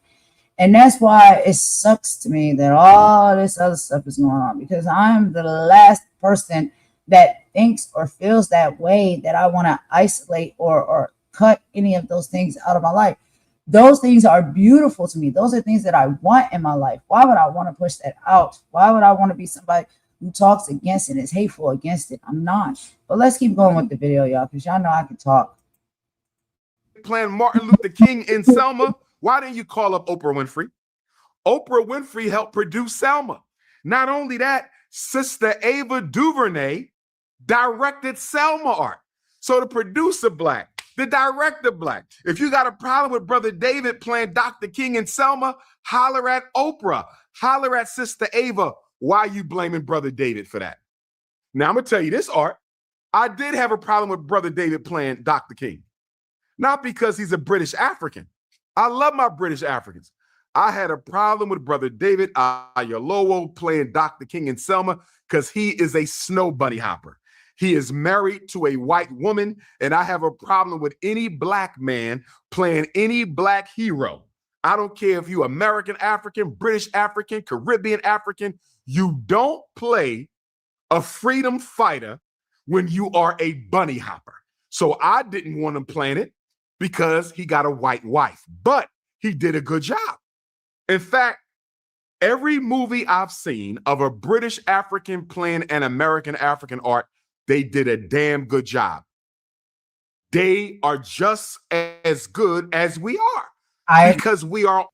S2: And that's why it sucks to me that all this other stuff is going on, because I'm the last person that thinks or feels that way, that I want to isolate or cut any of those things out of my life. Those things are beautiful to me. Those are things that I want in my life. Why would I want to push that out? Why would I want to be somebody who talks against it, is hateful against it? I'm not. But let's keep going with the video, y'all, because y'all know I can talk.
S11: Playing Martin Luther King in Selma. Why didn't you call up Oprah Winfrey? Oprah Winfrey helped produce Selma. Not only that, Sister Ava DuVernay directed Selma art. So the producer black, the director black. If you got a problem with Brother David playing Dr. King in Selma, holler at Oprah, holler at Sister Ava. Why are you blaming Brother David for that? Now, I'm going to tell you this, Art. I did have a problem with Brother David playing Dr. King. Not because he's a British African. I love my British Africans. I had a problem with Brother David Ayalowo playing Dr. King in Selma because he is a snow bunny hopper. He is married to a white woman, and I have a problem with any black man playing any black hero. I don't care if you're American African, British African, Caribbean African. You don't play a freedom fighter when you are a bunny hopper. So I didn't want him playing it because he got a white wife, but he did a good job. In fact, every movie I've seen of a British African playing an American African art, they did a damn good job. They are just as good as we are because we are.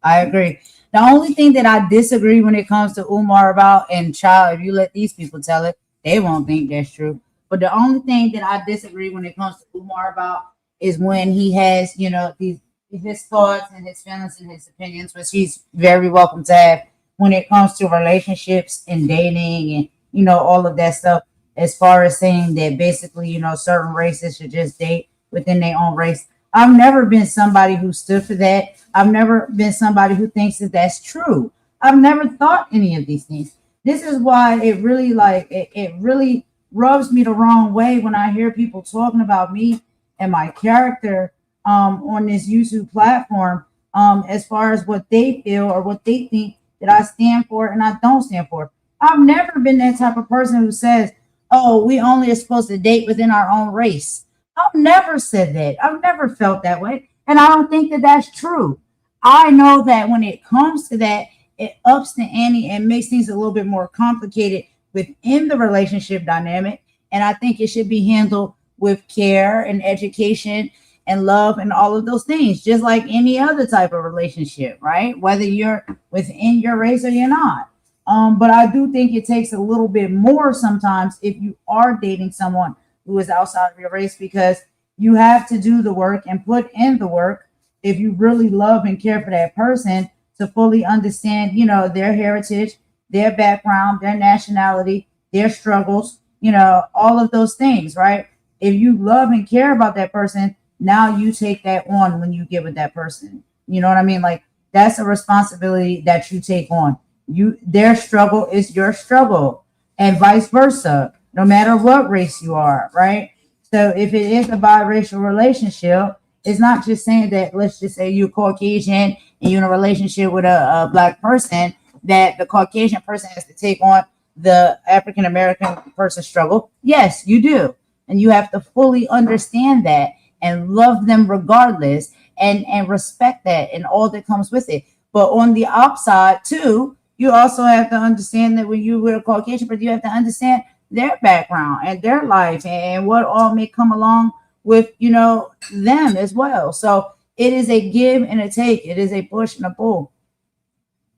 S2: I agree. The only thing that I disagree when it comes to Umar about, and child, if you let these people tell it, they won't think that's true. But the only thing that I disagree when it comes to Umar about is when he has, you know, these his thoughts and his feelings and his opinions, which he's very welcome to have when it comes to relationships and dating and you know all of that stuff. As far as saying that basically, you know, certain races should just date within their own race. I've never been somebody who stood for that. I've never been somebody who thinks that that's true. I've never thought any of these things. This is why it really it really rubs me the wrong way when I hear people talking about me and my character on this YouTube platform as far as what they feel or what they think that I stand for and I don't stand for. I've never been that type of person who says, oh, we only are supposed to date within our own race. I've never said that. I've never felt that way. And I don't think that that's true. I know that when it comes to that, it ups the ante and makes things a little bit more complicated within the relationship dynamic. And I think it should be handled with care and education and love and all of those things, just like any other type of relationship, right? Whether you're within your race or you're not. But I do think it takes a little bit more sometimes if you are dating someone who is outside of your race, because you have to do the work and put in the work if you really love and care for that person to fully understand, you know, their heritage, their background, their nationality, their struggles, you know, all of those things, right? If you love and care about that person, now you take that on when you get with that person. You know what I mean? Like that's a responsibility that you take on. Their struggle is your struggle, and vice versa, no matter what race you are, right? So if it is a biracial relationship, it's not just saying that, let's just say you're Caucasian and you're in a relationship with a black person, that the Caucasian person has to take on the African American person's struggle. Yes, you do. And you have to fully understand that and love them regardless and respect that and all that comes with it. But on the upside too, you also have to understand that when you were a Caucasian, but you have to understand their background and their life and what all may come along with, you know, them as well. So it is a give and a take. It is a push and a pull.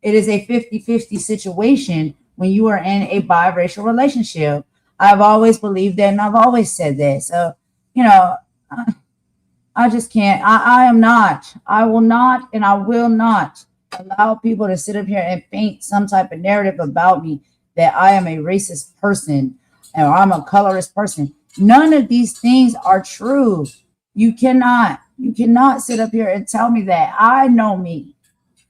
S2: It is a 50-50 situation when you are in a biracial relationship. I've always believed that and I've always said that. So, you know, I just can't. I am not. I will not and I will not allow people to sit up here and paint some type of narrative about me that I am a racist person or I'm a colorist person. None of these things are true. You cannot sit up here and tell me that. I know me.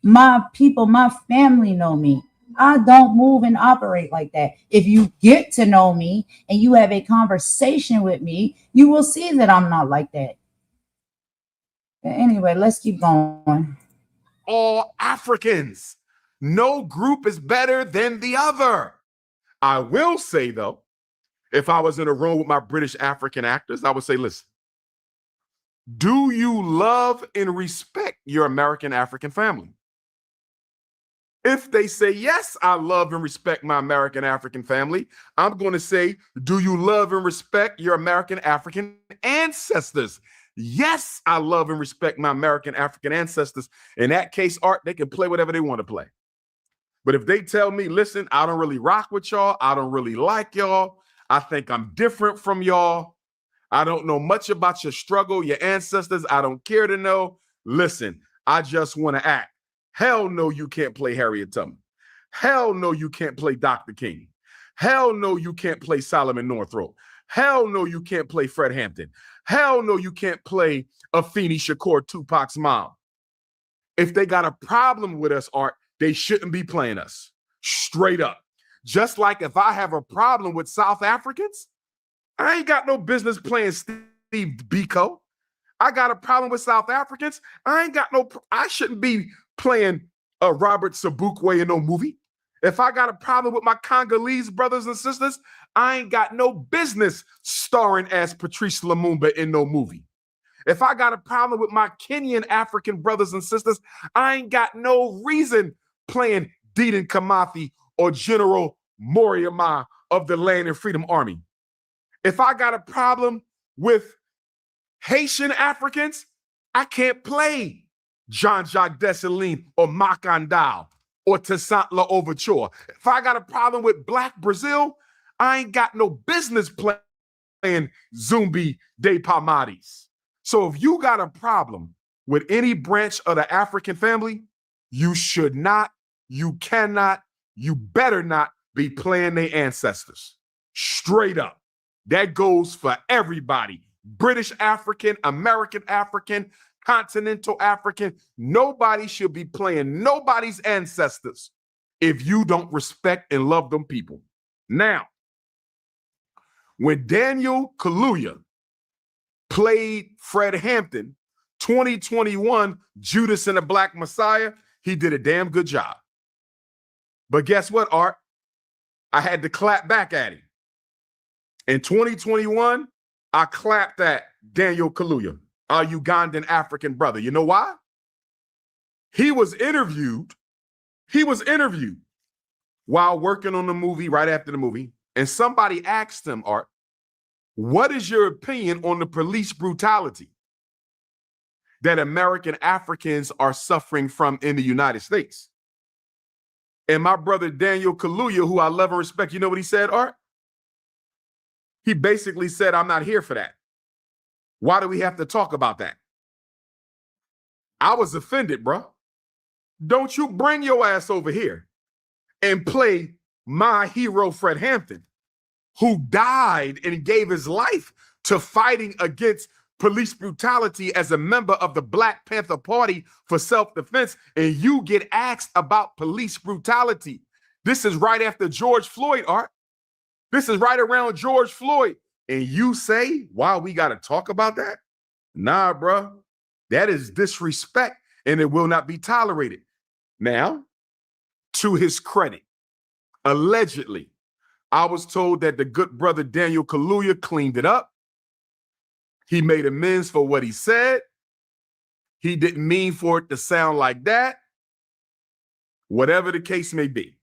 S2: My people, my family know me. I don't move and operate like that. If you get to know me and you have a conversation with me, you will see that I'm not like that. But anyway, let's keep going.
S11: All Africans. No group is better than the other. I will say, though, if I was in a room with my British African actors, I would say, listen, do you love and respect your American African family? If they say, yes, I love and respect my American African family, I'm going to say, do you love and respect your American African ancestors? Yes, I love and respect my American African ancestors. In that case, Art, they can play whatever they want to play. But if they tell me, listen, I don't really rock with y'all, I don't really like y'all, I think I'm different from y'all, I don't know much about your struggle, your ancestors, I don't care to know, listen, I just want to act. Hell no, you can't play Harriet Tubman. Hell no, you can't play Dr. King. Hell no, you can't play Solomon Northrop. Hell no, you can't play Fred Hampton. Hell no, you can't play Afeni Shakur, Tupac's mom. If they got a problem with us, Art, they shouldn't be playing us. Straight up. Just like if I have a problem with South Africans, I ain't got no business playing Steve Biko. I got a problem with South Africans. I shouldn't be playing Robert Sobukwe in no movie. If I got a problem with my Congolese brothers and sisters, I ain't got no business starring as Patrice Lumumba in no movie. If I got a problem with my Kenyan African brothers and sisters, I ain't got no reason playing Dedan Kimathi or General Moriama of the Land and Freedom Army. If I got a problem with Haitian Africans, I can't play Jean-Jacques Dessalines or Macandal or Toussaint L'Ouverture. If I got a problem with Black Brazil, I ain't got no business playing Zumbi de Palmares. So if you got a problem with any branch of the African family, you should not, you cannot, you better not be playing their ancestors. Straight up. That goes for everybody. British African, American African, continental African. Nobody should be playing nobody's ancestors if you don't respect and love them people. Now, when Daniel Kaluuya played Fred Hampton, 2021, Judas and the Black Messiah, he did a damn good job. But guess what, Art? I had to clap back at him. In 2021, I clapped at Daniel Kaluuya, our Ugandan African brother. You know why? He was interviewed while working on the movie, right after the movie, and somebody asked him, Art, what is your opinion on the police brutality that American Africans are suffering from in the United States? And my brother Daniel Kaluuya, who I love and respect, you know what he said, Art? He basically said, I'm not here for that. Why do we have to talk about that? I was offended, bro. Don't you bring your ass over here and play my hero, Fred Hampton, who died and gave his life to fighting against police brutality as a member of the Black Panther Party for self-defense, and you get asked about police brutality. This is right after George Floyd, Art. This is right around George Floyd. And you say, wow, we got to talk about that? Nah, bro. That is disrespect, and it will not be tolerated. Now, to his credit, allegedly, I was told that the good brother Daniel Kaluuya cleaned it up. He made amends for what he said. He didn't mean for it to sound like that. Whatever the case may be,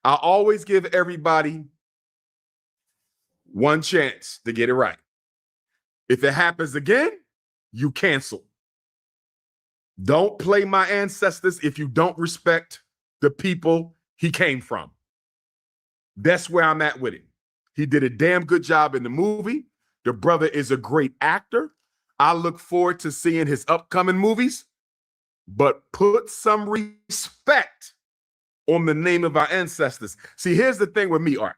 S11: I always give everybody one chance to get it right. If it happens again, you cancel. Don't play my ancestors if you don't respect the people he came from. That's where I'm at with it. He did a damn good job in the movie. The brother is a great actor. I look forward to seeing his upcoming movies, but put some respect on the name of our ancestors. See, here's the thing with me, Art.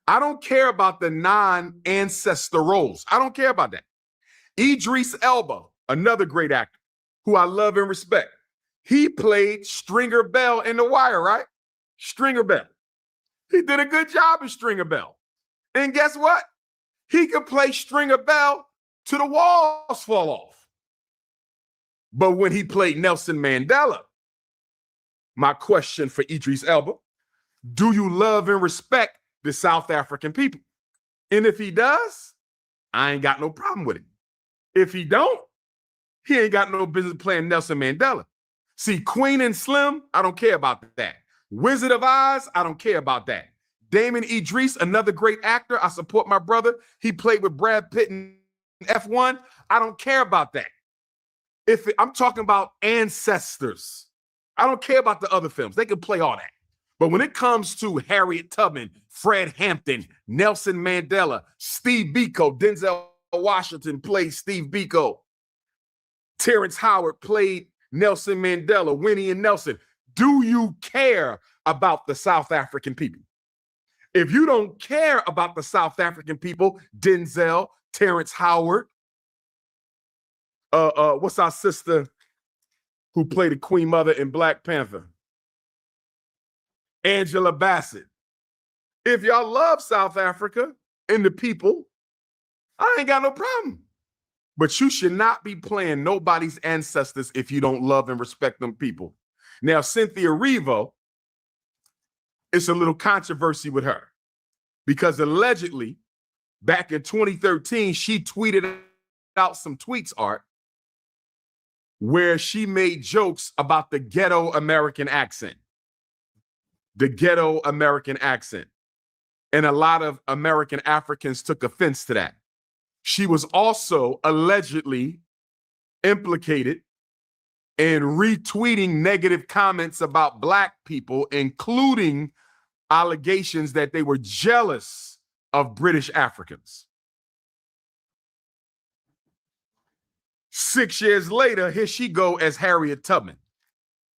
S11: I don't care about the non-ancestor roles. I don't care about that. Idris Elba, another great actor who I love and respect. He played Stringer Bell in The Wire, right? Stringer Bell. He did a good job as Stringer Bell. And guess what? He could play Stringer Bell till the walls fall off. But when he played Nelson Mandela, my question for Idris Elba, do you love and respect the South African people? And if he does, I ain't got no problem with it. If he don't, he ain't got no business playing Nelson Mandela. See, Queen and Slim, I don't care about that. Wizard of Oz, I don't care about that. Damon Idris, another great actor. I support my brother. He played with Brad Pitt in F1. I don't care about that. I'm talking about ancestors. I don't care about the other films. They can play all that. But when it comes to Harriet Tubman, Fred Hampton, Nelson Mandela, Steve Biko, Denzel Washington played Steve Biko, Terrence Howard played Nelson Mandela, Winnie and Nelson. Do you care about the South African people? If you don't care about the South African people, Denzel, Terrence Howard, what's our sister who played the Queen Mother in Black Panther? Angela Bassett. If y'all love South Africa and the people, I ain't got no problem. But you should not be playing nobody's ancestors if you don't love and respect them people. Now, Cynthia Erivo, it's a little controversy with her because allegedly back in 2013, she tweeted out some tweets, Art, where she made jokes about the ghetto American accent. The ghetto American accent. And a lot of American Africans took offense to that. She was also allegedly implicated in retweeting negative comments about Black people, including allegations that they were jealous of British Africans. 6 years later, here she go as Harriet Tubman.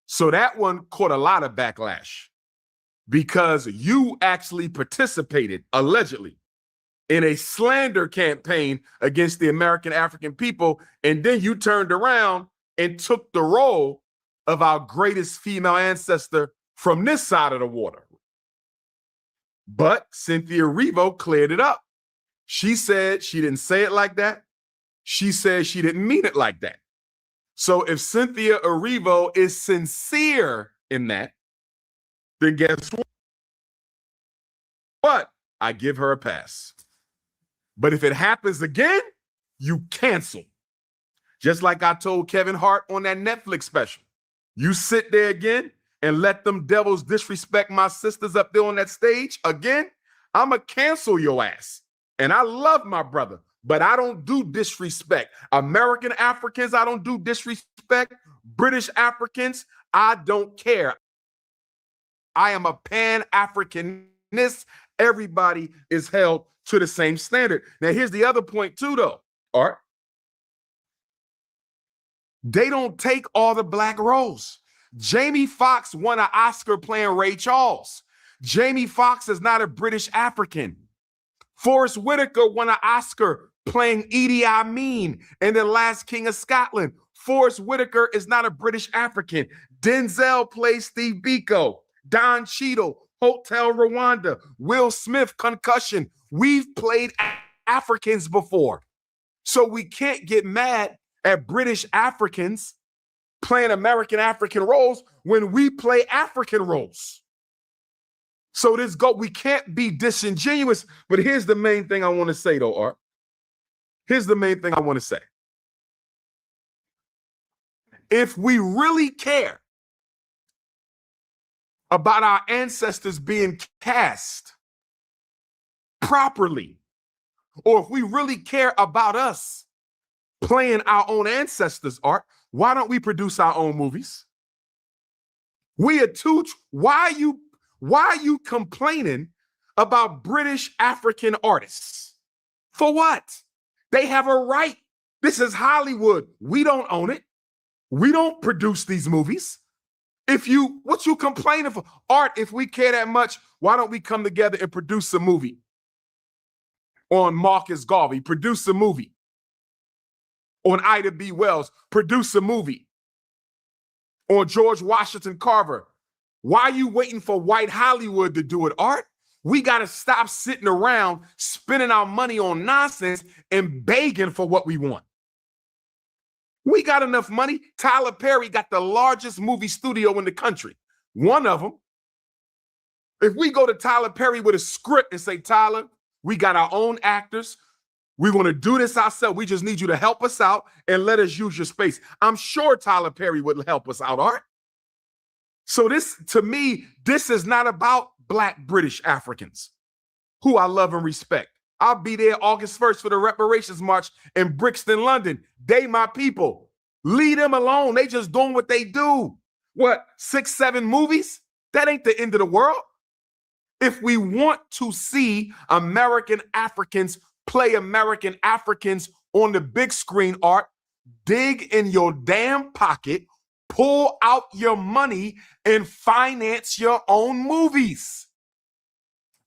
S11: So that one caught a lot of backlash because you actually participated, allegedly, in a slander campaign against the American African people, and then you turned around and took the role of our greatest female ancestor from this side of the water. But Cynthia Erivo cleared it up. She said she didn't say it like that. She said she didn't mean it like that. So if Cynthia Erivo is sincere in that, then guess what? I give her a pass. But if it happens again, you cancel. Just like I told Kevin Hart on that Netflix special. You sit there again and let them devils disrespect my sisters up there on that stage again, I'ma cancel your ass. And I love my brother, but I don't do disrespect. American Africans, I don't do disrespect. British Africans, I don't care. I am a Pan-Africanist. Everybody is held to the same standard. Now, here's the other point too, though, Art. They don't take all the Black roles. Jamie Foxx won an Oscar playing Ray Charles. Jamie Foxx is not a British African. Forrest Whitaker won an Oscar playing Idi Amin in The Last King of Scotland. Forrest Whitaker is not a British African. Denzel plays Steve Biko. Don Cheadle, Hotel Rwanda. Will Smith, Concussion. We've played Africans before. So we can't get mad at British Africans playing American African roles when we play African roles. So we can't be disingenuous, but here's the main thing I want to say though, Art. Here's the main thing I want to say. If we really care about our ancestors being cast properly, or if we really care about us playing our own ancestors, Art, why don't we produce our own movies? We are too. Why are you complaining about British African artists? For what? They have a right. This is Hollywood. We don't own it. We don't produce these movies. What you complaining for? Art, if we care that much, why don't we come together and produce a movie on Marcus Garvey? Produce a movie on Ida B. Wells. Produce a movie on George Washington Carver. Why are you waiting for white Hollywood to do it, Art? We got to stop sitting around spending our money on nonsense and begging for what we want. We got enough money. Tyler Perry got the largest movie studio in the country. One of them. If we go to Tyler Perry with a script and say, Tyler, we got our own actors. We want to do this ourselves. We just need you to help us out and let us use your space. I'm sure Tyler Perry would help us out, Art. So to me, this is not about Black British Africans who I love and respect. I'll be there August 1st for the reparations march in Brixton, London. They my people. Leave them alone. They just doing what they do. What, 6, 7 movies? That ain't the end of the world. If we want to see American Africans play American Africans on the big screen, Art, dig in your damn pocket, pull out your money, and finance your own movies.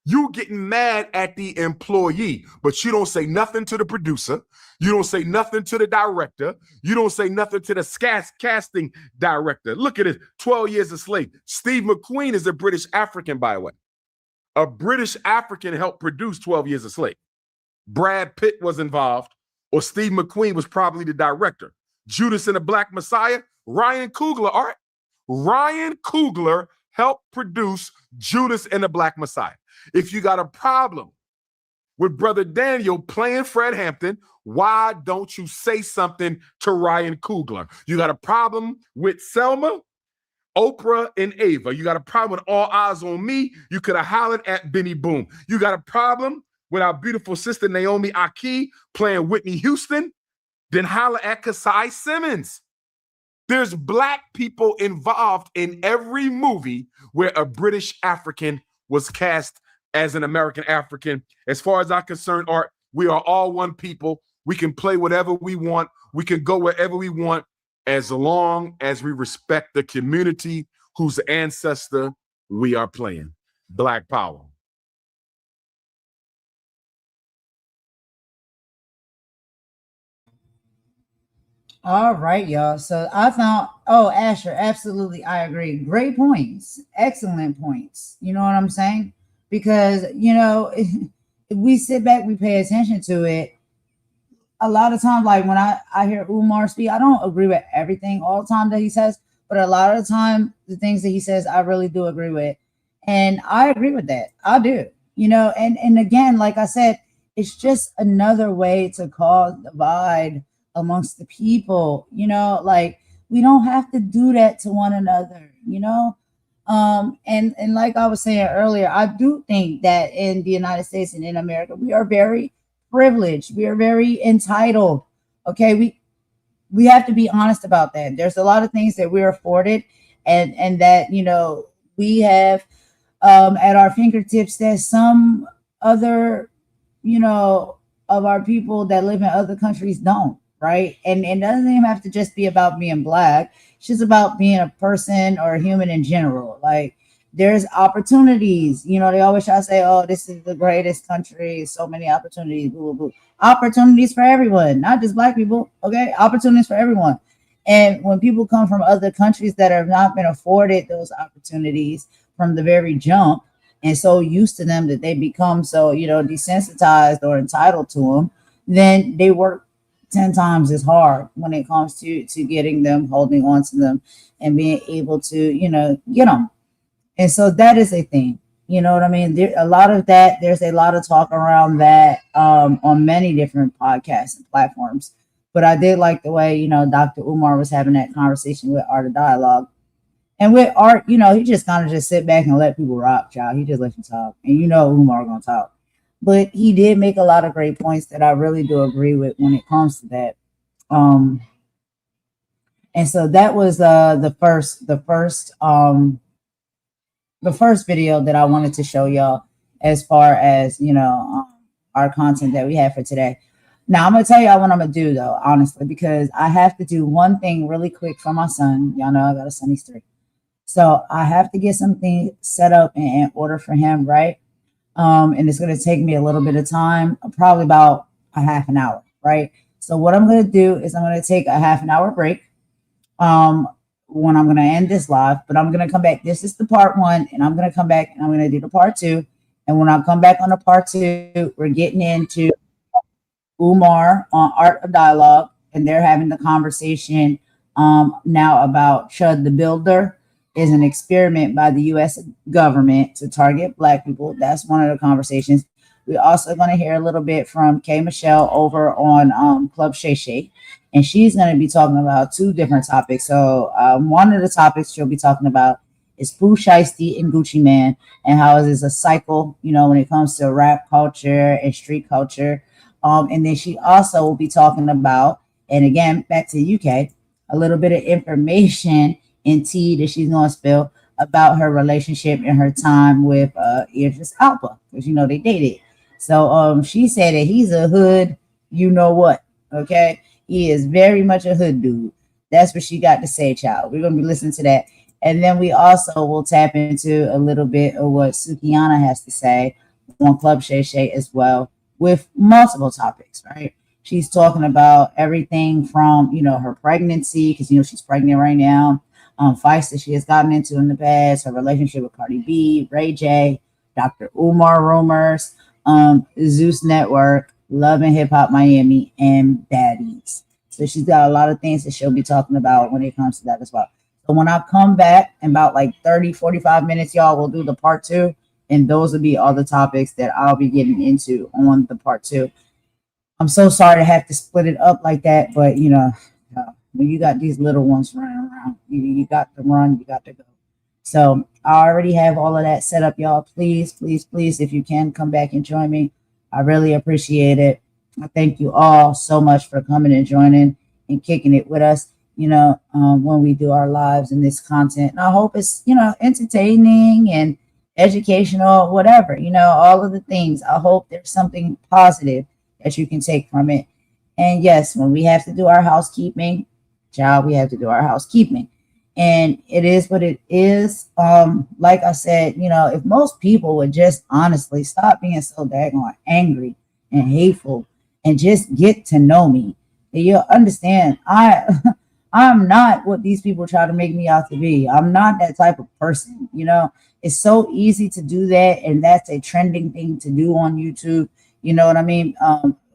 S11: You getting mad at the employee, but you don't say nothing to the producer. You don't say nothing to the director. You don't say nothing to the casting director. Look at it, 12 Years a Slave. Steve McQueen is a British African, by the way. A British African helped produce 12 Years a Slave. Brad Pitt was involved, or Steve McQueen was probably the director. Judas and the Black Messiah, Ryan Coogler. All right. Ryan Coogler helped produce Judas and the Black Messiah. If you got a problem with Brother Daniel playing Fred Hampton, why don't you say something to Ryan Coogler? You got a problem with Selma, Oprah, and Ava. You got a problem with All Eyes on Me. You could have hollered at Benny Boom. You got a problem with our beautiful sister Naomi Aki playing Whitney Houston. then holla at Kasai Simmons. There's black people involved in every movie where a British African was cast as an American African. As far as I'm concerned, Art, we are all one people. We can play whatever we want. We can go wherever we want as long as we respect the community whose ancestor we are playing. Black power.
S2: All right, y'all. So I found, oh, Asher, absolutely. I agree. Great points. Excellent points. You know what I'm saying? Because, you know, if we sit back, we pay attention to it. A lot of times, like when I hear Umar speak, I don't agree with everything all the time that he says, but a lot of the time, the things that he says, I really do agree with. And I agree with that. I do. You know, and again, like I said, it's just another way to cause divide amongst the people. You know, like we don't have to do that to one another, you know. And like I was saying earlier, I do think that in the United States and in America, we are very privileged. We are very entitled. Okay, we have to be honest about that. There's a lot of things that we're afforded, and that, you know, we have at our fingertips that some other, you know, of our people that live in other countries don't, right? And it doesn't even have to just be about being black. It's just about being a person or a human in general. Like there's opportunities, you know, they always try to say, oh, this is the greatest country, so many opportunities, boo, boo, boo. Opportunities for everyone, not just black people, okay? Opportunities for everyone. And when people come from other countries that have not been afforded those opportunities from the very jump, and so used to them that they become so, you know, desensitized or entitled to them, then they work 10 times as hard when it comes to getting them, holding on to them, and being able to, you know, get them. And so that is a thing, you know what I mean? There, a lot of that, there's a lot of talk around that on many different podcasts and platforms. But I did like the way, you know, Dr. Umar was having that conversation with Art of Dialogue. And with Art, you know, he just kind of just sit back and let people rock, child. He just let you talk. And you know Umar gonna talk. But he did make a lot of great points that I really do agree with when it comes to that. And so that was the first video that I wanted to show y'all as far as, you know, our content that we have for today. Now I'm gonna tell y'all what I'm gonna do though, honestly, because I have to do one thing really quick for my son. Y'all know I got a son, he's 3. So I have to get something set up in order for him, right? And it's gonna take me a little bit of time, probably about a half an hour, right? So what I'm gonna do is I'm gonna take a half an hour break. When I'm going to end this live, but I'm going to come back. This is the part 1, and I'm going to come back and I'm going to do the part 2. And when I come back on the part 2, we're getting into Umar on Art of Dialogue, and they're having the conversation now about Chud the Builder is an experiment by the U.S. government to target black people. That's one of the conversations. We're also going to hear a little bit from K. Michelle over on Club Shay Shay, and she's going to be talking about 2 different topics. So one of the topics she'll be talking about is Pooh Shiesty and Gucci Man, and how it is a cycle, you know, when it comes to rap culture and street culture. And then she also will be talking about, and again, back to the UK, a little bit of information and tea that she's going to spill about her relationship and her time with Idris Alba, because, you know, they dated. So she said that he's a hood, you know what, okay? He is very much a hood dude. That's what she got to say, child. We're going to be listening to that. And then we also will tap into a little bit of what Sukihana has to say on Club Shay Shay as well, with multiple topics, right? She's talking about everything from, you know, her pregnancy, because, you know, she's pregnant right now, fights that she has gotten into in the past, her relationship with Cardi B, Ray J, Dr. Umar rumors, Zeus Network, Love and Hip Hop Miami, and Baddies. So she's got a lot of things that she'll be talking about when it comes to that as well. So when I come back in about like 30, 45 minutes, y'all, we'll do the part 2. And those will be all the topics that I'll be getting into on the part 2. I'm so sorry to have to split it up like that, but, you know, when you got these little ones running around, you got to run, you got to go. So I already have all of that set up, y'all. Please, please, please, if you can, come back and join me. I really appreciate it. I thank you all so much for coming and joining and kicking it with us, when we do our lives and this content. And I hope it's, entertaining and educational, whatever, all of the things. I hope there's something positive that you can take from it. And yes, when we have to do our housekeeping, child, we have to do our housekeeping. And it is what it is. Like I said, if most people would just honestly stop being so daggone angry and hateful and just get to know me, you'll understand I'm not what these people try to make me out to be. I'm not that type of person. It's so easy to do that, and that's a trending thing to do on YouTube. You know what I mean?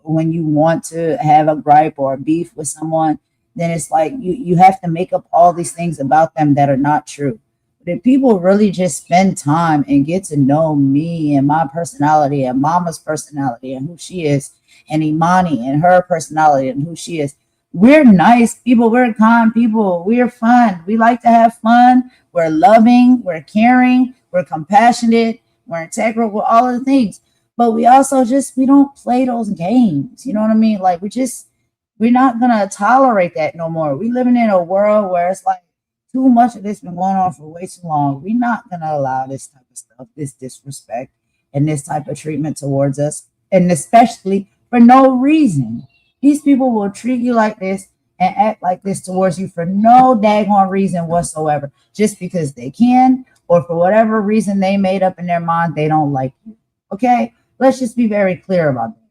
S2: When you want to have a gripe or a beef with someone, then it's like you have to make up all these things about them that are not true. But if people really just spend time and get to know me and my personality and Mama's personality and who she is, and Imani and her personality and who she is, we're nice people, we're kind people, we're fun, we like to have fun, we're loving, we're caring, we're compassionate, we're integral, we're all of the things. But we also we don't play those games. You know what I mean? Like we're not gonna tolerate that no more. We living in a world where it's like too much of this been going on for way too long. We're not gonna allow this type of stuff, this disrespect and this type of treatment towards us, and especially for no reason. These people will treat you like this and act like this towards you for no daggone reason whatsoever, just because they can, or for whatever reason they made up in their mind they don't like you. Okay? Let's just be very clear about that.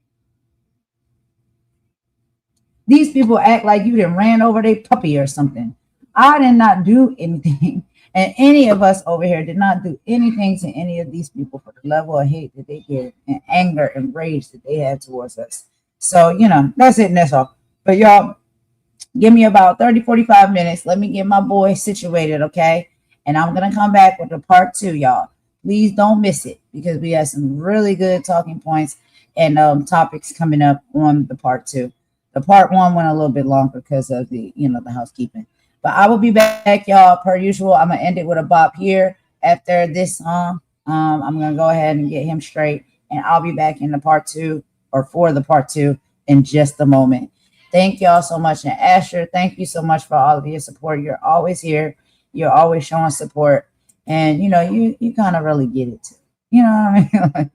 S2: These people act like you done ran over their puppy or something. I did not do anything. And any of us over here did not do anything to any of these people for the level of hate that they give and anger and rage that they have towards us. So, that's it and that's all. But y'all, give me about 30, 45 minutes. Let me get my boy situated, okay? And I'm going to come back with the part 2, y'all. Please don't miss it, because we have some really good talking points and topics coming up on the part 2. The part 1 went a little bit longer because of the housekeeping. But I will be back, y'all, per usual. I'm going to end it with a bop here after this song. I'm going to go ahead and get him straight, and I'll be back in the part 2 or for the part 2 in just a moment. Thank y'all so much. And Asher, thank you so much for all of your support. You're always here. You're always showing support. And, you kind of really get it too. You know what I mean? Like,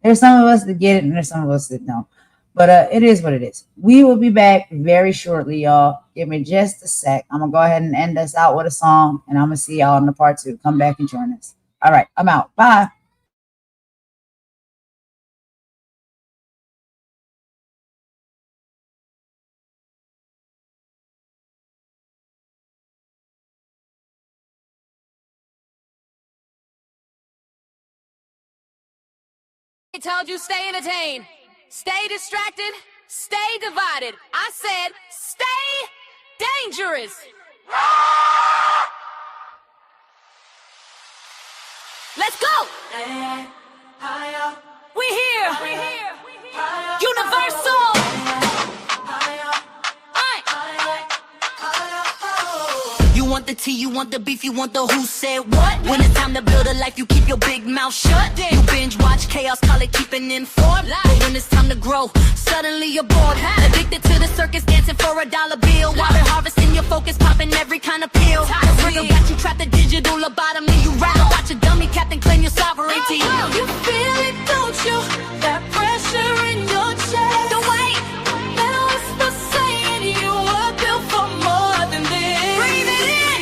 S2: there's some of us that get it and there's some of us that don't. But it is what it is. We will be back very shortly, y'all. Give me just a sec. I'm going to go ahead and end us out with a song, and I'm going to see y'all in the part 2. Come back and join us. All right, I'm out. Bye.
S1: I told you stay entertained, stay distracted, stay divided. I said stay dangerous. Let's go. We here. Universal. You want the tea, you want the beef, you want the who said what? When it's time to build a life, you keep your big mouth shut. You binge watch chaos, call it keeping informed. But when it's time to grow, suddenly you're bored. Addicted to the circus, dancing for $1 bill. While they're harvesting your focus, popping every kind of pill. The real got you trapped, the digital lobotomy. You rattle, watch a dummy captain claim your sovereignty. You feel it, don't you? That pressure in your chest. Don't wait, let a whisper saying you were built for more than this. Breathe it in.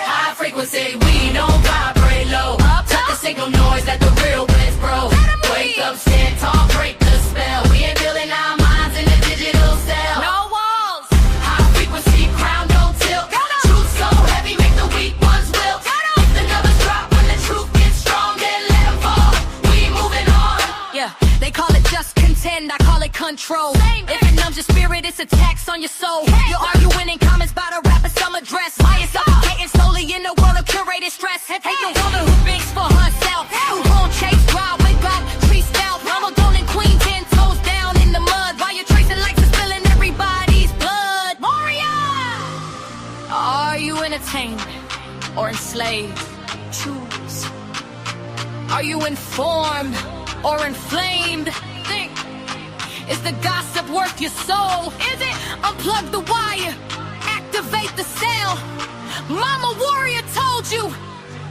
S1: High frequency, we don't vibrate low. Tuck the signal noise, let the real bliss bro. Wake up, stand tall, break the spell. We ain't building our minds in a digital cell. No walls. High frequency, crown don't tilt. Truth so heavy, make the weak ones wilt. If the numbers drop when the truth gets strong, then let them fall. We moving on. Yeah, they call it just contend, I call it control. If it numbs your spirit, it's a tax on your soul. You're arguing in comments about a rapper summer dress. Why it's suffocating slowly in the world of curated stress. Hate the woman who thinks for herself, who won't chase wild, wake up, tree stealth. Mama Golden Queen, 10 toes down in the mud. While you're tracing lights and spilling everybody's blood. Warrior! Are you entertained or enslaved? Choose. Are you informed or inflamed? Think. Is the gossip worth your soul? Is it? Unplug the wire, activate the cell. Mama Warrior told you.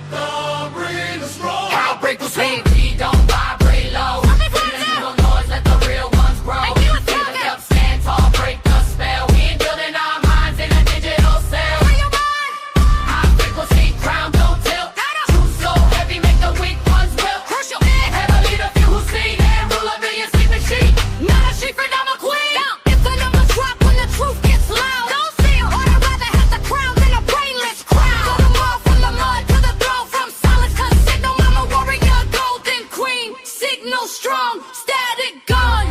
S1: The breeze is strong. How break the swing, beat don't vibrate low. Little noise, let the real ones grow. Feeling up, stand tall, break the spell. We ain't building our minds in a digital cell. High frequency, crown don't tilt. True soul heavy, make the weak ones wilt. Crucial. Have a leader, few who seen and rule a billion sleeping sheep. Not a sheep, and I'm a queen. If the numbers drop when the truth gets loud, don't see 'em. Or I'd rather have the crown than a brainless crowd. Cut 'em off from the mud to the throne, from silence, cause signal mama warrior, golden queen. Signal strong, static gun.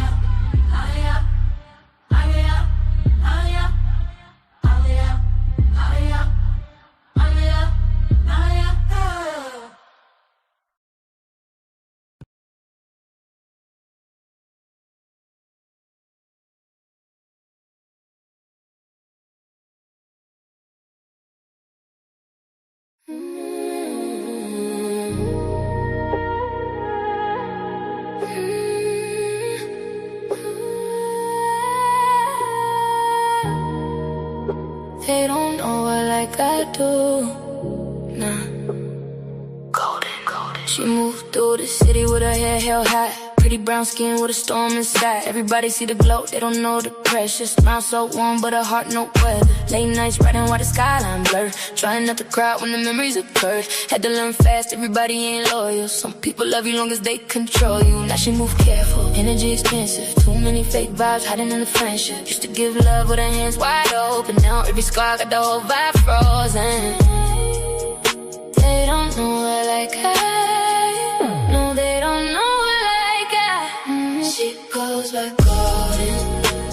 S1: They don't know her like I do. Nah. Golden. She moved through the city with her hair held high. Pretty brown skin with a storm inside. Everybody see the glow, they don't know the pressure. Smile so warm, but her heart no weather. Late nights riding while the skyline blur. Trying not to cry when the memories occurred. Had to learn fast, everybody ain't loyal. Some people love you long as they control you. Now she move careful, energy expensive. Too many fake vibes hiding in the friendship. Used to give love with her hands wide open. Now every scar got the whole vibe frozen. They don't know her like I. No, they don't know. She goes by golden,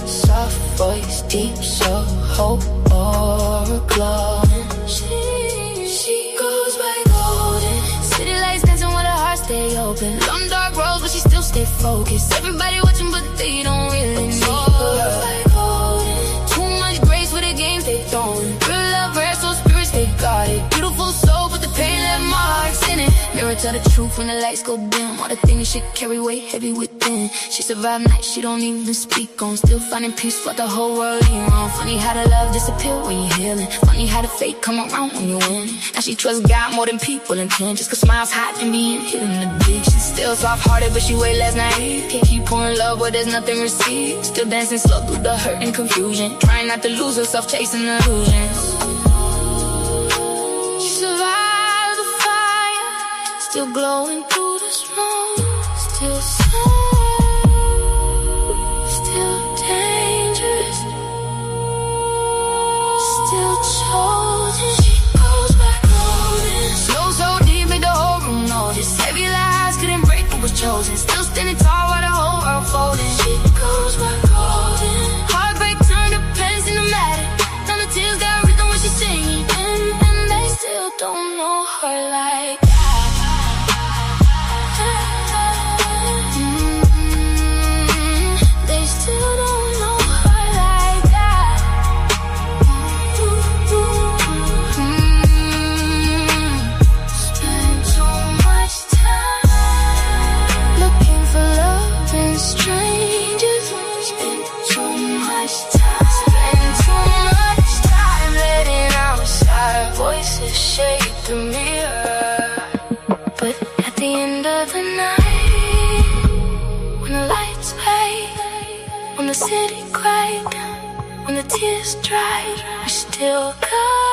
S1: soft voice, deep soul, hope, aura glowing. She goes by golden. City lights dancing with her heart stay open. Long dark roads, but she still stay focused. Everybody watching, but they don't really know her. By golden. Too much grace with the games they throwing. Real love, rare soul spirits, they got it. Beautiful soul, but the pain left marks in it. Mirror tell the truth when the lights go dim. All the things she carry weight heavy within. She survived nights she don't even speak on. Still finding peace while the whole world ain't wrong. Funny how the love disappear when you're healing. Funny how the fate come around when you win. Now she trusts God more than people intend. Just cause smiles hot and being hidden the big. She's still soft-hearted but she way less naive. Can't keep pouring love where there's nothing received. Still dancing slow through the hurt and confusion. Trying not to lose herself chasing illusions. She survived the fire. Still glowing through the smoke. Still still dangerous. Still chosen. She goes by golden. Slow so deep made the whole room notice. Heavy lies couldn't break what was chosen. Still standing tall while the whole world folding. She goes by golden. Heartbreak turned to pens in the matter. Now the tears got rhythm when she's singing. And they still don't know her like that. They still don't know her like that. Spend too much time looking for love in strangers. Spend too much time. Spend too much time letting outside voices shake the mirror. But at the end of the night, when the lights fade, when the city cried, when the tears dried, we still got